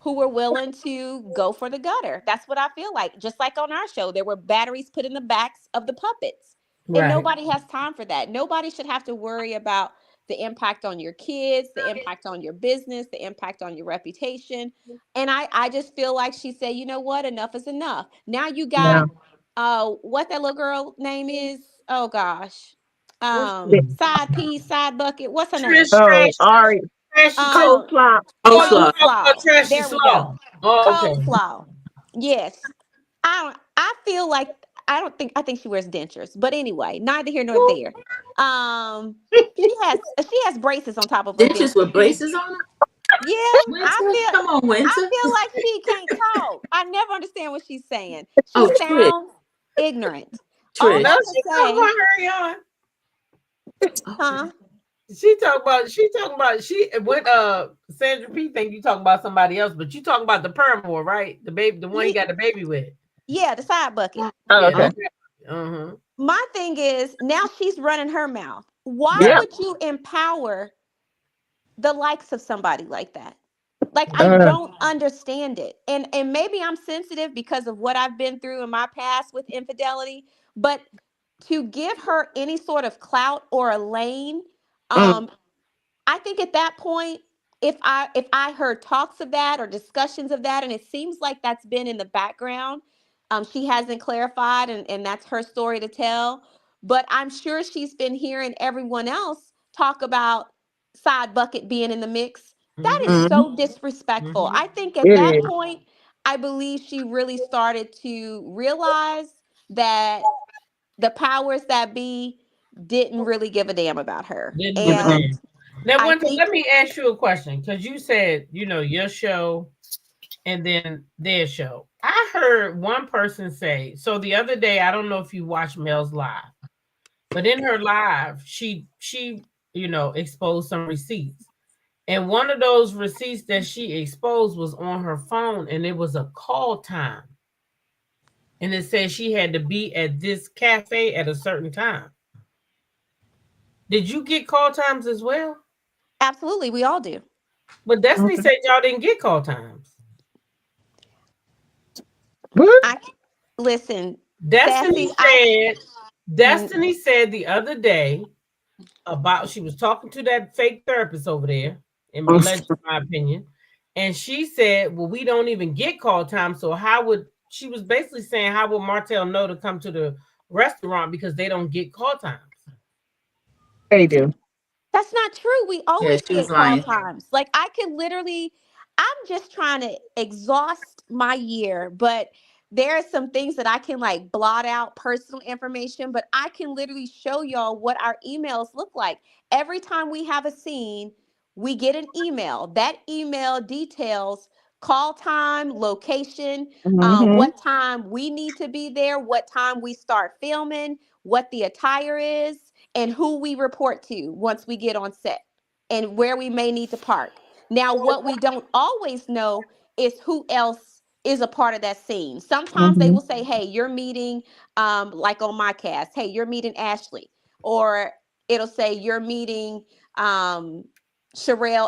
Speaker 6: who were willing to go for the gutter. That's what I feel like. Just like on our show, there were batteries put in the backs of the puppets. And
Speaker 2: Right.
Speaker 6: nobody has time for that. Nobody should have to worry about the impact on your kids, the impact on your business, the impact on your reputation. And I just feel like she said, you know what? Enough is enough. Now you got
Speaker 1: No.
Speaker 6: what that little girl name is? Oh gosh.
Speaker 2: What's
Speaker 6: Side piece, side bucket. What's her name?
Speaker 2: Trish
Speaker 1: Oh,
Speaker 2: Stratus?
Speaker 1: Ari.
Speaker 2: Trashy
Speaker 6: Um
Speaker 1: Coleslaw.
Speaker 3: Oh,
Speaker 2: Oh,
Speaker 3: slow.
Speaker 6: Coleslaw.
Speaker 2: Trashy
Speaker 6: There we go.
Speaker 2: Slow. Oh, okay.
Speaker 6: Coleslaw. Yes. I feel like I think she wears dentures. But anyway, neither here nor there. She has braces on top of her
Speaker 3: Dentures with
Speaker 6: dentures.
Speaker 3: braces on them?
Speaker 6: Yeah,
Speaker 3: Winter? Come on,
Speaker 6: I
Speaker 3: Winter.
Speaker 6: feel like she can't talk. I never understand what she's saying. She
Speaker 3: Oh, Trish.
Speaker 6: sounds ignorant. All
Speaker 3: Trish.
Speaker 2: No,
Speaker 6: that
Speaker 2: she
Speaker 6: to
Speaker 2: talking
Speaker 6: say,
Speaker 2: about her, y'all.
Speaker 6: huh?
Speaker 2: She talking about she when Sandra P think you talking about somebody else, but you talking about the Paramore, right? The baby, the one he got the baby with.
Speaker 6: Yeah, the side bucket.
Speaker 1: Oh,
Speaker 2: Yeah.
Speaker 1: okay.
Speaker 2: Uh-huh.
Speaker 6: My thing is, now she's running her mouth. Why
Speaker 1: Yeah.
Speaker 6: would you empower the likes of somebody like that? Like, I
Speaker 1: Uh,
Speaker 6: don't understand it. And maybe I'm sensitive because of what I've been through in my past with infidelity, but to give her any sort of clout or a lane,
Speaker 1: mm,
Speaker 6: I think at that point, if I heard talks of that or discussions of that, and it seems like that's been in the background, she hasn't clarified, and that's her story to tell. But I'm sure she's been hearing everyone else talk about side bucket being in the mix. That is
Speaker 1: mm,
Speaker 6: so disrespectful. I think at
Speaker 1: it
Speaker 6: that
Speaker 1: is.
Speaker 6: point, I believe she really started to realize that the powers that be didn't really give a damn about her.
Speaker 2: Didn't give a
Speaker 6: And
Speaker 1: Mm-mm.
Speaker 2: damn. Now,
Speaker 6: I
Speaker 2: Winter,
Speaker 6: think
Speaker 2: let me ask you a question because you said your show and then their show. I heard one person say so the other day. I don't know if you watched Mel's live, but in her live, she exposed some receipts, and one of those receipts that she exposed was on her phone, and it was a call time, and it said she had to be at this cafe at a certain time. Did you get call times as well?
Speaker 6: absolutely we all do.
Speaker 2: But Destiny
Speaker 1: Okay.
Speaker 2: said y'all didn't get call times.
Speaker 1: What?
Speaker 6: Listen,
Speaker 2: Destiny
Speaker 6: Sassy,
Speaker 2: said Destiny said the other day about, she was talking to that fake therapist over there, in my opinion, and she said, well, we don't even get call time, so how would, she was basically saying, how would Martell know to come to the restaurant because they don't get call times?
Speaker 1: They do.
Speaker 6: That's not true. We always
Speaker 3: she was
Speaker 6: get call
Speaker 3: lying.
Speaker 6: times. Like I can literally, I'm just trying to exhaust my year, but there are some things that I can like blot out personal information, but I can literally show y'all what our emails look like. Every time we have a scene, we get an email. That email details call time, location, what time we need to be there, what time we start filming, what the attire is, and who we report to once we get on set and where we may need to park. Now, what we don't always know is who else is a part of that scene. Sometimes they will say, hey, you're meeting, like on my cast, hey, you're meeting Ashley. Or it'll say you're meeting Sherelle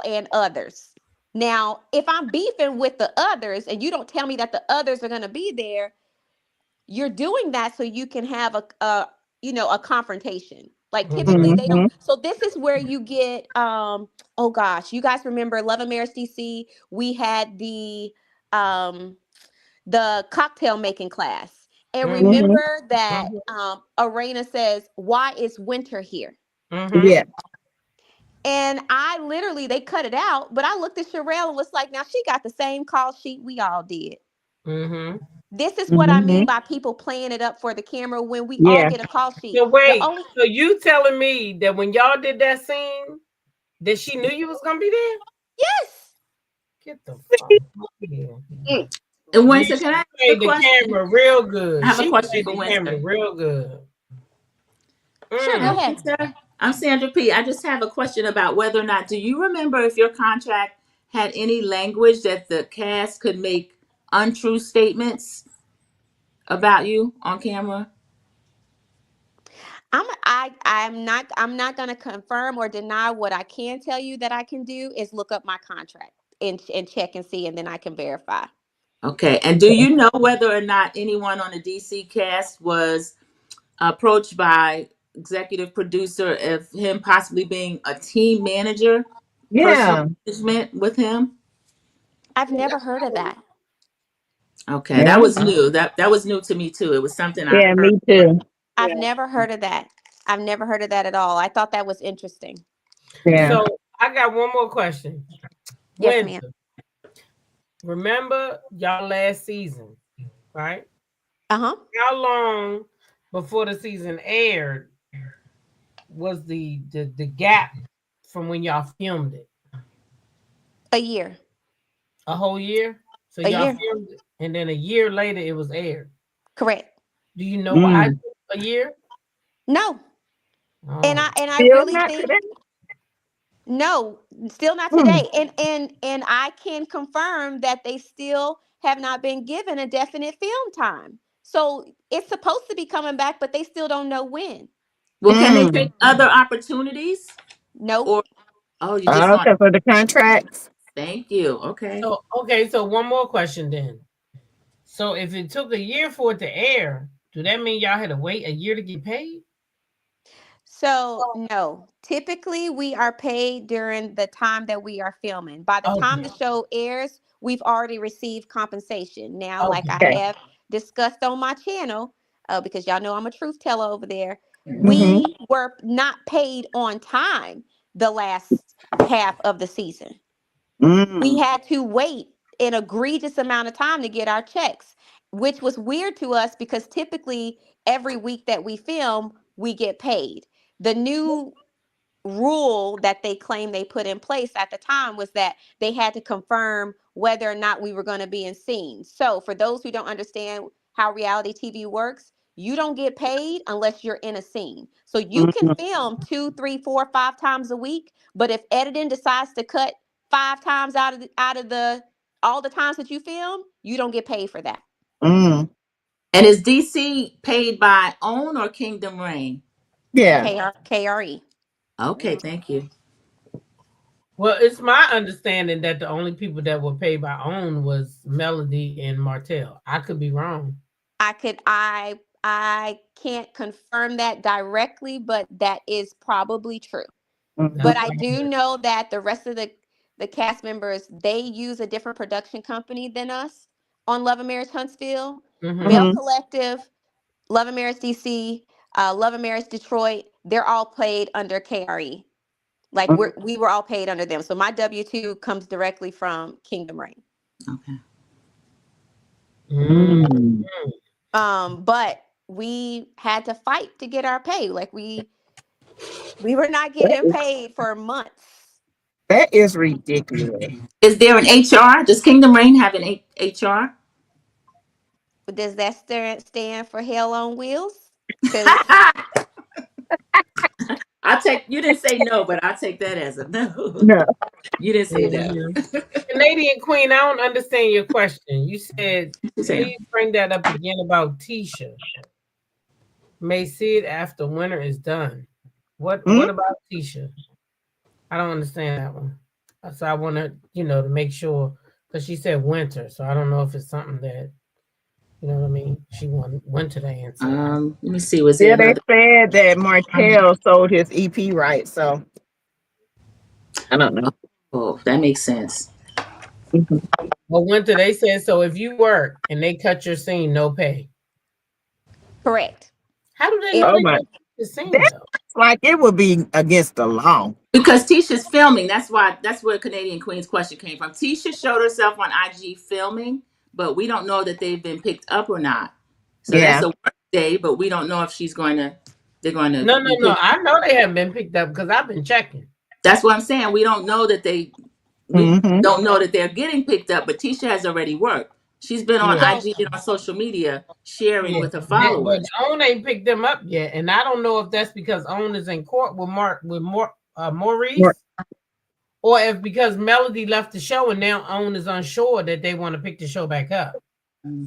Speaker 6: and others. Now, if I'm beefing with the others and you don't tell me that the others are going to be there, you're doing that so you can have a confrontation. Like typically they don't. So this is where you get oh gosh, you guys remember Love and Marriage DC? We had the cocktail making class. And remember that Arena says, why is winter here?
Speaker 1: Yeah.
Speaker 6: And I literally, they cut it out, but I looked at Sherelle and was like, now she got the same call sheet we all did. This is what I mean by people playing it up for the camera when we all get a call sheet.
Speaker 2: So wait, so you telling me that when y'all did that scene, that she knew you was gonna be there?
Speaker 6: Yes.
Speaker 2: Get the fuck out of here.
Speaker 3: And Winston, can I ask a question?
Speaker 2: The camera real good.
Speaker 3: I have
Speaker 2: She
Speaker 3: a question
Speaker 2: played
Speaker 3: for
Speaker 2: the camera
Speaker 3: Winston.
Speaker 2: real good.
Speaker 6: Sure, go ahead.
Speaker 3: I'm Sandra P. I just have a question about whether or not, do you remember if your contract had any language that the cast could make untrue statements about you on camera?
Speaker 6: I'm not going to confirm or deny. What I can tell you that I can do is look up my contract and check and see, and then I can verify.
Speaker 3: Okay. And do you know whether or not anyone on the DC cast was approached by executive producer of him possibly being a team manager?
Speaker 1: Yeah.
Speaker 3: Personal management with him?
Speaker 6: I've never heard of that.
Speaker 3: Okay,
Speaker 1: Yeah.
Speaker 3: that was new. That was new to me too. It was something I heard.
Speaker 1: Me too.
Speaker 6: I've never heard of that. I've never heard of that at all. I thought that was interesting.
Speaker 1: Yeah.
Speaker 2: So I got one more question.
Speaker 6: Yes, ma'am.
Speaker 2: Remember y'all last season, right?
Speaker 6: Uh-huh.
Speaker 2: How long before the season aired was the gap from when y'all filmed it?
Speaker 6: A year.
Speaker 2: A whole year? So y'all filmed it, and then a year later it was aired.
Speaker 6: Correct.
Speaker 2: Do you know why it took a year?
Speaker 6: No.
Speaker 2: Oh.
Speaker 6: And I
Speaker 1: Still
Speaker 6: really
Speaker 1: not
Speaker 6: think
Speaker 1: today?
Speaker 6: no, still not today. And I can confirm that they still have not been given a definite film time. So it's supposed to be coming back, but they still don't know when.
Speaker 3: Well, can they take other opportunities?
Speaker 6: Nope.
Speaker 3: Or, you just
Speaker 1: okay, for the contracts.
Speaker 3: Thank you. Okay.
Speaker 2: So one more question then. So if it took a year for it to air, do that mean y'all had to wait a year to get paid?
Speaker 6: So no, typically we are paid during the time that we are filming. By the time the show airs, we've already received compensation. Now, like I have discussed on my channel, because y'all know I'm a truth teller over there, we were not paid on time the last half of the season. We had to wait an egregious amount of time to get our checks, which was weird to us because typically every week that we film, we get paid. The new rule that they claim they put in place at the time was that they had to confirm whether or not we were going to be in scenes. So for those who don't understand how reality TV works, you don't get paid unless you're in a scene. So you can film 2, 3, 4, 5 times a week, but if editing decides to cut 5 times out of the all the times that you film, you don't get paid for that.
Speaker 3: And is DC paid by OWN or Kingdom Reign?
Speaker 6: Yeah. KRE.
Speaker 3: Okay, thank you.
Speaker 2: Well, it's my understanding that the only people that were paid by OWN was Melody and Martell. I could be wrong.
Speaker 6: I I can't confirm that directly, but that is probably true.
Speaker 1: Mhm.
Speaker 6: But I do know that the rest of the cast members, they use a different production company than us on Love and Marriage Huntsville. Male
Speaker 1: Mhm.
Speaker 6: Collective, Love and Marriage DC, Love and Marriage Detroit, they're all paid under KRE. Like
Speaker 1: Mhm.
Speaker 6: we were all paid under them. So my W-2 comes directly from Kingdom Reign.
Speaker 3: Okay.
Speaker 1: Mm.
Speaker 6: But we had to fight to get our pay. Like we were not
Speaker 1: That
Speaker 6: getting
Speaker 1: is,
Speaker 6: paid for months.
Speaker 1: that is ridiculous.
Speaker 3: Is there an HR? Does Kingdom Reign have an HR?
Speaker 6: Does that stand for Hell on Wheels? Because
Speaker 3: I'll take. You didn't say no, but I'll take that as a no.
Speaker 1: No.
Speaker 3: You didn't say no.
Speaker 2: Canadian Queen, I don't understand your question. You said,
Speaker 3: She said,
Speaker 2: please bring that up again about Tisha. May see it after winter is done. What about Tisha? I don't understand that one. So I want to, to make sure, because she said winter. So I don't know if it's something that, you know what I mean? She want winter to answer.
Speaker 3: let me see. Was there
Speaker 1: Yeah, they
Speaker 3: another?
Speaker 1: said that Martell sold his EP rights, so I don't know.
Speaker 3: Oh, that makes sense.
Speaker 1: Mhm.
Speaker 2: Well, winter, they said, so if you work and they cut your scene, no pay.
Speaker 6: correct.
Speaker 2: How do they know
Speaker 1: Oh
Speaker 2: they
Speaker 1: my,
Speaker 2: cut the scene,
Speaker 1: that's
Speaker 2: though?
Speaker 1: like it would be against the law.
Speaker 3: Because Tisha's filming. That's where Canadian Queen's question came from. Tisha showed herself on IG filming, but we don't know that they've been picked up or not. So that's
Speaker 1: Yeah.
Speaker 3: a work day, but we don't know if they're going to
Speaker 2: No.
Speaker 3: be picked.
Speaker 2: I know they haven't been picked up because I've been checking.
Speaker 3: That's what I'm saying. We don't know that we
Speaker 1: Mm-hmm.
Speaker 3: don't know that they're getting picked up, but Tisha has already worked. She's been on
Speaker 2: Yeah.
Speaker 3: IG and on social media sharing
Speaker 2: Yeah.
Speaker 3: with her
Speaker 2: But
Speaker 3: followers.
Speaker 2: OWN ain't picked them up yet. And I don't know if that's because OWN is in court with Maurice, or if because Melody left the show and now OWN is unsure that they want to pick the show back up.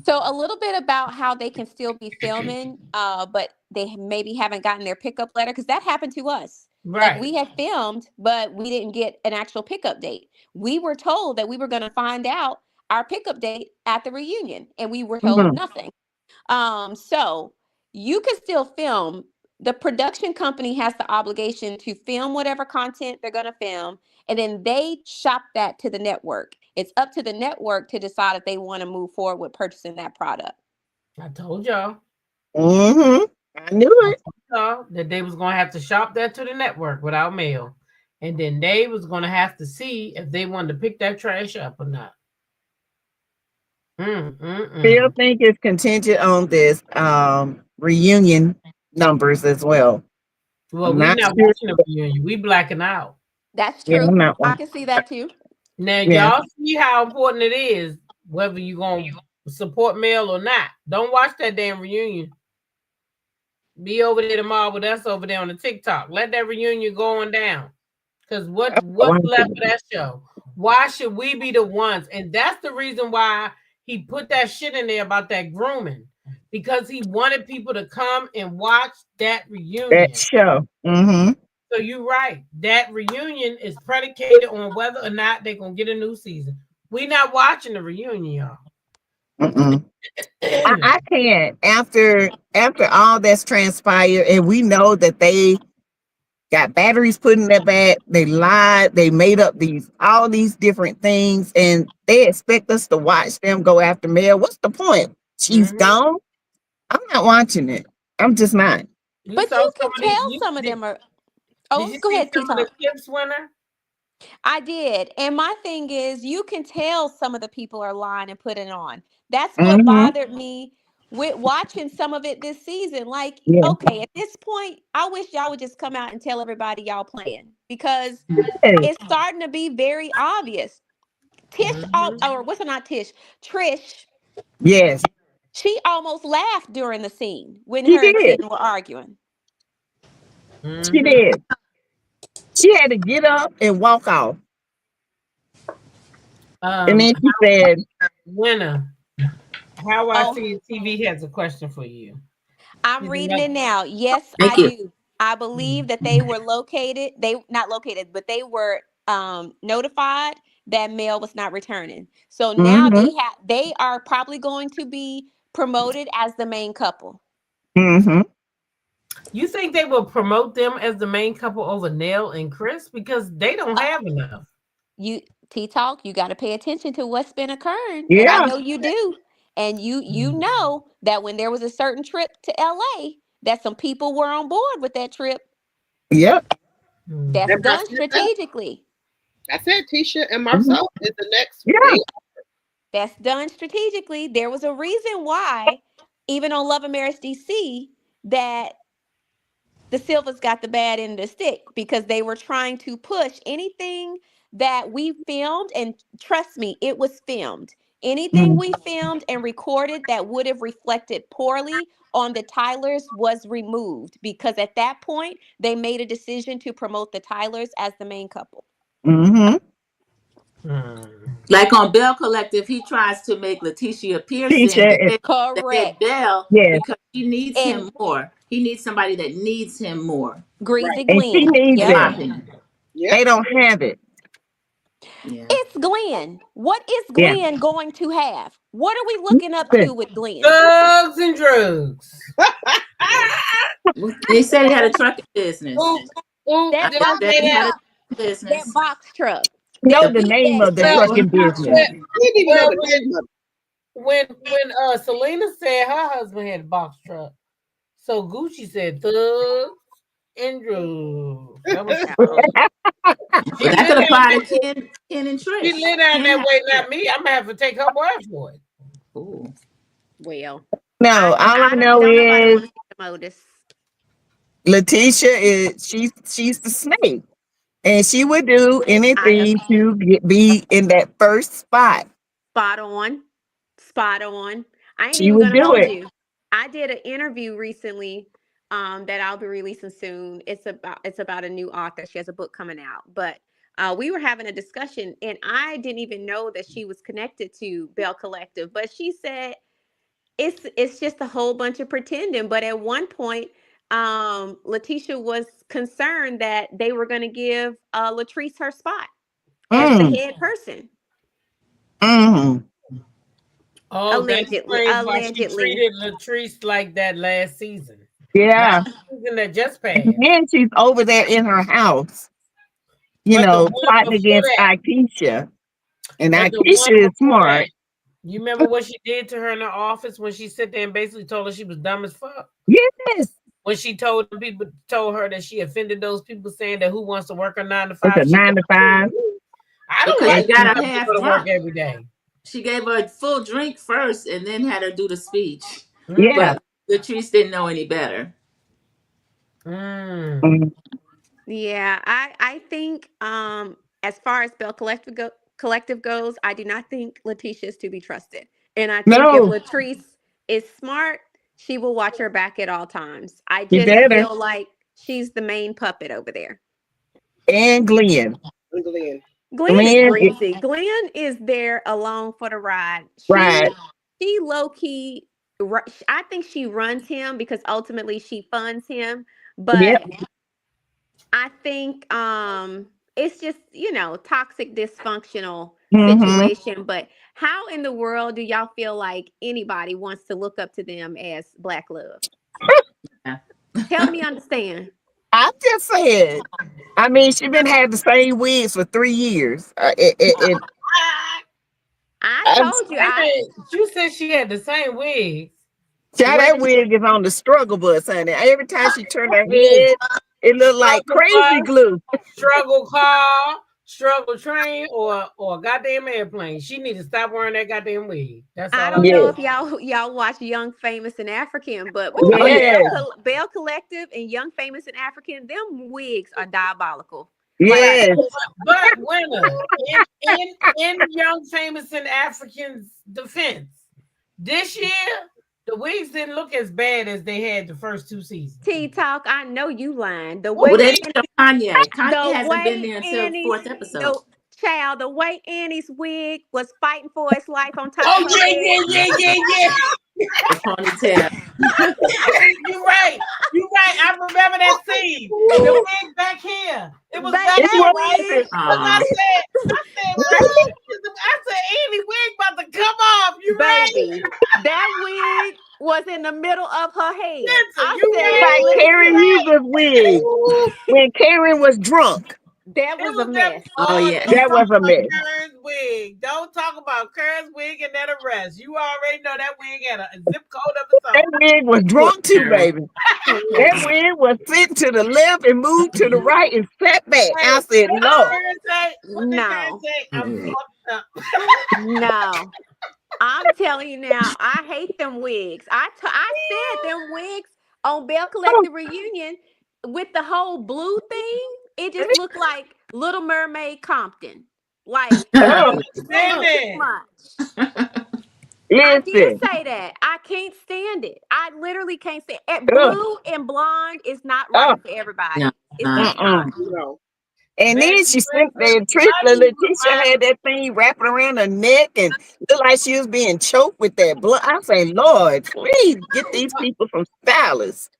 Speaker 6: So a little bit about how they can still be filming, but they maybe haven't gotten their pickup letter, because that happened to us. Like
Speaker 2: Right.
Speaker 6: we had filmed, but we didn't get an actual pickup date. We were told that we were going to find out our pickup date at the reunion, and we were told
Speaker 1: Mm-hmm.
Speaker 6: nothing. So you can still film. The production company has the obligation to film whatever content they're going to film, and then they shop that to the network. It's up to the network to decide if they want to move forward with purchasing that product.
Speaker 2: I told y'all.
Speaker 1: Mm-hmm. I knew it.
Speaker 2: That they was going to have to shop that to the network without mail. And then they was going to have to see if they wanted to pick that trash up or not.
Speaker 1: Still think it's contingent on this reunion numbers as well.
Speaker 2: Well,
Speaker 1: I'm
Speaker 2: we
Speaker 1: not
Speaker 2: not
Speaker 1: sure.
Speaker 2: watching the reunion. We blacking out.
Speaker 6: That's
Speaker 1: Yeah,
Speaker 6: true.
Speaker 1: I'm not
Speaker 6: I can see that too.
Speaker 2: Now,
Speaker 1: Yeah.
Speaker 2: y'all see how important it is, whether you going to support male or not. Don't watch that damn reunion. Be over there tomorrow with us over there on the TikTok. Let that reunion going down. Because what's left of that show? Why should we be the ones? And that's the reason why he put that shit in there about that grooming. Because he wanted people to come and watch that reunion.
Speaker 1: That show. Mm-hmm.
Speaker 2: So you're right. That reunion is predicated on whether or not they're going to get a new season. We not watching the reunion, y'all.
Speaker 1: Mm-mm. I can't. After all that's transpired, and we know that they got batteries put in their back, they lied, they made up all these different things, and they expect us to watch them go after Mel. What's the point? She's gone. I'm not watching it. I'm just not.
Speaker 6: But you can tell some of them are. Oh,
Speaker 2: Did you
Speaker 6: go
Speaker 2: see
Speaker 6: ahead,
Speaker 2: some of
Speaker 6: T-Tom.
Speaker 2: the tips winner?
Speaker 6: I did. And my thing is, you can tell some of the people are lying and putting on. That's what bothered me with watching some of it this season. Like, okay, at this point, I wish y'all would just come out and tell everybody y'all playing, because it's starting to be very obvious. Tish, or what's it not Tish? Trish.
Speaker 1: Yes.
Speaker 6: She almost laughed during the scene when
Speaker 1: She
Speaker 6: her and
Speaker 1: did.
Speaker 6: Ken were arguing.
Speaker 1: She did. She had to get up and walk off. And then she said,
Speaker 2: Winner, how I see TV has a question for you.
Speaker 6: I'm reading it now. Yes, I do. I believe that they were located. They not located, but they were notified that Mel was not returning. So now they are probably going to be promoted as the main couple.
Speaker 1: Mm-hmm.
Speaker 2: You think they will promote them as the main couple over Nell and Chris because they don't have enough?
Speaker 6: You T-Talk, you got to pay attention to what's been occurring, and I
Speaker 1: Yeah.
Speaker 6: know you do. And you know that when there was a certain trip to LA, that some people were on board with that trip.
Speaker 1: Yep.
Speaker 6: That's done strategically.
Speaker 4: That's it. Tisha and Marcel is the next.
Speaker 1: Yeah.
Speaker 6: That's done strategically. There was a reason why, even on Love and Marriage DC, that the Silvers got the bad end of the stick because they were trying to push anything that we filmed, and trust me, it was filmed. Anything we filmed and recorded that would have reflected poorly on the Tylers was removed because at that point they made a decision to promote the Tylers as the main couple.
Speaker 1: Mm-hmm.
Speaker 3: Like on Bell Collective, he tries to make Letitia Pearson the head Bell because she needs him more. He needs somebody that needs him more.
Speaker 6: Greasy
Speaker 1: And she
Speaker 6: Glenn.
Speaker 1: needs
Speaker 6: Yep.
Speaker 1: it. They don't have it.
Speaker 3: Yeah.
Speaker 6: It's Glenn. What is Glenn going to have? What are we looking up to with Glenn?
Speaker 2: Drugs and drugs.
Speaker 3: They said he had a trucking business.
Speaker 6: That box truck.
Speaker 1: Know the name of the trucking business.
Speaker 2: When Selena said her husband had a box truck, so Gucci said thugs and drugs. That was
Speaker 3: that could apply to Ken and Trish.
Speaker 2: She lit down that way, not me. I'm gonna have to take her word for it.
Speaker 3: Ooh.
Speaker 6: Well,
Speaker 1: no, all I know is Letitia is she's the snake, and she would do anything to be in that first spot.
Speaker 6: Spot on. I ain't
Speaker 1: She
Speaker 6: even
Speaker 1: would
Speaker 6: gonna
Speaker 1: do
Speaker 6: hold
Speaker 1: it.
Speaker 6: you. I did an interview recently that I'll be releasing soon. It's about a new author. She has a book coming out. But we were having a discussion and I didn't even know that she was connected to Bell Collective. But she said it's just a whole bunch of pretending. But at one point, Letitia was concerned that they were going to give Latrice her spot as the head person.
Speaker 2: Oh, that explains why she treated Latrice like that last season.
Speaker 1: Yeah.
Speaker 2: Not the season that just passed.
Speaker 1: And she's over there in her house, fighting against Akeisha. And Akeisha is smart.
Speaker 2: You remember what she did to her in the office when she sat there and basically told her she was dumb as fuck?
Speaker 1: Yes.
Speaker 2: When she told her that she offended those people saying that who wants to work a 9 to 5?
Speaker 1: It's a 9 to 5.
Speaker 2: I don't like to go to work every day.
Speaker 3: She gave her a full drink first and then had her do the speech.
Speaker 1: Yeah.
Speaker 3: But Latrice didn't know any better.
Speaker 6: Yeah, I think as far as Bell Collective goes, I do not think Letitia is to be trusted. And I think if Latrice is smart, she will watch her back at all times. I just feel like she's the main puppet over there.
Speaker 1: And Glenn.
Speaker 6: Glenn is crazy. Glenn is there along for the ride. She low-key, I think she runs him because ultimately she funds him. But I think it's just, toxic, dysfunctional situation. But how in the world do y'all feel like anybody wants to look up to them as Black Love? Help me understand.
Speaker 1: I just said. I mean, she been had the same wigs for 3 years.
Speaker 6: I told you.
Speaker 2: You said she had the same wig.
Speaker 1: Child, that wig is on the struggle bus, honey. Every time she turned her head, it looked like crazy glue.
Speaker 2: Struggle car, struggle train, or a goddamn airplane. She need to stop wearing that goddamn wig. That's all.
Speaker 6: I don't know if y'all watch Young, Famous, and African, but Bell Collective and Young, Famous, and African, them wigs are diabolical.
Speaker 1: Yes.
Speaker 2: But winner in Young, Famous, and African's defense, this year the wigs didn't look as bad as they had the first 2 seasons.
Speaker 6: T-Talk, I know you lying.
Speaker 3: Kanye hasn't been there until the 4th episode.
Speaker 6: Child, the way Annie's wig was fighting for its life on top of her
Speaker 3: Yeah. The ponytail.
Speaker 2: You're right. I remember that scene. The wig back here. It was back here. I said, Annie wig about to come off. You
Speaker 6: baby, that wig was in the middle of her head. I
Speaker 1: Like
Speaker 6: said,
Speaker 1: Karen Huger's wig when Karen was drunk.
Speaker 6: that was a mess.
Speaker 3: Oh yeah.
Speaker 1: That was a mess.
Speaker 2: Karen's wig. Don't talk about Karen's wig and that arrest. You already know that wig had a zip code of its own.
Speaker 1: That wig was drunk too, baby. That wig was sitting to the left and moved to the right and sat back. I said, Lord.
Speaker 6: No. No. I'm telling you now, I hate them wigs. I said them wigs on Bell Collective Reunion with the whole blue thing, it just looked like Little Mermaid Compton. Like,
Speaker 1: Oh,
Speaker 6: too much.
Speaker 1: listen.
Speaker 6: I did say that. I can't stand it. I literally can't stand it. Blue and blonde is not right for everybody.
Speaker 3: No,
Speaker 6: It's just not.
Speaker 1: And then she sent that Letitia had that thing wrapping around her neck and looked like she was being choked with that blood. I say, Lord, please get these people from stylists.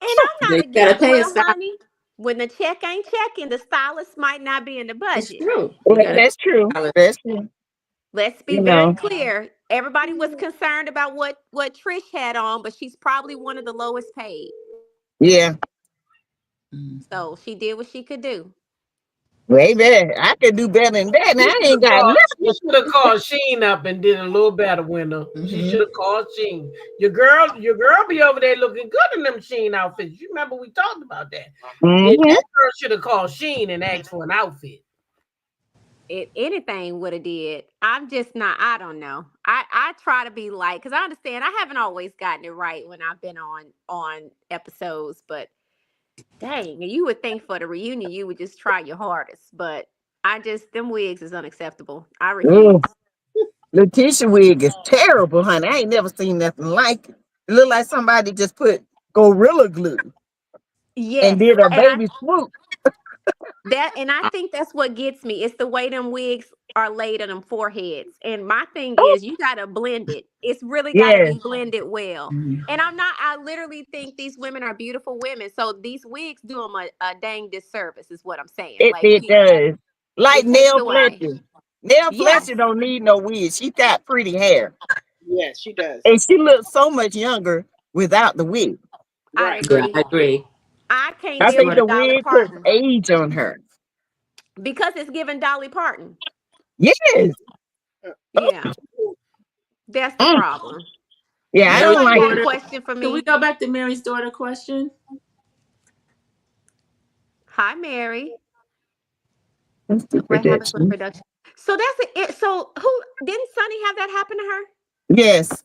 Speaker 6: And I'm not against, well, honey, when the check ain't checking, the stylist might not be in the budget.
Speaker 3: It's true.
Speaker 1: That's true. That's true.
Speaker 6: Let's be very clear. Everybody was concerned about what Trish had on, but she's probably one of the lowest paid.
Speaker 1: Yeah.
Speaker 6: So she did what she could do.
Speaker 1: Baby, I could do better than that. Now, I ain't got nothing.
Speaker 2: She should have called Sheen up and did a little better, winner. She should have called Sheen. Your girl be over there looking good in them Sheen outfits. You remember we talked about that. That girl should have called Sheen and asked for an outfit.
Speaker 6: If anything would have did. I'm just not, I don't know. I try to be light because I understand I haven't always gotten it right when I've been on episodes, but dang, you would think for the reunion you would just try your hardest, but them wigs is unacceptable. I refuse.
Speaker 1: Letitia wig is terrible, honey. I ain't never seen nothing like it. It looked like somebody just put Gorilla Glue and did a baby swoop.
Speaker 6: And I think that's what gets me. It's the way them wigs are laid on them foreheads. And my thing is, you gotta blend it. It's really gotta be blended well. And I literally think these women are beautiful women. So these wigs do them a dang disservice, is what I'm saying.
Speaker 1: It does. Like Nell Fletcher. Nell Fletcher don't need no wig. She got pretty hair.
Speaker 4: Yes, she does.
Speaker 1: And she looks so much younger without the wig.
Speaker 6: I agree.
Speaker 3: I agree.
Speaker 6: I can't
Speaker 1: I
Speaker 6: deal
Speaker 1: think
Speaker 6: with
Speaker 1: the
Speaker 6: Dolly
Speaker 1: wig puts
Speaker 6: Parton
Speaker 1: age on her.
Speaker 6: because it's giving Dolly Parton.
Speaker 1: Yes.
Speaker 6: Yeah. That's the problem.
Speaker 1: Yeah, I don't like
Speaker 6: a question for me.
Speaker 3: Can we go back to Mary's daughter question?
Speaker 6: Hi, Mary.
Speaker 1: Production.
Speaker 6: So that's it. So who didn't Sunny have that happen to her?
Speaker 1: Yes.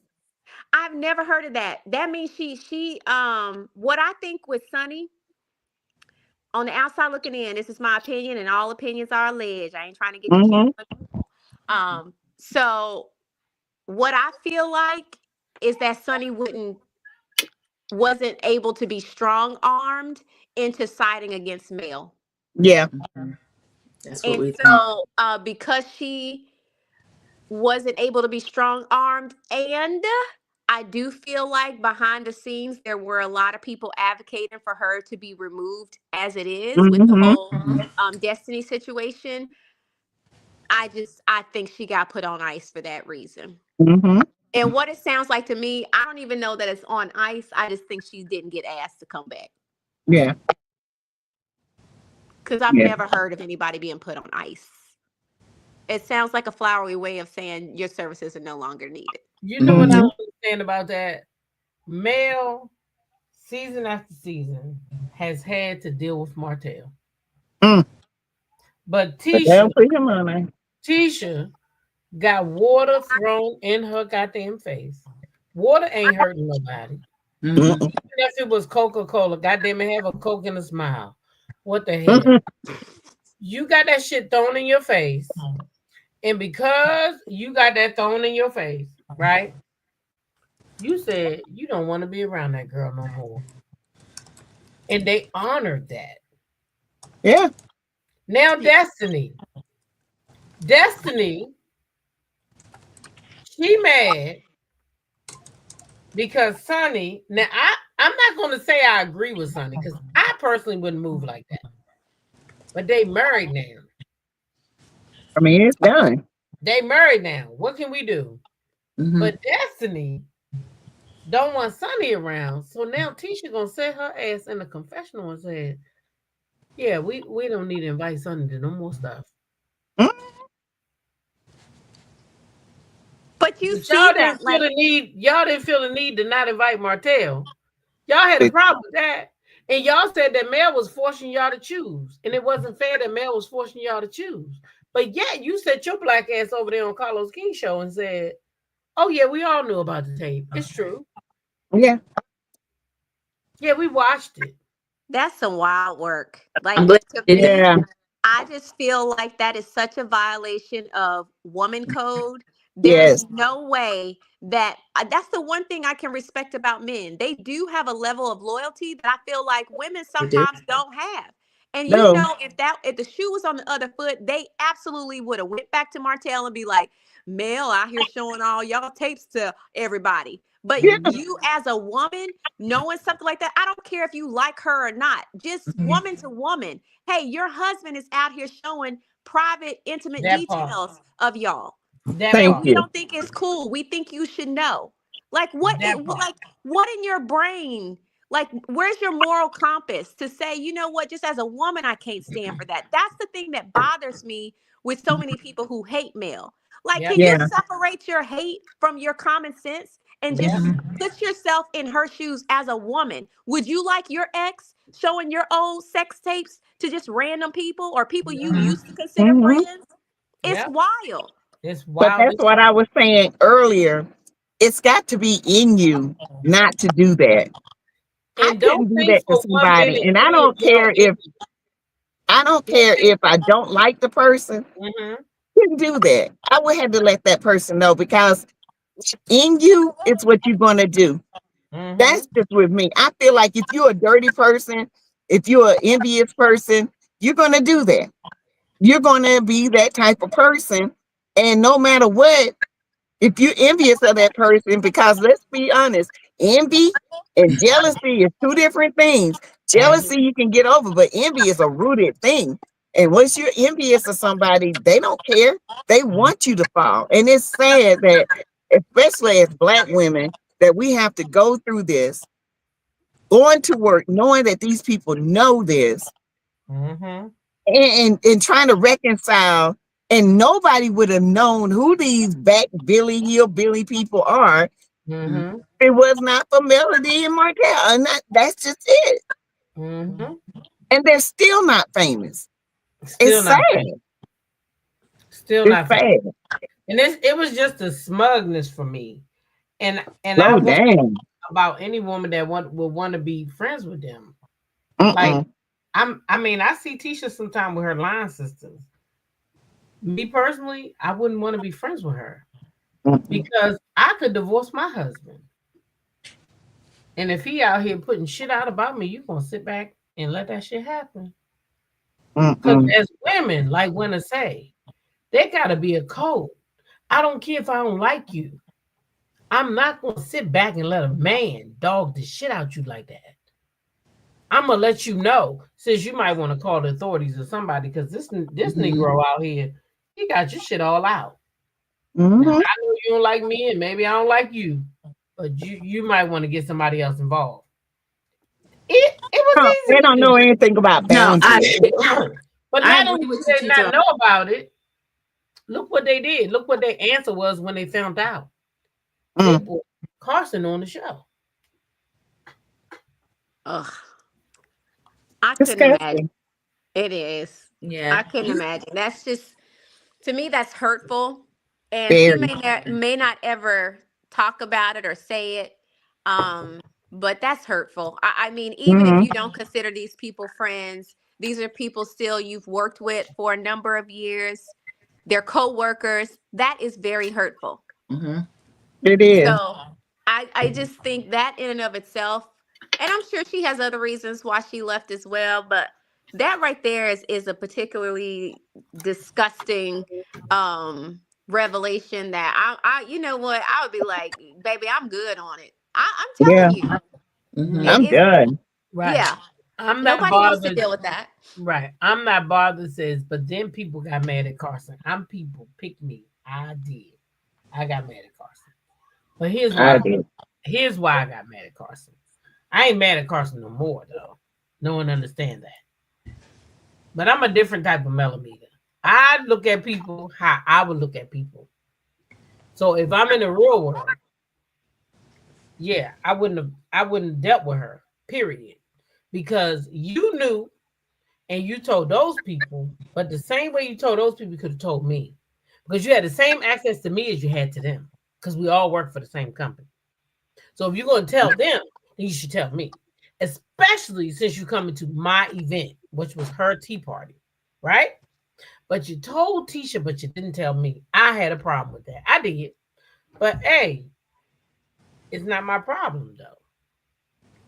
Speaker 6: I've never heard of that. That means she what I think with Sunny, on the outside looking in, this is my opinion, and all opinions are alleged. I ain't trying to get you cute. So what I feel like is that Sunny wasn't able to be strong-armed into siding against Mel.
Speaker 1: Yeah.
Speaker 3: That's what we
Speaker 6: so because she wasn't able to be strong-armed, and I do feel like behind the scenes there were a lot of people advocating for her to be removed as it is with the whole Destiny situation. I think she got put on ice for that reason. And what it sounds like to me, I don't even know that it's on ice. I just think she didn't get asked to come back.
Speaker 1: Yeah.
Speaker 6: Because I've never heard of anybody being put on ice. It sounds like a flowery way of saying your services are no longer needed.
Speaker 2: You know what I understand about that? Mel, season after season, has had to deal with Martell. But Tisha got water thrown in her goddamn face. Water ain't hurting nobody. Even if it was Coca-Cola, goddamn it, have a Coke and a smile. What the hell? You got that shit thrown in your face. And because you got that thrown in your face, right? You said you don't want to be around that girl no more. And they honored that.
Speaker 1: Yeah.
Speaker 2: Now Destiny, she mad because Sunny, now I'm not going to say I agree with Sunny because I personally wouldn't move like that. But they married now.
Speaker 1: I mean, it's done.
Speaker 2: They married now. What can we do? But Destiny don't want Sonny around. So now Tisha gonna set her ass in the confessional and said, yeah, we don't need to invite Sonny to no more stuff.
Speaker 6: But you
Speaker 2: But
Speaker 6: see that, like,
Speaker 2: y'all didn't feel the need to not invite Martell. Y'all had a problem with that. And y'all said that Mel was forcing y'all to choose. And it wasn't fair that Mel was forcing y'all to choose. But yet you set your black ass over there on Carlos King show and said, oh yeah, we all knew about the tape. It's true.
Speaker 1: Yeah.
Speaker 2: Yeah, we watched it.
Speaker 6: that's some wild work. Like, to me,
Speaker 1: Yeah.
Speaker 6: I just feel like that is such a violation of woman code.
Speaker 1: Yes.
Speaker 6: There's no way that that's the one thing I can respect about men. They do have a level of loyalty that I feel like women sometimes don't have. And you
Speaker 1: No.
Speaker 6: know, if the shoe was on the other foot, they absolutely would have went back to Martell and be like, Mel out here showing all y'all tapes to everybody. But
Speaker 1: Yeah.
Speaker 6: you as a woman knowing something like that, I don't care if you like her or not, just woman to woman. Hey, your husband is out here showing private, intimate details of y'all.
Speaker 1: Thank
Speaker 6: We
Speaker 1: you.
Speaker 6: don't think it's cool. We think you should know. Like what in your brain? Like, where's your moral compass to say, you know what, just as a woman, I can't stand for that. That's the thing that bothers me with so many people who hate Mel. Like, can you separate your hate from your common sense and just put yourself in her shoes as a woman? Would you like your ex showing your old sex tapes to just random people or people you used to consider friends? It's wild.
Speaker 2: It's wild.
Speaker 1: But that's what I was saying earlier. It's got to be in you not to do that. I couldn't do that to somebody, and I don't care if I don't like the person. Couldn't do that. I would have to let that person know, because in you, it's what you're gonna do. That's just with me. I feel like if you're a dirty person, if you're an envious person, you're gonna do that. You're gonna be that type of person, and no matter what, if you're envious of that person, because let's be honest, envy and jealousy is two different things. Jealousy you can get over, but envy is a rooted thing. And once you're envious of somebody, they don't care. They want you to fall. And it's sad that, especially as Black women, that we have to go through this, going to work, knowing that these people know this, and trying to reconcile. And nobody would have known who these back Billy Hillbilly people are. It was not for Melody and Martell. And that's just it. And they're still not famous. It's sad.
Speaker 2: Still not famous. And it was just a smugness for me. And I wasn't about any woman that would want to be friends with them. Like, I see Tisha sometime with her line sisters. Me personally, I wouldn't want to be friends with her because I could divorce my husband. And if he out here putting shit out about me, you gonna sit back and let that shit happen. Because as women, like women say, there gotta be a code. I don't care if I don't like you. I'm not gonna sit back and let a man dog the shit out you like that. I'm gonna let you know, since you might want to call the authorities or somebody, because this Negro out here, he got your shit all out. Now, I know you don't like me, and maybe I don't like you, but you might want to get somebody else involved. It was easy.
Speaker 1: They don't know anything about boundaries.
Speaker 2: But not only did they not know about it, look what they did. Look what their answer was when they found out. They put Carson on the show.
Speaker 6: Ugh. I couldn't imagine. It is.
Speaker 3: Yeah.
Speaker 6: I couldn't imagine. That's just, to me, that's hurtful. And she may not ever talk about it or say it. But that's hurtful. I mean, even if you don't consider these people friends, these are people still you've worked with for a number of years. They're co-workers. That is very hurtful.
Speaker 1: It is.
Speaker 6: So I just think that in and of itself, and I'm sure she has other reasons why she left as well, but that right there is a particularly disgusting revelation that I you know what, I would be like, baby, I'm good on it. I'm telling you.
Speaker 1: I'm done.
Speaker 2: Right.
Speaker 6: Yeah.
Speaker 2: I'm not
Speaker 6: Nobody
Speaker 2: bothered
Speaker 6: wants to deal with that.
Speaker 2: Right. I'm not bothered, says, but then people got mad at Carson. People picked me. I did. I got mad at Carson. But here's why. Here's why I got mad at Carson. I ain't mad at Carson no more, though. No one understands that. But I'm a different type of millimeter. I look at people how I would look at people. So if I'm in the real world, yeah, I wouldn't have dealt with her, period. Because you knew and you told those people, but the same way you told those people, you could have told me. Because you had the same access to me as you had to them. Because we all work for the same company. So if you're going to tell them, then you should tell me. Especially since you come into my event, which was her tea party, right? But you told Tisha, but you didn't tell me. I had a problem with that. I did. But hey, it's not my problem, though.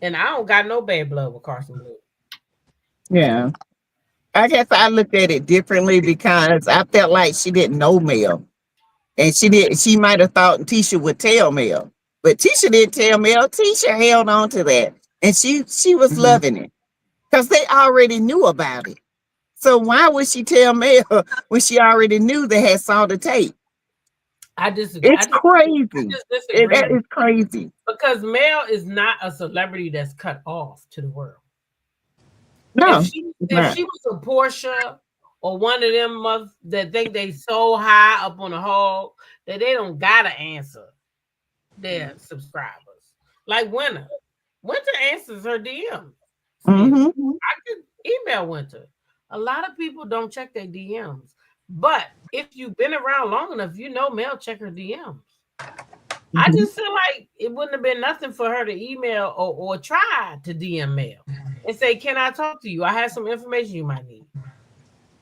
Speaker 2: And I don't got no bad blood with Carson Blue.
Speaker 1: Yeah. I guess I looked at it differently because I felt like she didn't know Mel. And she might have thought Tisha would tell Mel. But Tisha didn't tell Mel. Tisha held on to that. And she was loving it. Because they already knew about it. So why would she tell Mel when she already knew they had saw the tape?
Speaker 2: I disagree.
Speaker 1: It's crazy. That is crazy.
Speaker 2: Because Mel is not a celebrity that's cut off to the world.
Speaker 1: No.
Speaker 2: If she was a Portia or one of them that think they so high up on the hog that they don't gotta answer their subscribers. Like Winter. Winter answers her DMs. I could email Winter. A lot of people don't check their DMs. But if you've been around long enough, you know Mel check her DMs. I just feel like it wouldn't have been nothing for her to email or try to DM Mel and say, "Can I talk to you? I have some information you might need."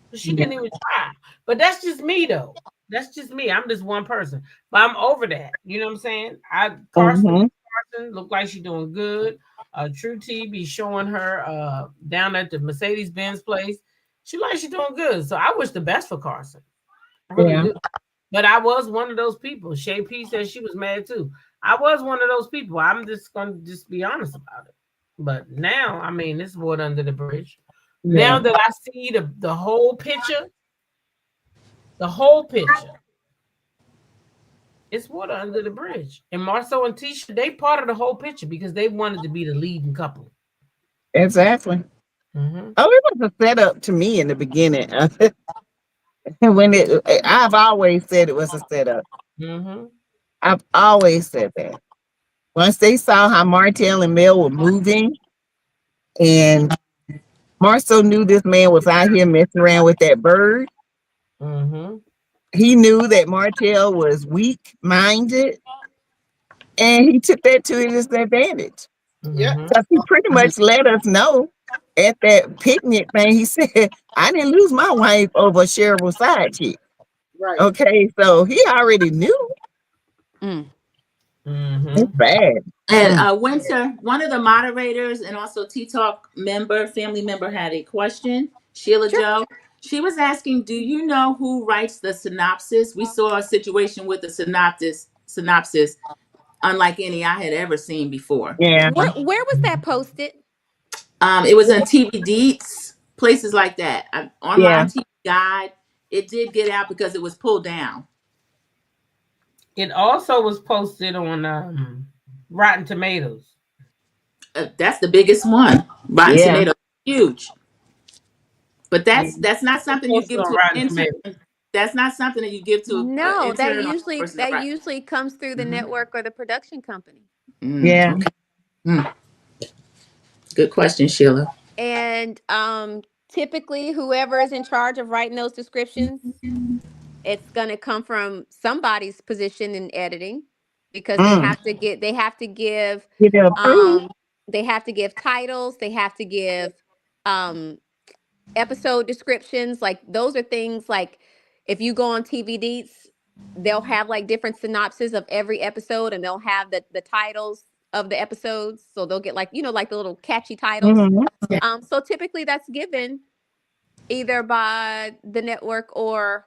Speaker 2: But she didn't even try. But that's just me, though. That's just me. I'm just one person. But I'm over that. You know what I'm saying? Carson look like she's doing good. True T be showing her down at the Mercedes-Benz place. She like she's doing good. So I wish the best for Carson. I really do. But I was one of those people. Shay P said she was mad too. I was one of those people. I'm just gonna be honest about it. But now, I mean, this is water under the bridge. Now that I see the whole picture, it's water under the bridge. And Marceau and Tisha, they part of the whole picture because they wanted to be the leading couple.
Speaker 1: Exactly. Oh, it was a setup to me in the beginning. I've always said it was a setup. I've always said that. Once they saw how Martell and Mel were moving, and Marceau knew this man was out here messing around with that bird. He knew that Martell was weak-minded, and he took that to his advantage. Because he pretty much let us know at that picnic thing. He said, "I didn't lose my wife over a shareable side chick."
Speaker 4: Right.
Speaker 1: Okay, so he already knew. It's bad.
Speaker 3: And Winter, one of the moderators and also Tea Talk family member, had a question. Sheila Joe. She was asking, do you know who writes the synopsis? We saw a situation with the synopsis unlike any I had ever seen before.
Speaker 6: Where was that posted?
Speaker 3: It was on TV Deets, places like that. Online TV Guide. It did get out because it was pulled down.
Speaker 2: It also was posted on Rotten Tomatoes.
Speaker 3: That's the biggest one. Rotten Tomatoes, huge. But that's not something you give to an intern. That's not something that you give to
Speaker 6: no. That usually comes through the network or the production company.
Speaker 3: Good question, Sheila.
Speaker 6: And typically, whoever is in charge of writing those descriptions, it's going to come from somebody's position in editing, because they have to give titles, they have to give episode descriptions. Like, those are things like, if you go on TV Deets, they'll have like different synopses of every episode, and they'll have the titles of the episodes. So they'll get like the little catchy titles. So typically that's given either by the network or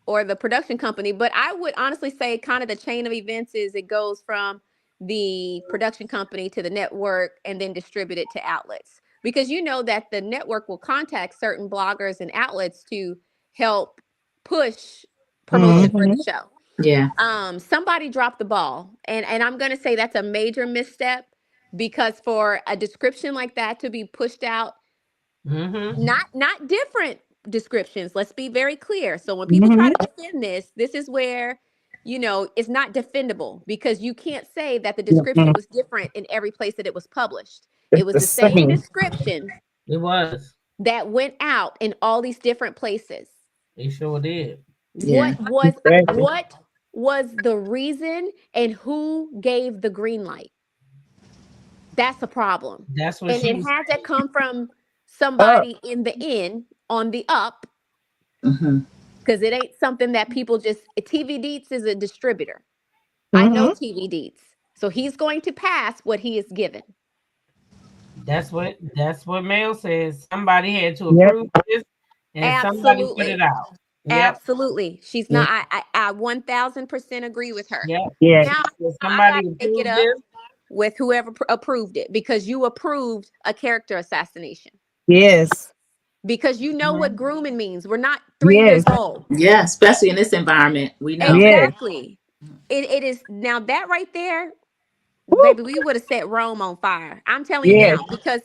Speaker 6: the production company. But I would honestly say kind of the chain of events is it goes from the production company to the network and then distribute it to outlets. Because you know that the network will contact certain bloggers and outlets to help push promotion for the show.
Speaker 3: Yeah.
Speaker 6: Somebody dropped the ball, and I'm going to say that's a major misstep, because for a description like that to be pushed out, not different descriptions. Let's be very clear. So when people try to defend this is where, it's not defendable, because you can't say that the description was different in every place that it was published. It was the same description.
Speaker 2: It was.
Speaker 6: That went out in all these different places.
Speaker 2: They sure did.
Speaker 6: What was the reason, and who gave the green light? That's a problem.
Speaker 2: That's what
Speaker 6: it had to come from somebody in the in on the up, because it ain't something that people just. TV Deets is a distributor. I know TV Deets, so he's going to pass what he is given.
Speaker 2: That's what Mel says. Somebody had to approve this, and somebody put it out.
Speaker 6: Absolutely. She's not. I 1000% agree with her.
Speaker 2: Now
Speaker 6: I gotta take it up with whoever approved it, because you approved a character assassination.
Speaker 1: Yes.
Speaker 6: Because you know what grooming means. We're not 3 years old.
Speaker 3: Yeah, especially in this environment. We know.
Speaker 6: Exactly. It is now that right there, baby, we would have set Rome on fire. I'm telling you now, because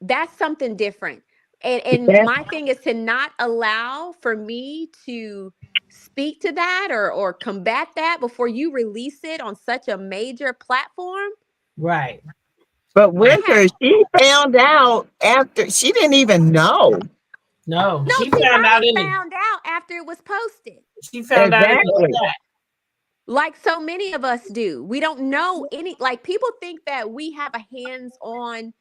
Speaker 6: that's something different. And my thing is to not allow for me to speak to that or combat that before you release it on such a major platform.
Speaker 2: Right.
Speaker 1: But Winter, she found out after, she didn't even know.
Speaker 2: No,
Speaker 6: she found out after it was posted.
Speaker 2: She found out it was that.
Speaker 6: Like so many of us do. We don't know any, like people think that we have a hands-on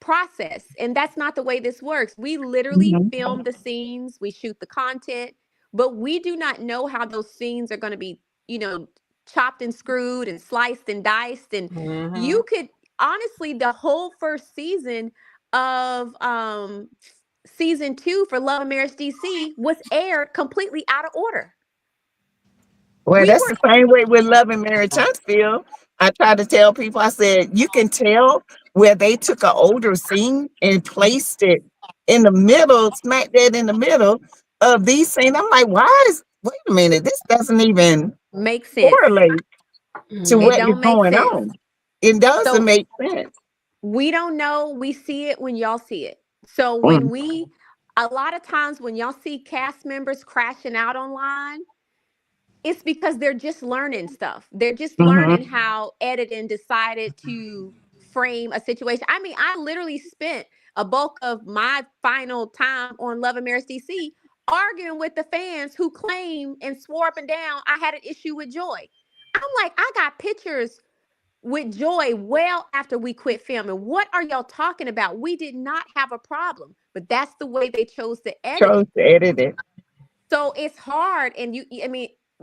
Speaker 6: process, and that's not the way this works. We literally film the scenes, we shoot the content, but we do not know how those scenes are going to be, chopped and screwed and sliced and diced. And you could honestly, the whole first season of season 2 for Love and Marriage DC was aired completely out of order.
Speaker 1: Well, that's the same way with Love and Marriage Huntsville. I try to tell people, I said, you can tell where they took an older scene and placed it in the middle, smack dead in the middle of these scenes. I'm like, wait a minute, this doesn't even
Speaker 6: make sense.
Speaker 1: Correlate to what is going on. It doesn't make sense.
Speaker 6: We don't know. We see it when y'all see it. So when a lot of times when y'all see cast members crashing out online, it's because they're just learning stuff. They're just learning how editing decided to frame a situation. I mean, I literally spent a bulk of my final time on Love and Marriage DC arguing with the fans who claim and swore up and down I had an issue with Joy. I'm like, I got pictures with Joy well after we quit filming. What are y'all talking about? We did not have a problem, but that's the way they chose to edit
Speaker 1: it.
Speaker 6: So it's hard. And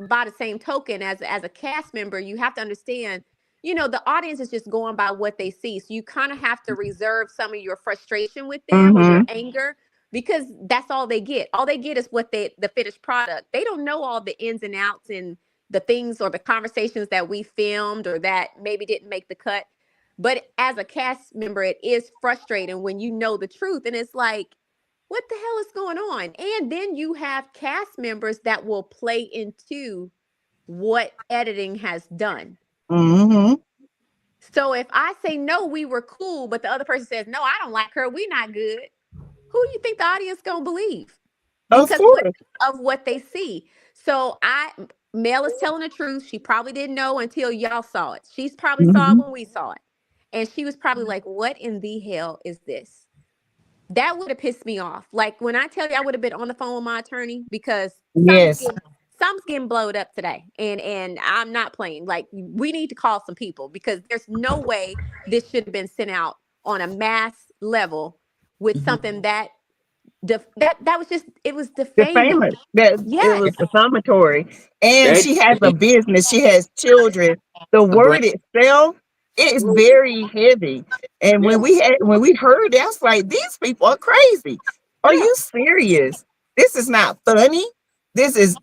Speaker 6: by the same token, as a cast member, you have to understand, the audience is just going by what they see. So you kind of have to reserve some of your frustration with them or your anger, because that's all they get. All they get is the finished product. They don't know all the ins and outs and the things or the conversations that we filmed or that maybe didn't make the cut. But as a cast member, it is frustrating when you know the truth. And it's like, what the hell is going on? And then you have cast members that will play into what editing has done. So if I say, no, we were cool, but the other person says, no, I don't like her, we not good, who do you think the audience gonna believe? Because of what they see. So Mel is telling the truth. She probably didn't know until y'all saw it. She's probably saw it when we saw it. And she was probably like, what in the hell is this? That would have pissed me off. Like when I tell you I would have been on the phone with my attorney, because something's getting blowed up today. And I'm not playing. Like, we need to call some people, because there's no way this should have been sent out on a mass level with something that was just, it was defaming.
Speaker 1: It was defamatory. And she has a business. She has children. The word itself, it is very heavy. And when we heard that, I was like, these people are crazy. Are you serious? This is not funny. This is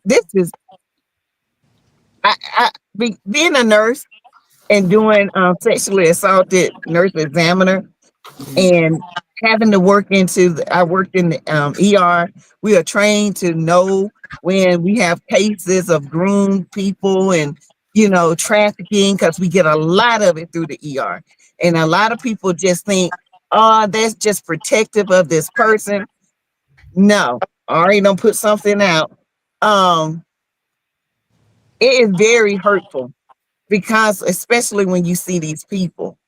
Speaker 1: being a nurse and doing sexually assaulted nurse examiner, and having to work I worked in the ER. We are trained to know when we have cases of groomed people and, trafficking, because we get a lot of it through the ER. And a lot of people just think, oh, that's just protective of this person. No, already don't put something out. It is very hurtful, because especially when you see these people.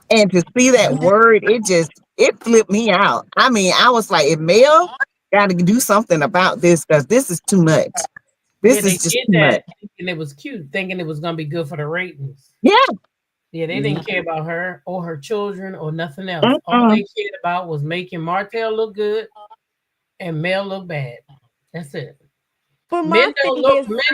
Speaker 1: And to see that word, it flipped me out. I mean, I was like, if Mel got to do something about this, because this is too much. This is just too much.
Speaker 2: Thinking it was cute, thinking it was going to be good for the ratings.
Speaker 1: Yeah.
Speaker 2: Yeah, they didn't care about her or her children or nothing else. All they cared about was making Martell look good and Mel look bad. That's it. Men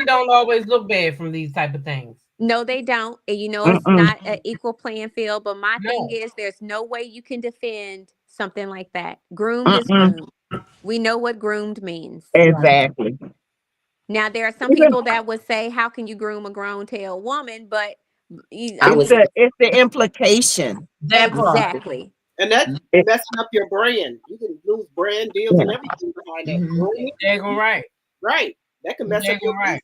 Speaker 2: don't always look bad from these type of things.
Speaker 6: No, they don't. And it's not an equal playing field. But my thing is, there's no way you can defend something like that. Groomed is groomed. We know what groomed means.
Speaker 1: Exactly.
Speaker 6: Now, there are some people that would say, how can you groom a grown tail woman? But
Speaker 1: it's the implication.
Speaker 6: Exactly.
Speaker 4: And that's messing up your brand. You can lose brand deals and everything behind that.
Speaker 2: They're right.
Speaker 4: Right. That can mess up your business.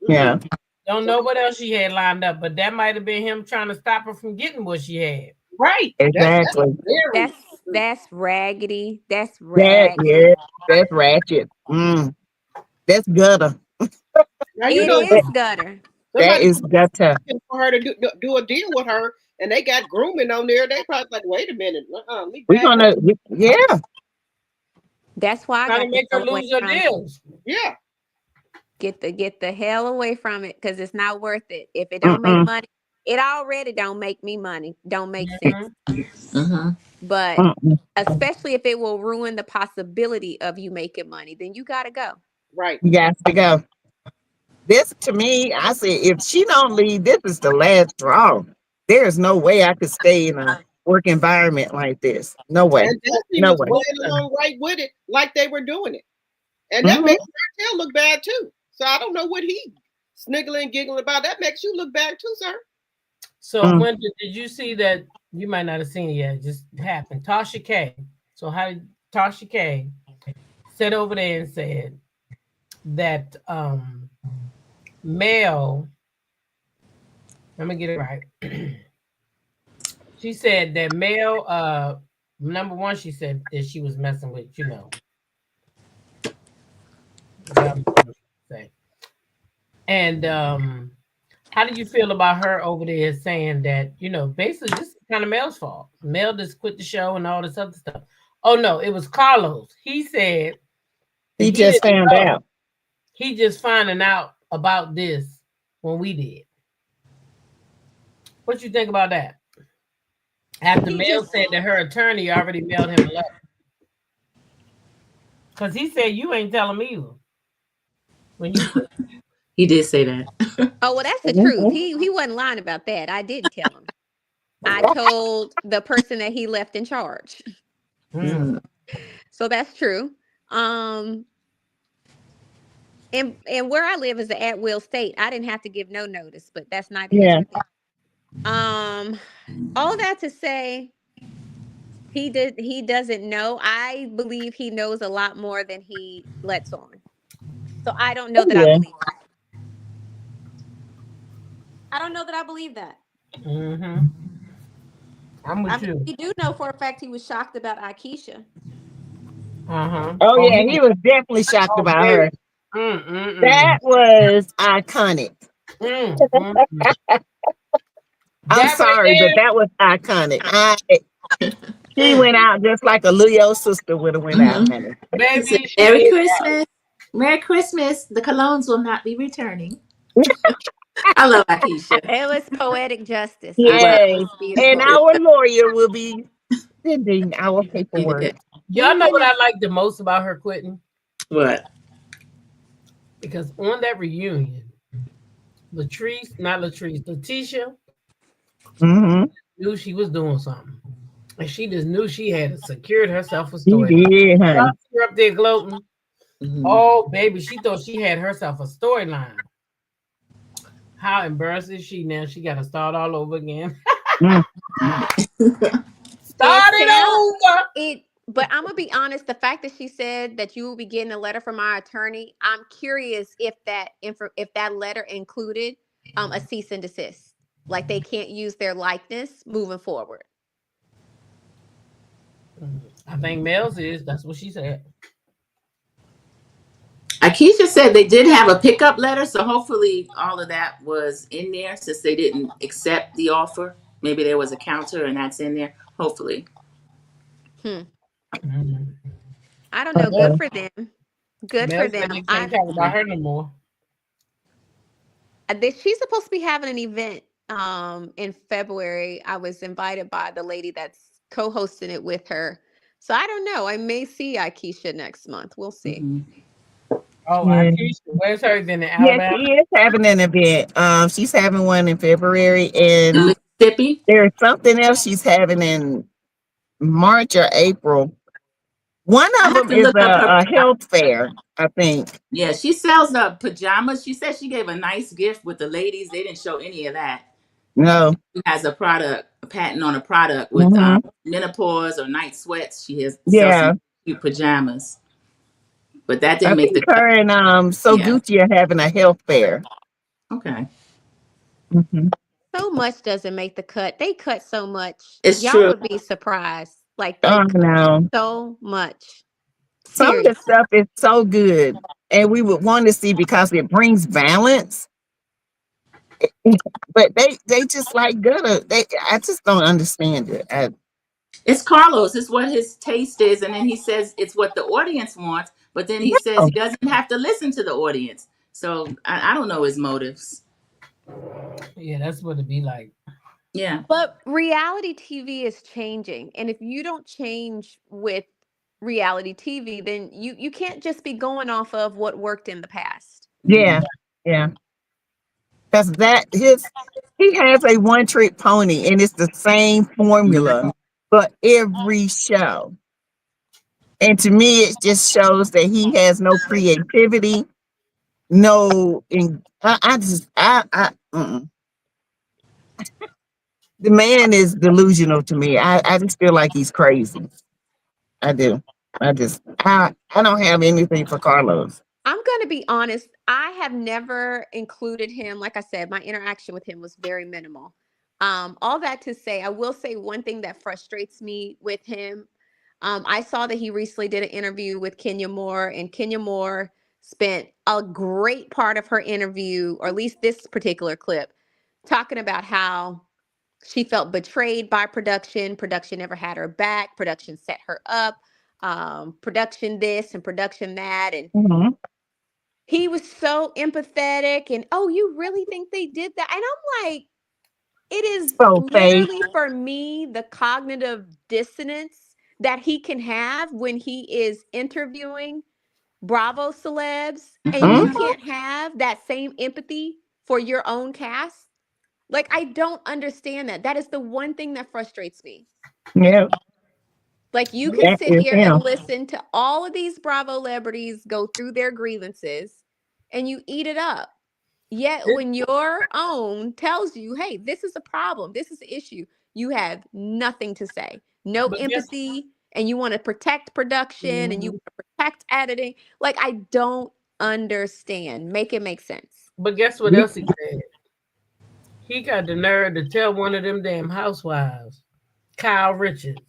Speaker 1: Yeah.
Speaker 2: Don't know what else she had lined up, but that might have been him trying to stop her from getting what she had.
Speaker 4: Right.
Speaker 1: Exactly.
Speaker 6: That's raggedy. That's raggedy.
Speaker 1: Yeah, that's ratchet. That's gutter.
Speaker 6: It is gutter.
Speaker 1: That is gutter.
Speaker 4: For her to do a deal with her, and they got grooming on there. They probably like, wait a minute.
Speaker 1: We're gonna, yeah.
Speaker 6: That's why I got to
Speaker 2: make her lose her deals.
Speaker 4: Yeah.
Speaker 6: Get the hell away from it, because it's not worth it. If it don't make money, it already don't make me money. Don't make sense. But especially if it will ruin the possibility of you making money, then you gotta go.
Speaker 4: Right.
Speaker 1: You got to go. This, to me, I say, if she don't leave, this is the last straw. There is no way I could stay in a work environment like this. No way.
Speaker 4: And Destiny was playing along right with it, like they were doing it. And that makes Martell look bad too. So I don't know what he sniggling, giggling about. That makes you look bad too, sir.
Speaker 2: So when did you see that? You might not have seen it yet. It just happened. Tasha K. So how did Tasha K sat over there and said that Mel, let me get it right. She said that Mel, number one, she said that she was messing with, And how do you feel about her over there saying that, basically this is kind of Mel's fault. Mel just quit the show and all this other stuff. Oh no, it was Carlos. He said
Speaker 1: he just found out.
Speaker 2: He just finding out about this when we did. What you think about that? After Mel said that her attorney already mailed him a letter. Because he said, you ain't telling me either. When you
Speaker 3: He did say that.
Speaker 6: Oh, well, that's the truth. He wasn't lying about that. I didn't tell him. I told the person that he left in charge. So that's true. And where I live is an at-will state. I didn't have to give no notice, but that's not the all that to say, he doesn't know. I believe he knows a lot more than he lets on. So I don't know that I believe that. I don't know that I believe that.
Speaker 2: I'm with you.
Speaker 6: You do know for a fact he was shocked about Akeisha.
Speaker 1: Oh yeah, he was definitely shocked about her. That was iconic. I'm sorry, but that was iconic. She went out just like a Leo sister would have went out.
Speaker 3: Baby, Merry Christmas. Merry Christmas. The colognes will not be returning. I love Akeisha.
Speaker 6: It was poetic justice.
Speaker 1: Yes. And our lawyer will be sending our paperwork.
Speaker 2: Y'all know what I like the most about her quitting?
Speaker 3: What?
Speaker 2: Because on that reunion, Letitia knew she was doing something. And she just knew she had secured herself a story.
Speaker 1: She did, honey.
Speaker 2: She up there gloating. Oh, baby, she thought she had herself a storyline. How embarrassed is she now? She got to start all over again. Start it over.
Speaker 6: But I'm gonna be honest. The fact that she said that you will be getting a letter from my attorney, I'm curious if that letter included a cease and desist, like they can't use their likeness moving forward.
Speaker 2: I think Mel's is. That's what she said.
Speaker 3: Akeisha said they did have a pickup letter, so hopefully all of that was in there since they didn't accept the offer. Maybe there was a counter and that's in there. Hopefully.
Speaker 6: I don't know. Good for them. Good
Speaker 2: Mel
Speaker 6: for them.
Speaker 2: They can't talk about her no more.
Speaker 6: She's supposed to be having an event in February. I was invited by the lady that's co-hosting it with her. So I don't know. I may see Akeisha next month. We'll see.
Speaker 2: Oh, Akeisha, where's hers in Alabama?
Speaker 1: Yeah, she is having an event. She's having one in February, and
Speaker 3: Mississippi.
Speaker 1: There's something else she's having in March or April. One of them is a health fair, I think.
Speaker 3: Yeah, she sells the pajamas. She said she gave a nice gift with the ladies. They didn't show any of that.
Speaker 1: No.
Speaker 3: She has a patent on a product with menopause or night sweats. She has some cute pajamas. But that didn't make the
Speaker 1: her and Gucci are having a health fair.
Speaker 3: Okay.
Speaker 6: So much doesn't make the cut. They cut so much.
Speaker 3: It's
Speaker 6: Y'all
Speaker 3: true.
Speaker 6: would be surprised. Like so much.
Speaker 1: Some of the stuff is so good, and we would want to see because it brings balance. But they just like I just don't understand it.
Speaker 3: It's Carlos. It's what his taste is, and then he says it's what the audience wants. But then he says he doesn't have to listen to the audience. So I don't know his motives.
Speaker 2: Yeah, that's what it'd be like.
Speaker 3: Yeah.
Speaker 6: But reality TV is changing, and if you don't change with reality TV, then you can't just be going off of what worked in the past.
Speaker 1: Yeah. Because he has a one-trick pony, and it's the same formula for every show. And to me, it just shows that he has no creativity. The man is delusional to me. I just feel like he's crazy. I do. I don't have anything for Carlos.
Speaker 6: I'm going to be honest. I have never included him. Like I said, my interaction with him was very minimal. All that to say, I will say one thing that frustrates me with him. I saw that he recently did an interview with Kenya Moore, and Kenya Moore spent a great part of her interview, or at least this particular clip, talking about how she felt betrayed by production. Production never had her back. Production set her up. Production this and production that. And he was so empathetic. And, oh, you really think they did that? And I'm like, it is literally for me the cognitive dissonance that he can have when he is interviewing Bravo celebs, and you can't have that same empathy for your own cast. Like, I don't understand that. That is the one thing that frustrates me.
Speaker 1: Yeah.
Speaker 6: Like, you can sit here and listen to all of these Bravo celebrities go through their grievances and you eat it up. Yet when your own tells you, hey, this is a problem, this is an issue, you have nothing to say. No empathy, and you want to protect production and you want to protect editing. Like, I don't understand. Make it make sense.
Speaker 2: But guess what else he said? He got the nerve to tell one of them damn housewives, Kyle Richards.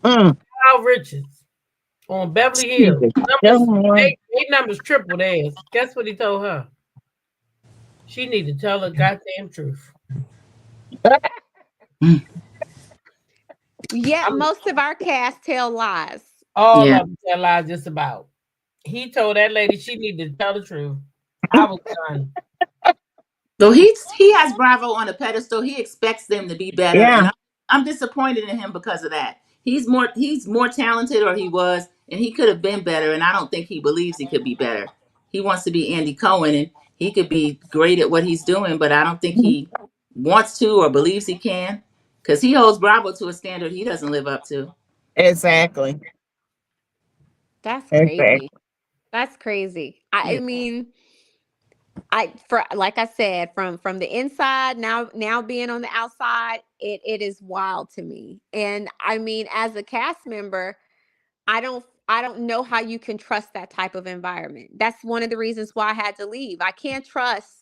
Speaker 2: Kyle Richards on Beverly Hills. Numbers triple theirs. Guess what he told her? She need to tell the goddamn truth.
Speaker 6: Yeah, most of our cast tell lies.
Speaker 2: All of them tell lies just about. He told that lady she needed to tell the truth. I was done.
Speaker 3: So he has Bravo on a pedestal. He expects them to be better. Yeah. And I'm disappointed in him because of that. He's more talented, or he was, and he could have been better. And I don't think he believes he could be better. He wants to be Andy Cohen, and he could be great at what he's doing, but I don't think he wants to or believes he can, because he holds Bravo to a standard he doesn't live up to.
Speaker 1: Exactly.
Speaker 6: That's crazy. That's crazy. I mean, Like I said, from the inside, now being on the outside, it is wild to me. And I mean, as a cast member, I don't know how you can trust that type of environment. That's one of the reasons why I had to leave. I can't trust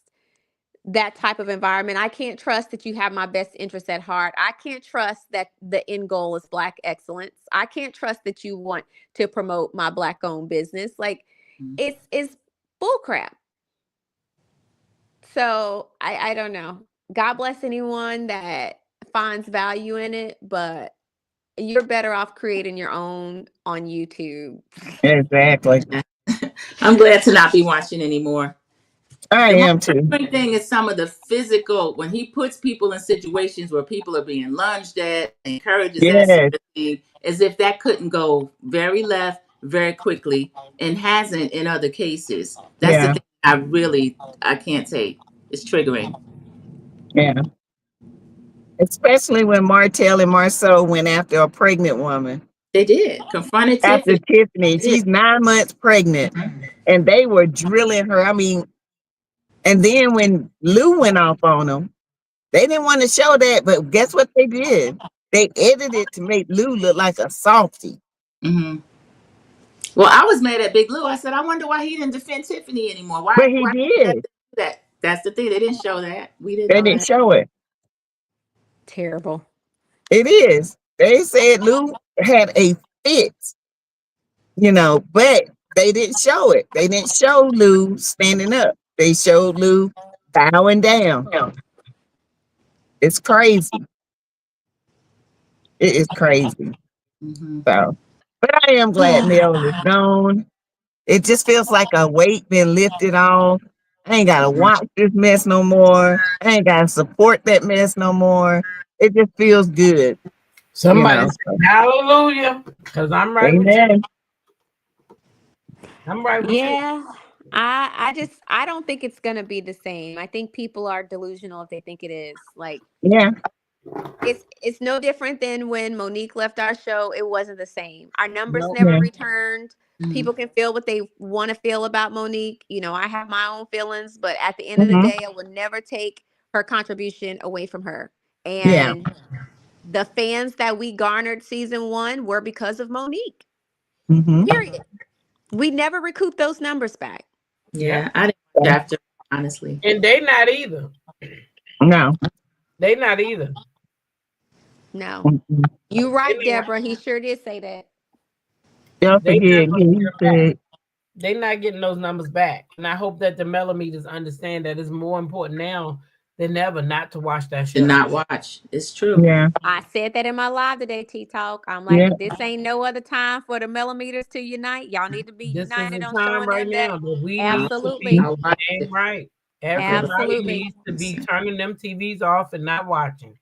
Speaker 6: that type of environment. I can't trust that you have my best interest at heart. I can't trust that the end goal is Black excellence. I can't trust that you want to promote my Black owned business. Like, it's bull crap. So I don't know. God bless anyone that finds value in it, but you're better off creating your own on YouTube.
Speaker 1: Exactly.
Speaker 3: I'm glad to not be watching anymore.
Speaker 1: I
Speaker 3: The most
Speaker 1: am too.
Speaker 3: frustrating thing is some of the physical, when he puts people in situations where people are being lunged at, encourages that sort
Speaker 1: Yes.
Speaker 3: of thing, as if that couldn't go very left very quickly, and hasn't in other cases. That's the
Speaker 1: Yeah.
Speaker 3: thing I can't take. It's triggering.
Speaker 1: Yeah. Especially when Martell and Marceau went after a pregnant woman.
Speaker 3: They did. Confronted
Speaker 1: After
Speaker 3: Tiffany.
Speaker 1: Tiffany, she's 9 months pregnant, and they were drilling her. I mean, and then when Lou went off on them, they didn't want to show that, but guess what they did? They edited it to make Lou look like a softie.
Speaker 3: Mm-hmm. Well, I was mad at Big Lou. I said, I wonder why he didn't defend Tiffany anymore.
Speaker 1: But
Speaker 3: Why
Speaker 1: he
Speaker 3: did he have
Speaker 1: did.
Speaker 3: to do that? That's the thing. They didn't show that. We didn't
Speaker 1: They
Speaker 3: know
Speaker 1: didn't
Speaker 3: that.
Speaker 1: show it.
Speaker 6: Terrible.
Speaker 1: It is. They said Lou had a fit, but they didn't show it. They didn't show Lou standing up. They showed Lou bowing down. It's crazy. It is crazy.
Speaker 3: Mm-hmm.
Speaker 1: So, but I am glad Mel is gone. It just feels like a weight been lifted off. I ain't gotta watch this mess no more. I ain't gotta support that mess no more. It just feels good.
Speaker 2: Somebody say hallelujah, because I'm right with
Speaker 1: Amen.
Speaker 2: you. I'm right with you.
Speaker 6: Yeah. I don't think it's gonna be the same. I think people are delusional if they think it is. Like,
Speaker 1: Yeah.
Speaker 6: it's no different than when Monique left our show. It wasn't the same. Our numbers
Speaker 2: Nope.
Speaker 6: never
Speaker 1: Yeah.
Speaker 6: returned. People can feel what they want to feel about Monique. I have my own feelings, but at the end of the
Speaker 1: Mm-hmm.
Speaker 6: day, I will never take her contribution away from her.
Speaker 1: Yeah.
Speaker 6: And the fans that we garnered season 1 were because of Monique.
Speaker 1: Mm-hmm.
Speaker 6: Period. We never recouped those numbers back.
Speaker 3: Yeah, I didn't watch after, honestly.
Speaker 2: And they not either.
Speaker 1: No.
Speaker 2: They not either.
Speaker 6: No.
Speaker 1: Mm-hmm.
Speaker 6: You right, Deborah. He sure did say that.
Speaker 1: Don't
Speaker 2: They
Speaker 1: forget.
Speaker 2: not,
Speaker 1: He said,
Speaker 2: they not getting those numbers back. And I hope that the millimeters understand that it's more important now than ever not to watch that show.
Speaker 3: To not watch. It's true.
Speaker 1: yeah.
Speaker 6: I said that in my live today, T-Talk. I'm like,
Speaker 1: Yeah.
Speaker 6: this ain't no other time for the millimeters to unite. Y'all need to be
Speaker 2: This is
Speaker 6: united
Speaker 2: the
Speaker 6: on
Speaker 2: time
Speaker 6: showing
Speaker 2: right
Speaker 6: them
Speaker 2: now
Speaker 6: that.
Speaker 2: that we
Speaker 6: Absolutely.
Speaker 2: need to be damn right. Everybody
Speaker 6: Absolutely.
Speaker 2: needs to be turning them TVs off and not watching.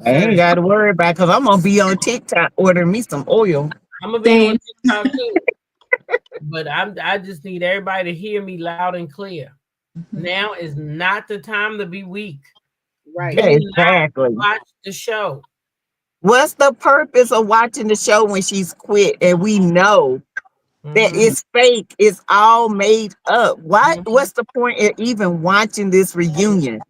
Speaker 1: I ain't got to worry about because I'm gonna be on TikTok ordering me some oil.
Speaker 2: I'm gonna be on TikTok too. But I just need everybody to hear me loud and clear. Now is not the time to be weak.
Speaker 4: Right.
Speaker 2: Do
Speaker 1: Exactly.
Speaker 2: not watch the show.
Speaker 1: What's the purpose of watching the show when she's quit and we know that it's fake? It's all made up. What's the point of even watching this reunion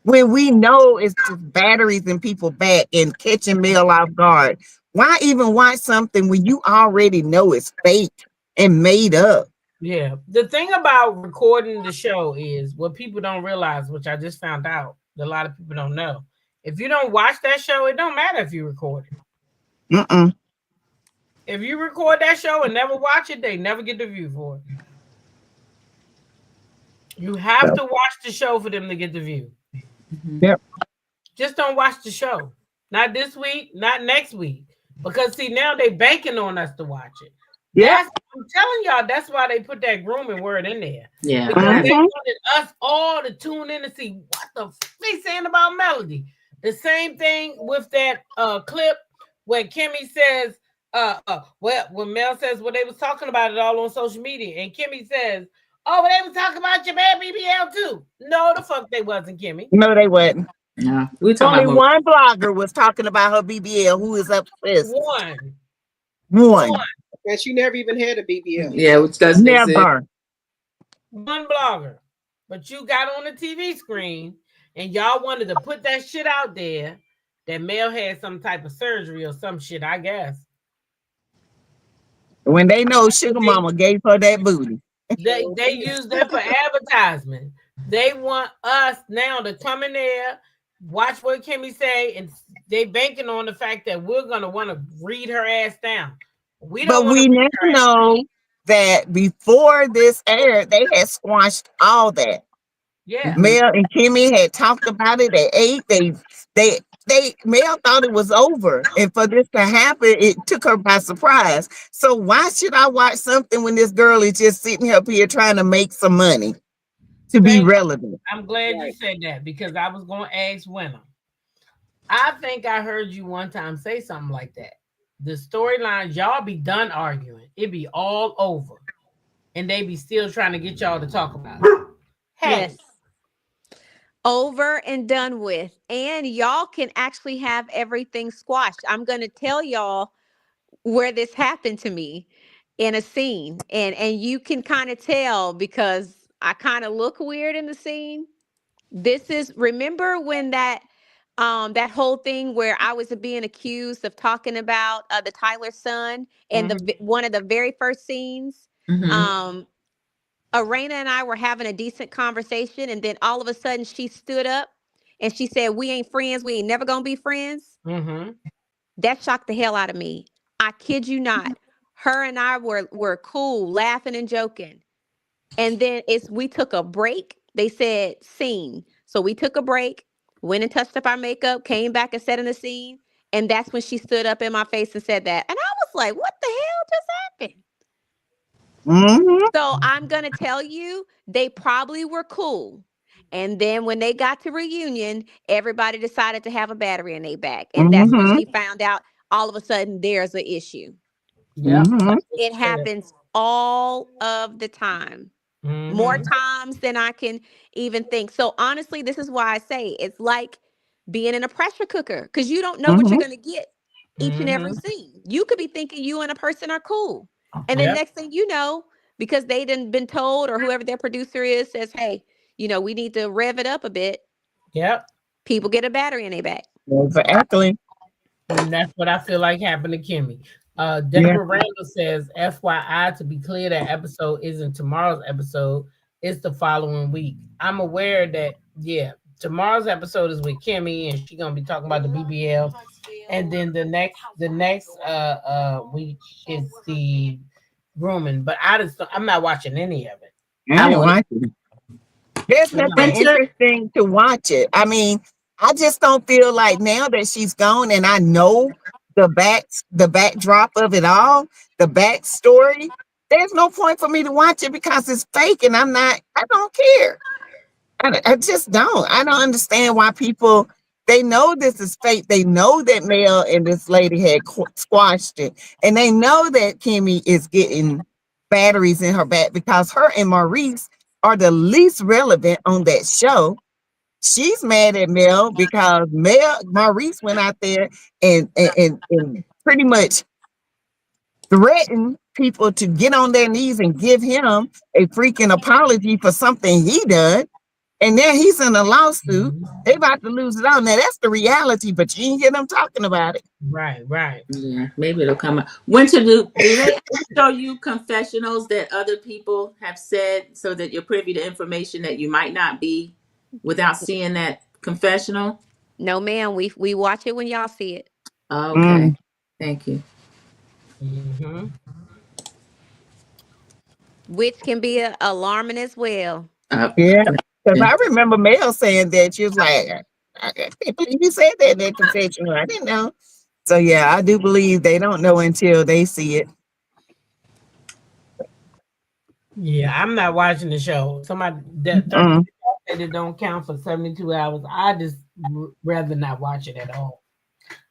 Speaker 1: when we know it's just batteries in people back and catching Mel off guard? Why even watch something when you already know it's fake and made up?
Speaker 2: Yeah. The thing about recording the show is what people don't realize, which I just found out that a lot of people don't know. If you don't watch that show, it don't matter if you record it.
Speaker 1: Mm-mm.
Speaker 2: If you record that show and never watch it, they never get the view for it. You have to watch the show for them to get the view.
Speaker 1: Yep.
Speaker 2: Just don't watch the show. Not this week, not next week. Because see, now they banking on us to watch it.
Speaker 1: Yeah.
Speaker 2: I'm telling y'all, that's why they put that grooming word in there.
Speaker 3: Yeah.
Speaker 2: Because they wanted us all to tune in and see what the f they saying about Melody. The same thing with that clip when Kimmy says, when Mel says, well, they was talking about it all on social media, and Kimmy says, oh, but they was talking about your bad BBL too. No, the fuck they wasn't, Kimmy.
Speaker 1: No, they wasn't.
Speaker 3: No, we talking
Speaker 1: only
Speaker 3: about
Speaker 1: one blogger was talking about her BBL who is obsessed. One.
Speaker 4: And she never even had a BBL.
Speaker 3: Yeah, which doesn't
Speaker 1: never.
Speaker 2: One blogger. but you got on the TV screen and y'all wanted to put that shit out there that Mel had some type of surgery or some shit, I guess.
Speaker 1: When they know Sugar Mama gave her that booty.
Speaker 2: They use that for advertisement. They want us now to come in there, watch what Kimmy say, and they banking on the fact that we're gonna want to read her ass down. We don't.
Speaker 1: But we now know that before this aired, they had squashed all that.
Speaker 2: Yeah.
Speaker 1: Mel and Kimmy had talked about it. They ate. Mel thought it was over, and for this to happen, it took her by surprise. So why should I watch something when this girl is just sitting up here trying to make some money to be relevant?
Speaker 2: I'm glad you said that because I was going to ask Winner. I think I heard you one time say something like that. The storylines, y'all be done arguing. It be all over, and they be still trying to get y'all to talk about it. Hey.
Speaker 6: Yes. Over and done with, and y'all can actually have everything squashed. I'm going to tell y'all where this happened to me in a scene, and you can kind of tell because I kind of look weird in the scene. This is, remember when that whole thing where I was being accused of talking about the Tyler son, and one of the very first scenes, Arena and I were having a decent conversation, and then all of a sudden she stood up and she said, "We ain't friends. We ain't never gonna be friends." That shocked the hell out of me. I kid you not. Her and I were cool, laughing and joking. And then we took a break. They said scene. So we took a break, went and touched up our makeup, came back and sat in the scene. And that's when she stood up in my face and said that. And I was like, what the hell just happened? So I'm going to tell you, they probably were cool. And then when they got to reunion, everybody decided to have a battery in their back. And that's when she found out all of a sudden there's an issue.
Speaker 2: Yeah.
Speaker 6: It happens all of the time. More times than I can even think. So honestly, this is why I say it's like being in a pressure cooker, because you don't know what you're going to get each and every scene. You could be thinking you and a person are cool. And then next thing you know, because they done been told, or whoever their producer is says, hey, we need to rev it up a bit.
Speaker 2: Yep.
Speaker 6: People get a battery in their back.
Speaker 1: Exactly.
Speaker 2: And that's what I feel like happened to Kimmy. Deborah Randall says, FYI, to be clear, that episode isn't tomorrow's episode. It's the following week. I'm aware that, tomorrow's episode is with Kimmy, and she's going to be talking about the BBL. And then the next week is the grooming. But I'm not watching any of it.
Speaker 1: I ain't watching. There's nothing interesting to watch it. I mean, I just don't feel like now that she's gone, and I know the backdrop of it all, the backstory, there's no point for me to watch it because it's fake, and I don't care. I just don't. I don't understand why people, they know this is fake. They know that Mel and this lady had squashed it, and they know that Kimmy is getting batteries in her back because her and Maurice are the least relevant on that show. She's mad at Mel because Maurice went out there and pretty much threatened people to get on their knees and give him a freaking apology for something he done. And now he's in a lawsuit. They about to lose it all. Now that's the reality, but you ain't hear them talking about it.
Speaker 2: Right.
Speaker 3: Yeah, maybe it'll come out. Winter, do they show you confessionals that other people have said so that you're privy to information that you might not be without seeing that confessional?
Speaker 6: No, ma'am. We watch it when y'all see it.
Speaker 3: Okay. Thank you.
Speaker 6: Which can be alarming as well.
Speaker 1: Yeah. Because I remember Mel saying that. She was like, I can't believe you said that in that confessional. I didn't know. So yeah, I do believe they don't know until they see it.
Speaker 2: Yeah, I'm not watching the show. Somebody that said it don't count for 72 hours. I just rather not watch it at all.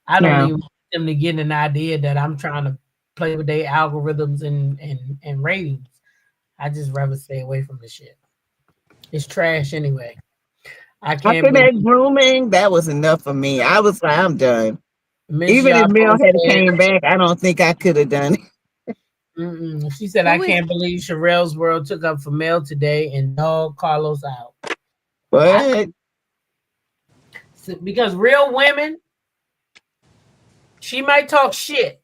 Speaker 2: I don't even want them to get an idea that I'm trying to play with their algorithms and ratings. I just rather stay away from the shit. It's trash anyway.
Speaker 1: After that grooming, that was enough for me. I was like, I'm done. Even if Mel had came back, I don't think I could have done it.
Speaker 2: She said, I can't believe Sherelle's World took up for Mel today and dog Carlos out.
Speaker 1: What?
Speaker 2: Because real women, she might talk shit,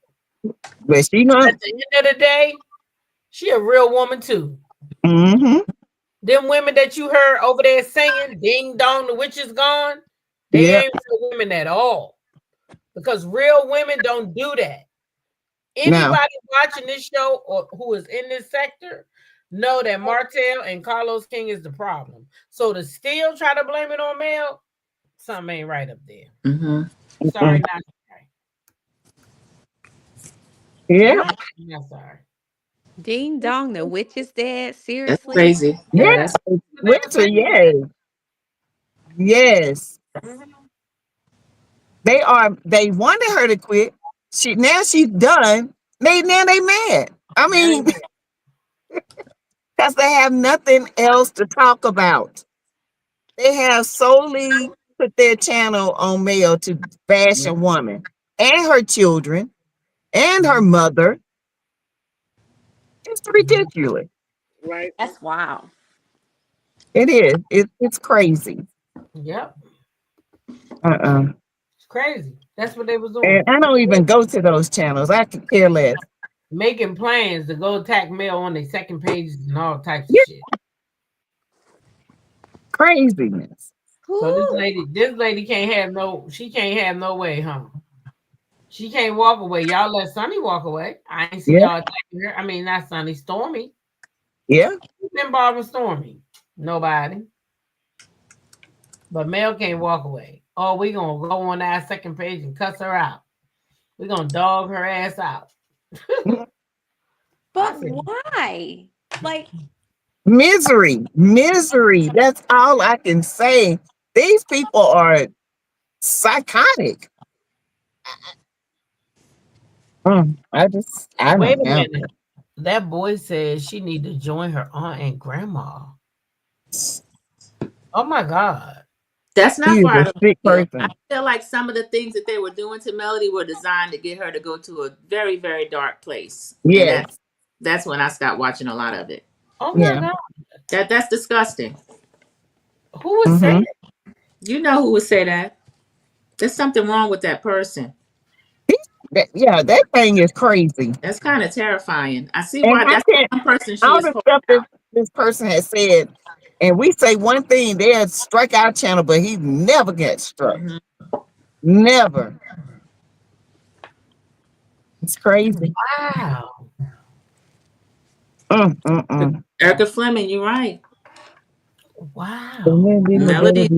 Speaker 1: but she not.
Speaker 2: At the end of the day, she a real woman too. Them women that you heard over there singing, "Ding Dong, the Witch is Gone," they ain't real women at all. Because real women don't do that. Anybody watching this show or who is in this sector know that Martell and Carlos King is the problem. So to still try to blame it on Mel, something ain't right up there. Sorry, not sorry.
Speaker 1: Yeah.
Speaker 2: Not sorry.
Speaker 6: Ding dong, the witch is dead. Seriously?
Speaker 3: That's crazy.
Speaker 1: Yeah. Winter, yes. Yes. They wanted her to quit. Now she's done. Now they mad. I mean, because they have nothing else to talk about. They have solely put their channel on Mel to bash a woman and her children and her mother. It's ridiculous.
Speaker 4: Right.
Speaker 6: That's wild.
Speaker 1: It is. It's crazy.
Speaker 2: Yep.
Speaker 1: It's
Speaker 2: crazy. That's what they was doing.
Speaker 1: And I don't even go to those channels. I could care less.
Speaker 2: Making plans to go attack Mel on their second pages and all types of shit.
Speaker 1: Craziness.
Speaker 2: So this lady can't have no way, huh? She can't walk away. Y'all let Sonny walk away. I ain't see y'all attacking her. I mean, not Sonny, Stormy.
Speaker 1: Yeah.
Speaker 2: Who's been bothering Stormy? Nobody. But Mel can't walk away. Oh, we gonna go on our second page and cuss her out. We're gonna dog her ass out.
Speaker 6: But why? Like
Speaker 1: misery. That's all I can say. These people are psychotic. I
Speaker 2: Wait
Speaker 1: don't
Speaker 2: a
Speaker 1: know.
Speaker 2: minute. That boy says she need to join her aunt and grandma. Oh my God.
Speaker 3: That's not
Speaker 1: He is
Speaker 3: part
Speaker 1: a
Speaker 3: of
Speaker 1: sick
Speaker 3: it.
Speaker 1: person.
Speaker 3: I feel like some of the things that they were doing to Melody were designed to get her to go to a very, very dark place.
Speaker 1: Yes.
Speaker 3: And that's when I stopped watching a lot of it.
Speaker 2: Oh my God.
Speaker 3: That's disgusting.
Speaker 2: Who would say that?
Speaker 3: You know who would say that. There's something wrong with that person.
Speaker 1: That thing is crazy.
Speaker 3: That's kind of terrifying. I see
Speaker 1: And
Speaker 3: why that's one person she
Speaker 1: all
Speaker 3: is
Speaker 1: the stuff that this person has said, and we say one thing, they'll strike our channel, but he never gets struck. Never. It's crazy.
Speaker 2: Wow.
Speaker 3: Erica Fleming, you're right.
Speaker 2: Wow.
Speaker 3: Melody.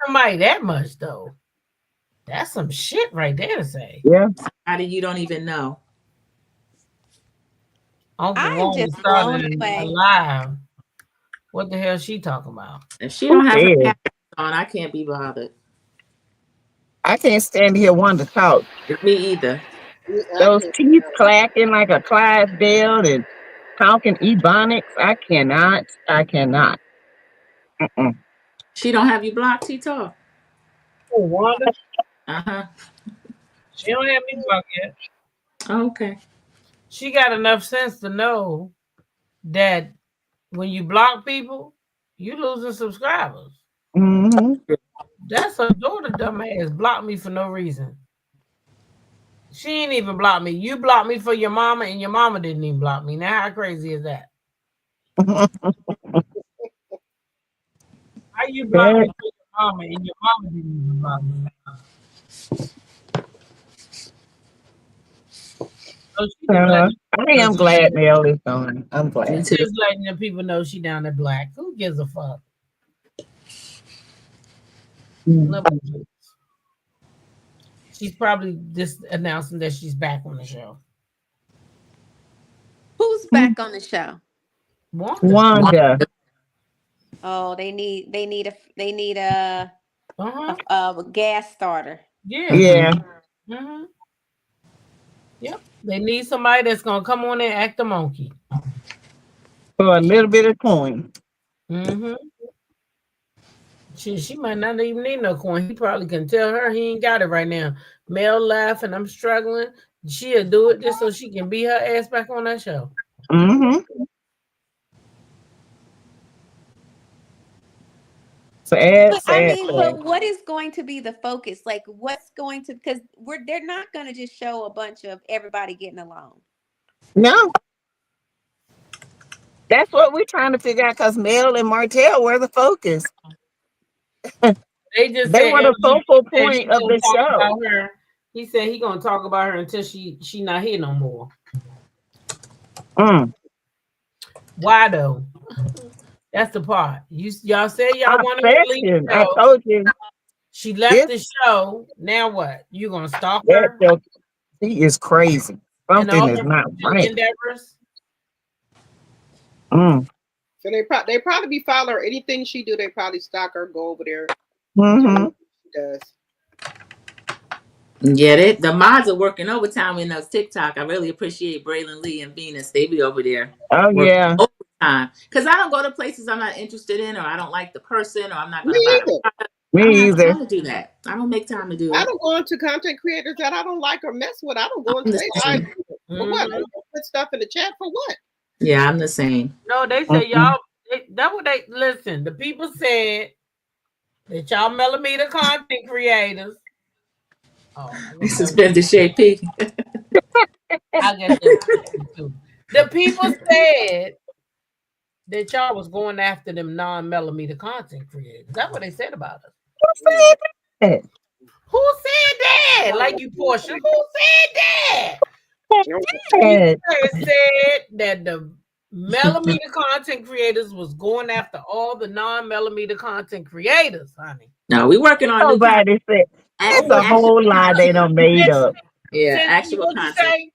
Speaker 2: Somebody that much though. That's some shit right there to say.
Speaker 1: Yeah.
Speaker 3: How do you don't even know?
Speaker 6: I'm just blown away.
Speaker 2: Alive. What the hell is she talking about?
Speaker 3: If she don't have her hat on, I can't be bothered.
Speaker 1: I can't stand here wanting to talk.
Speaker 3: Me either.
Speaker 1: Those teeth clacking like a Clydesdale and talking ebonics. I cannot.
Speaker 3: She don't have you blocked, Tito?
Speaker 2: Oh, Wanda?
Speaker 3: Uh-huh.
Speaker 2: She don't have me blocked yet.
Speaker 3: Oh, okay.
Speaker 2: She got enough sense to know that when you block people, you losing subscribers. That's her daughter, dumbass, blocked me for no reason. She ain't even blocked me. You blocked me for your mama, and your mama didn't even block me. Now, how crazy is that? How you block me for your mama, and your mama didn't even block me?
Speaker 1: I am glad Mel is gone. I'm glad.
Speaker 2: She's letting the people know she down there black. Who gives a fuck? She's probably just announcing that she's back on the show.
Speaker 6: Who's back on the show?
Speaker 1: Wanda.
Speaker 6: Oh, they need a gas starter.
Speaker 2: Yeah. Yep. They need somebody that's gonna come on and act a monkey
Speaker 1: for a little bit of coin.
Speaker 2: She might not even need no coin. He probably can tell her he ain't got it right now. Mel laughing, I'm struggling. She'll do it just so she can be her ass back on that show.
Speaker 1: Sad,
Speaker 6: But I
Speaker 1: sad,
Speaker 6: mean,
Speaker 1: sad.
Speaker 6: but what is going to be the focus? Like, what's going to, because they're not going to just show a bunch of everybody getting along.
Speaker 1: No. That's what we're trying to figure out because Mel and Martell were the focus.
Speaker 2: They just
Speaker 1: They
Speaker 2: said
Speaker 1: were the
Speaker 2: LG
Speaker 1: focal
Speaker 2: said
Speaker 1: point
Speaker 2: he
Speaker 1: of
Speaker 2: gonna
Speaker 1: the
Speaker 2: talk
Speaker 1: show.
Speaker 2: about her. He said he gonna talk about her until she not here no more. Why though? That's the part. Y'all say y'all want to leave the
Speaker 1: I
Speaker 2: show.
Speaker 1: told you.
Speaker 2: She left the show. Now what? You gonna stalk her?
Speaker 1: He is crazy. Something is not right.
Speaker 2: Endeavors.
Speaker 4: So they probably be following her. Anything she do, they probably stalk her, go over there. She does.
Speaker 3: Get it? The mods are working overtime in those TikTok. I really appreciate Braylon Lee and Venus. They be over there.
Speaker 1: Oh yeah.
Speaker 3: Overtime. Because I don't go to places I'm not interested in, or I don't like the person, or I'm not going to buy the product.
Speaker 1: Me
Speaker 3: I don't
Speaker 1: either.
Speaker 3: have time to do that. I don't make time to do it.
Speaker 4: I don't go into content creators that I don't like or mess with. I don't go into their lives. For what? I don't put stuff in the chat for what?
Speaker 3: Yeah, I'm the same.
Speaker 2: No, they say y'all. That's what they listen. The people said that y'all millimeter content creators. Oh,
Speaker 3: This has been the Shay P.
Speaker 2: I guess too. The people said that y'all was going after them non-millimeter content creators. That's what they said about us.
Speaker 1: Who said that?
Speaker 2: Who said that? Like you, Portia. Who said that? Said that the millimeter content creators was going after all the non-millimeter content creators, honey.
Speaker 3: No, we working on
Speaker 1: nobody said it's a whole lie they done made up.
Speaker 3: Yeah, actual content.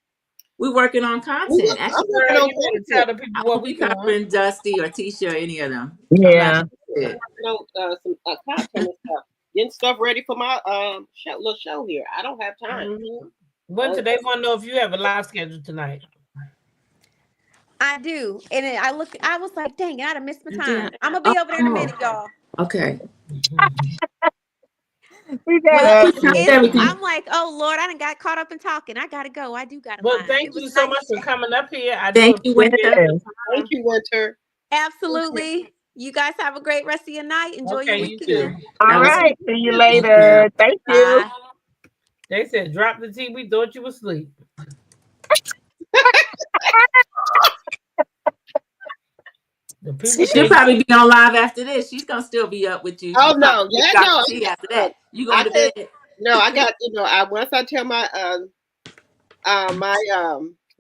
Speaker 3: We're working on content. Actually,
Speaker 2: you tell the people what we
Speaker 3: covering Dusty or Tisha or any of them.
Speaker 1: Yeah.
Speaker 4: Some content and stuff. Getting stuff ready for my little show here. I don't have time.
Speaker 2: When today want to know if you have a live schedule tonight.
Speaker 6: I do. And I was like, dang, I'd have missed my time. I'm gonna be over there in a minute, y'all.
Speaker 3: Okay.
Speaker 6: I'm like, oh Lord, I done got caught up in talking. I gotta go. I do gotta.
Speaker 2: Well, thank you so much for coming up here.
Speaker 3: Thank you, Winter.
Speaker 4: Thank you, Winter.
Speaker 6: Absolutely. You guys have a great rest of your night. Enjoy your weekend.
Speaker 1: All right. See you later. Thank you.
Speaker 2: They said drop the tea. We thought you were asleep.
Speaker 3: She'll probably be on live after this. She's gonna still be up with you.
Speaker 4: Oh no, yeah, no.
Speaker 3: After that, you going to bed?
Speaker 4: No, I got once I tell my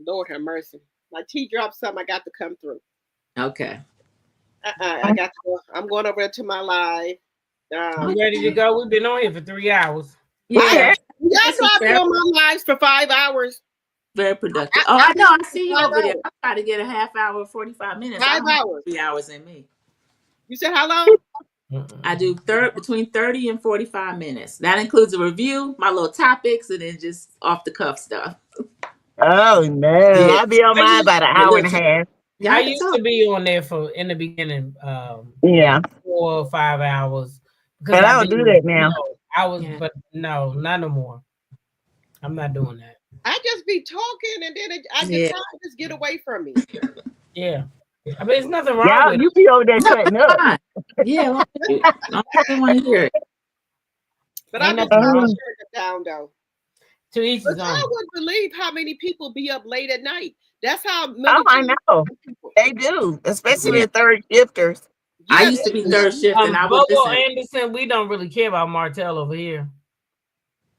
Speaker 4: Lord have mercy, my tea dropped something. I got to come through.
Speaker 3: Okay.
Speaker 4: I got to go. I'm going over to my live.
Speaker 2: You ready to go? We've been on here for 3 hours.
Speaker 3: Yeah.
Speaker 4: You guys know I've been on my lives for 5 hours.
Speaker 3: Very productive. I know. I see you over there. I try to get a half hour, 45 minutes.
Speaker 4: 5 hours.
Speaker 3: 3 hours in me.
Speaker 4: You said how long?
Speaker 3: I do between 30 and 45 minutes. That includes a review, my little topics, and then just off the cuff stuff.
Speaker 1: Oh no. Yeah. I'll be on mine about an hour and a half.
Speaker 2: Yeah, I used to be on there for in the beginning, 4 or 5 hours.
Speaker 1: But I don't do that now.
Speaker 2: But no, not no more. I'm not doing that.
Speaker 4: I just be talking and then I just just get away from me.
Speaker 2: Yeah. I mean, it's nothing wrong with
Speaker 1: you be over there cutting up.
Speaker 3: Yeah, I don't want to hear it.
Speaker 4: But I just shut it down though.
Speaker 2: To each his own.
Speaker 4: I wouldn't believe how many people be up late at night. That's how many.
Speaker 1: Oh, I know. They do, especially the third shifters.
Speaker 3: I used to be third shift, and I was
Speaker 2: Bobo Anderson. We don't really care about Martell over here.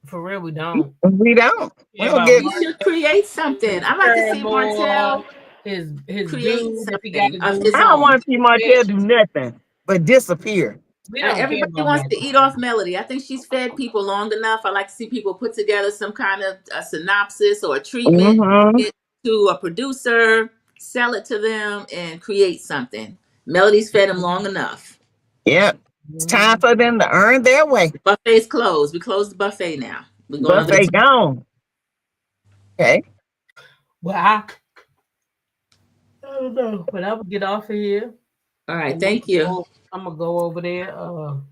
Speaker 2: For real, we don't.
Speaker 1: We don't.
Speaker 3: You should create something. I like to see Martell.
Speaker 2: His
Speaker 3: create something.
Speaker 1: I don't want to see Martell do nothing but disappear.
Speaker 3: Everybody wants to eat off Melody. I think she's fed people long enough. I like to see people put together some kind of a synopsis or a treatment, get to a producer, sell it to them, and create something. Melody's fed them long enough.
Speaker 1: Yep. It's time for them to earn their way.
Speaker 3: Buffet's closed. We closed the buffet now. We're going
Speaker 1: buffet gone. Okay.
Speaker 2: Well, I don't know, but I will get off of here.
Speaker 3: All right. Thank you.
Speaker 2: I'm gonna go over there. I'm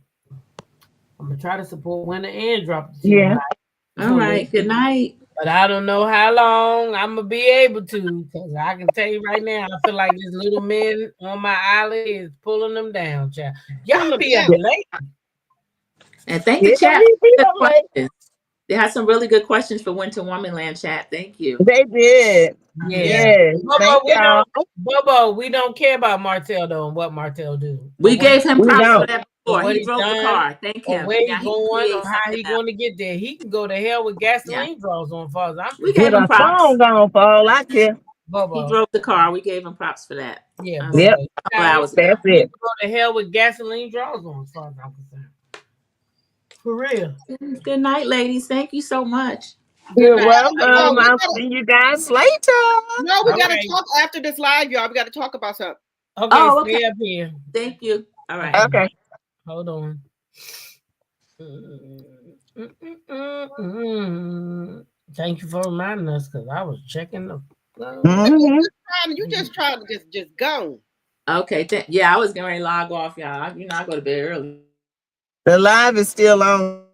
Speaker 2: gonna try to support Winter and drop the
Speaker 1: tea. Yeah.
Speaker 3: All right. Good night.
Speaker 2: But I don't know how long I'm gonna be able to, because I can tell you right now, I feel like this little man on my eyelid is pulling them down, child. Y'all be up late.
Speaker 3: And thank the chat for good questions. They had some really good questions for Winter Womanland chat. Thank you.
Speaker 1: They did.
Speaker 2: Yeah.
Speaker 1: Yes.
Speaker 2: Bobo, we don't care about Martell though and what Martell do.
Speaker 3: We gave him props for that before.
Speaker 2: What
Speaker 3: He drove the car. Thank him.
Speaker 2: Or where he
Speaker 3: Now
Speaker 2: going or how he
Speaker 3: something
Speaker 2: going to get there. He can go to hell with gasoline draws on, far as
Speaker 3: we gave him props.
Speaker 1: Gonna fall. I care.
Speaker 3: He drove the car. We gave him props for that.
Speaker 2: Yeah.
Speaker 1: Yep.
Speaker 3: That's
Speaker 2: it. Go to hell with gasoline draws on, as far as I'm concerned. For real.
Speaker 3: Good night, ladies. Thank you so much.
Speaker 1: You're welcome. I'll see you guys later.
Speaker 4: No, we gotta talk after this live, y'all. We gotta talk about something.
Speaker 2: Okay, stay up here.
Speaker 3: Thank you. All right.
Speaker 1: Okay.
Speaker 2: Hold on. Thank you for reminding us, because I was checking the.
Speaker 4: You just trying to just go.
Speaker 3: Okay. Yeah, I was going to log off, y'all. You know, I go to bed early.
Speaker 1: The live is still on.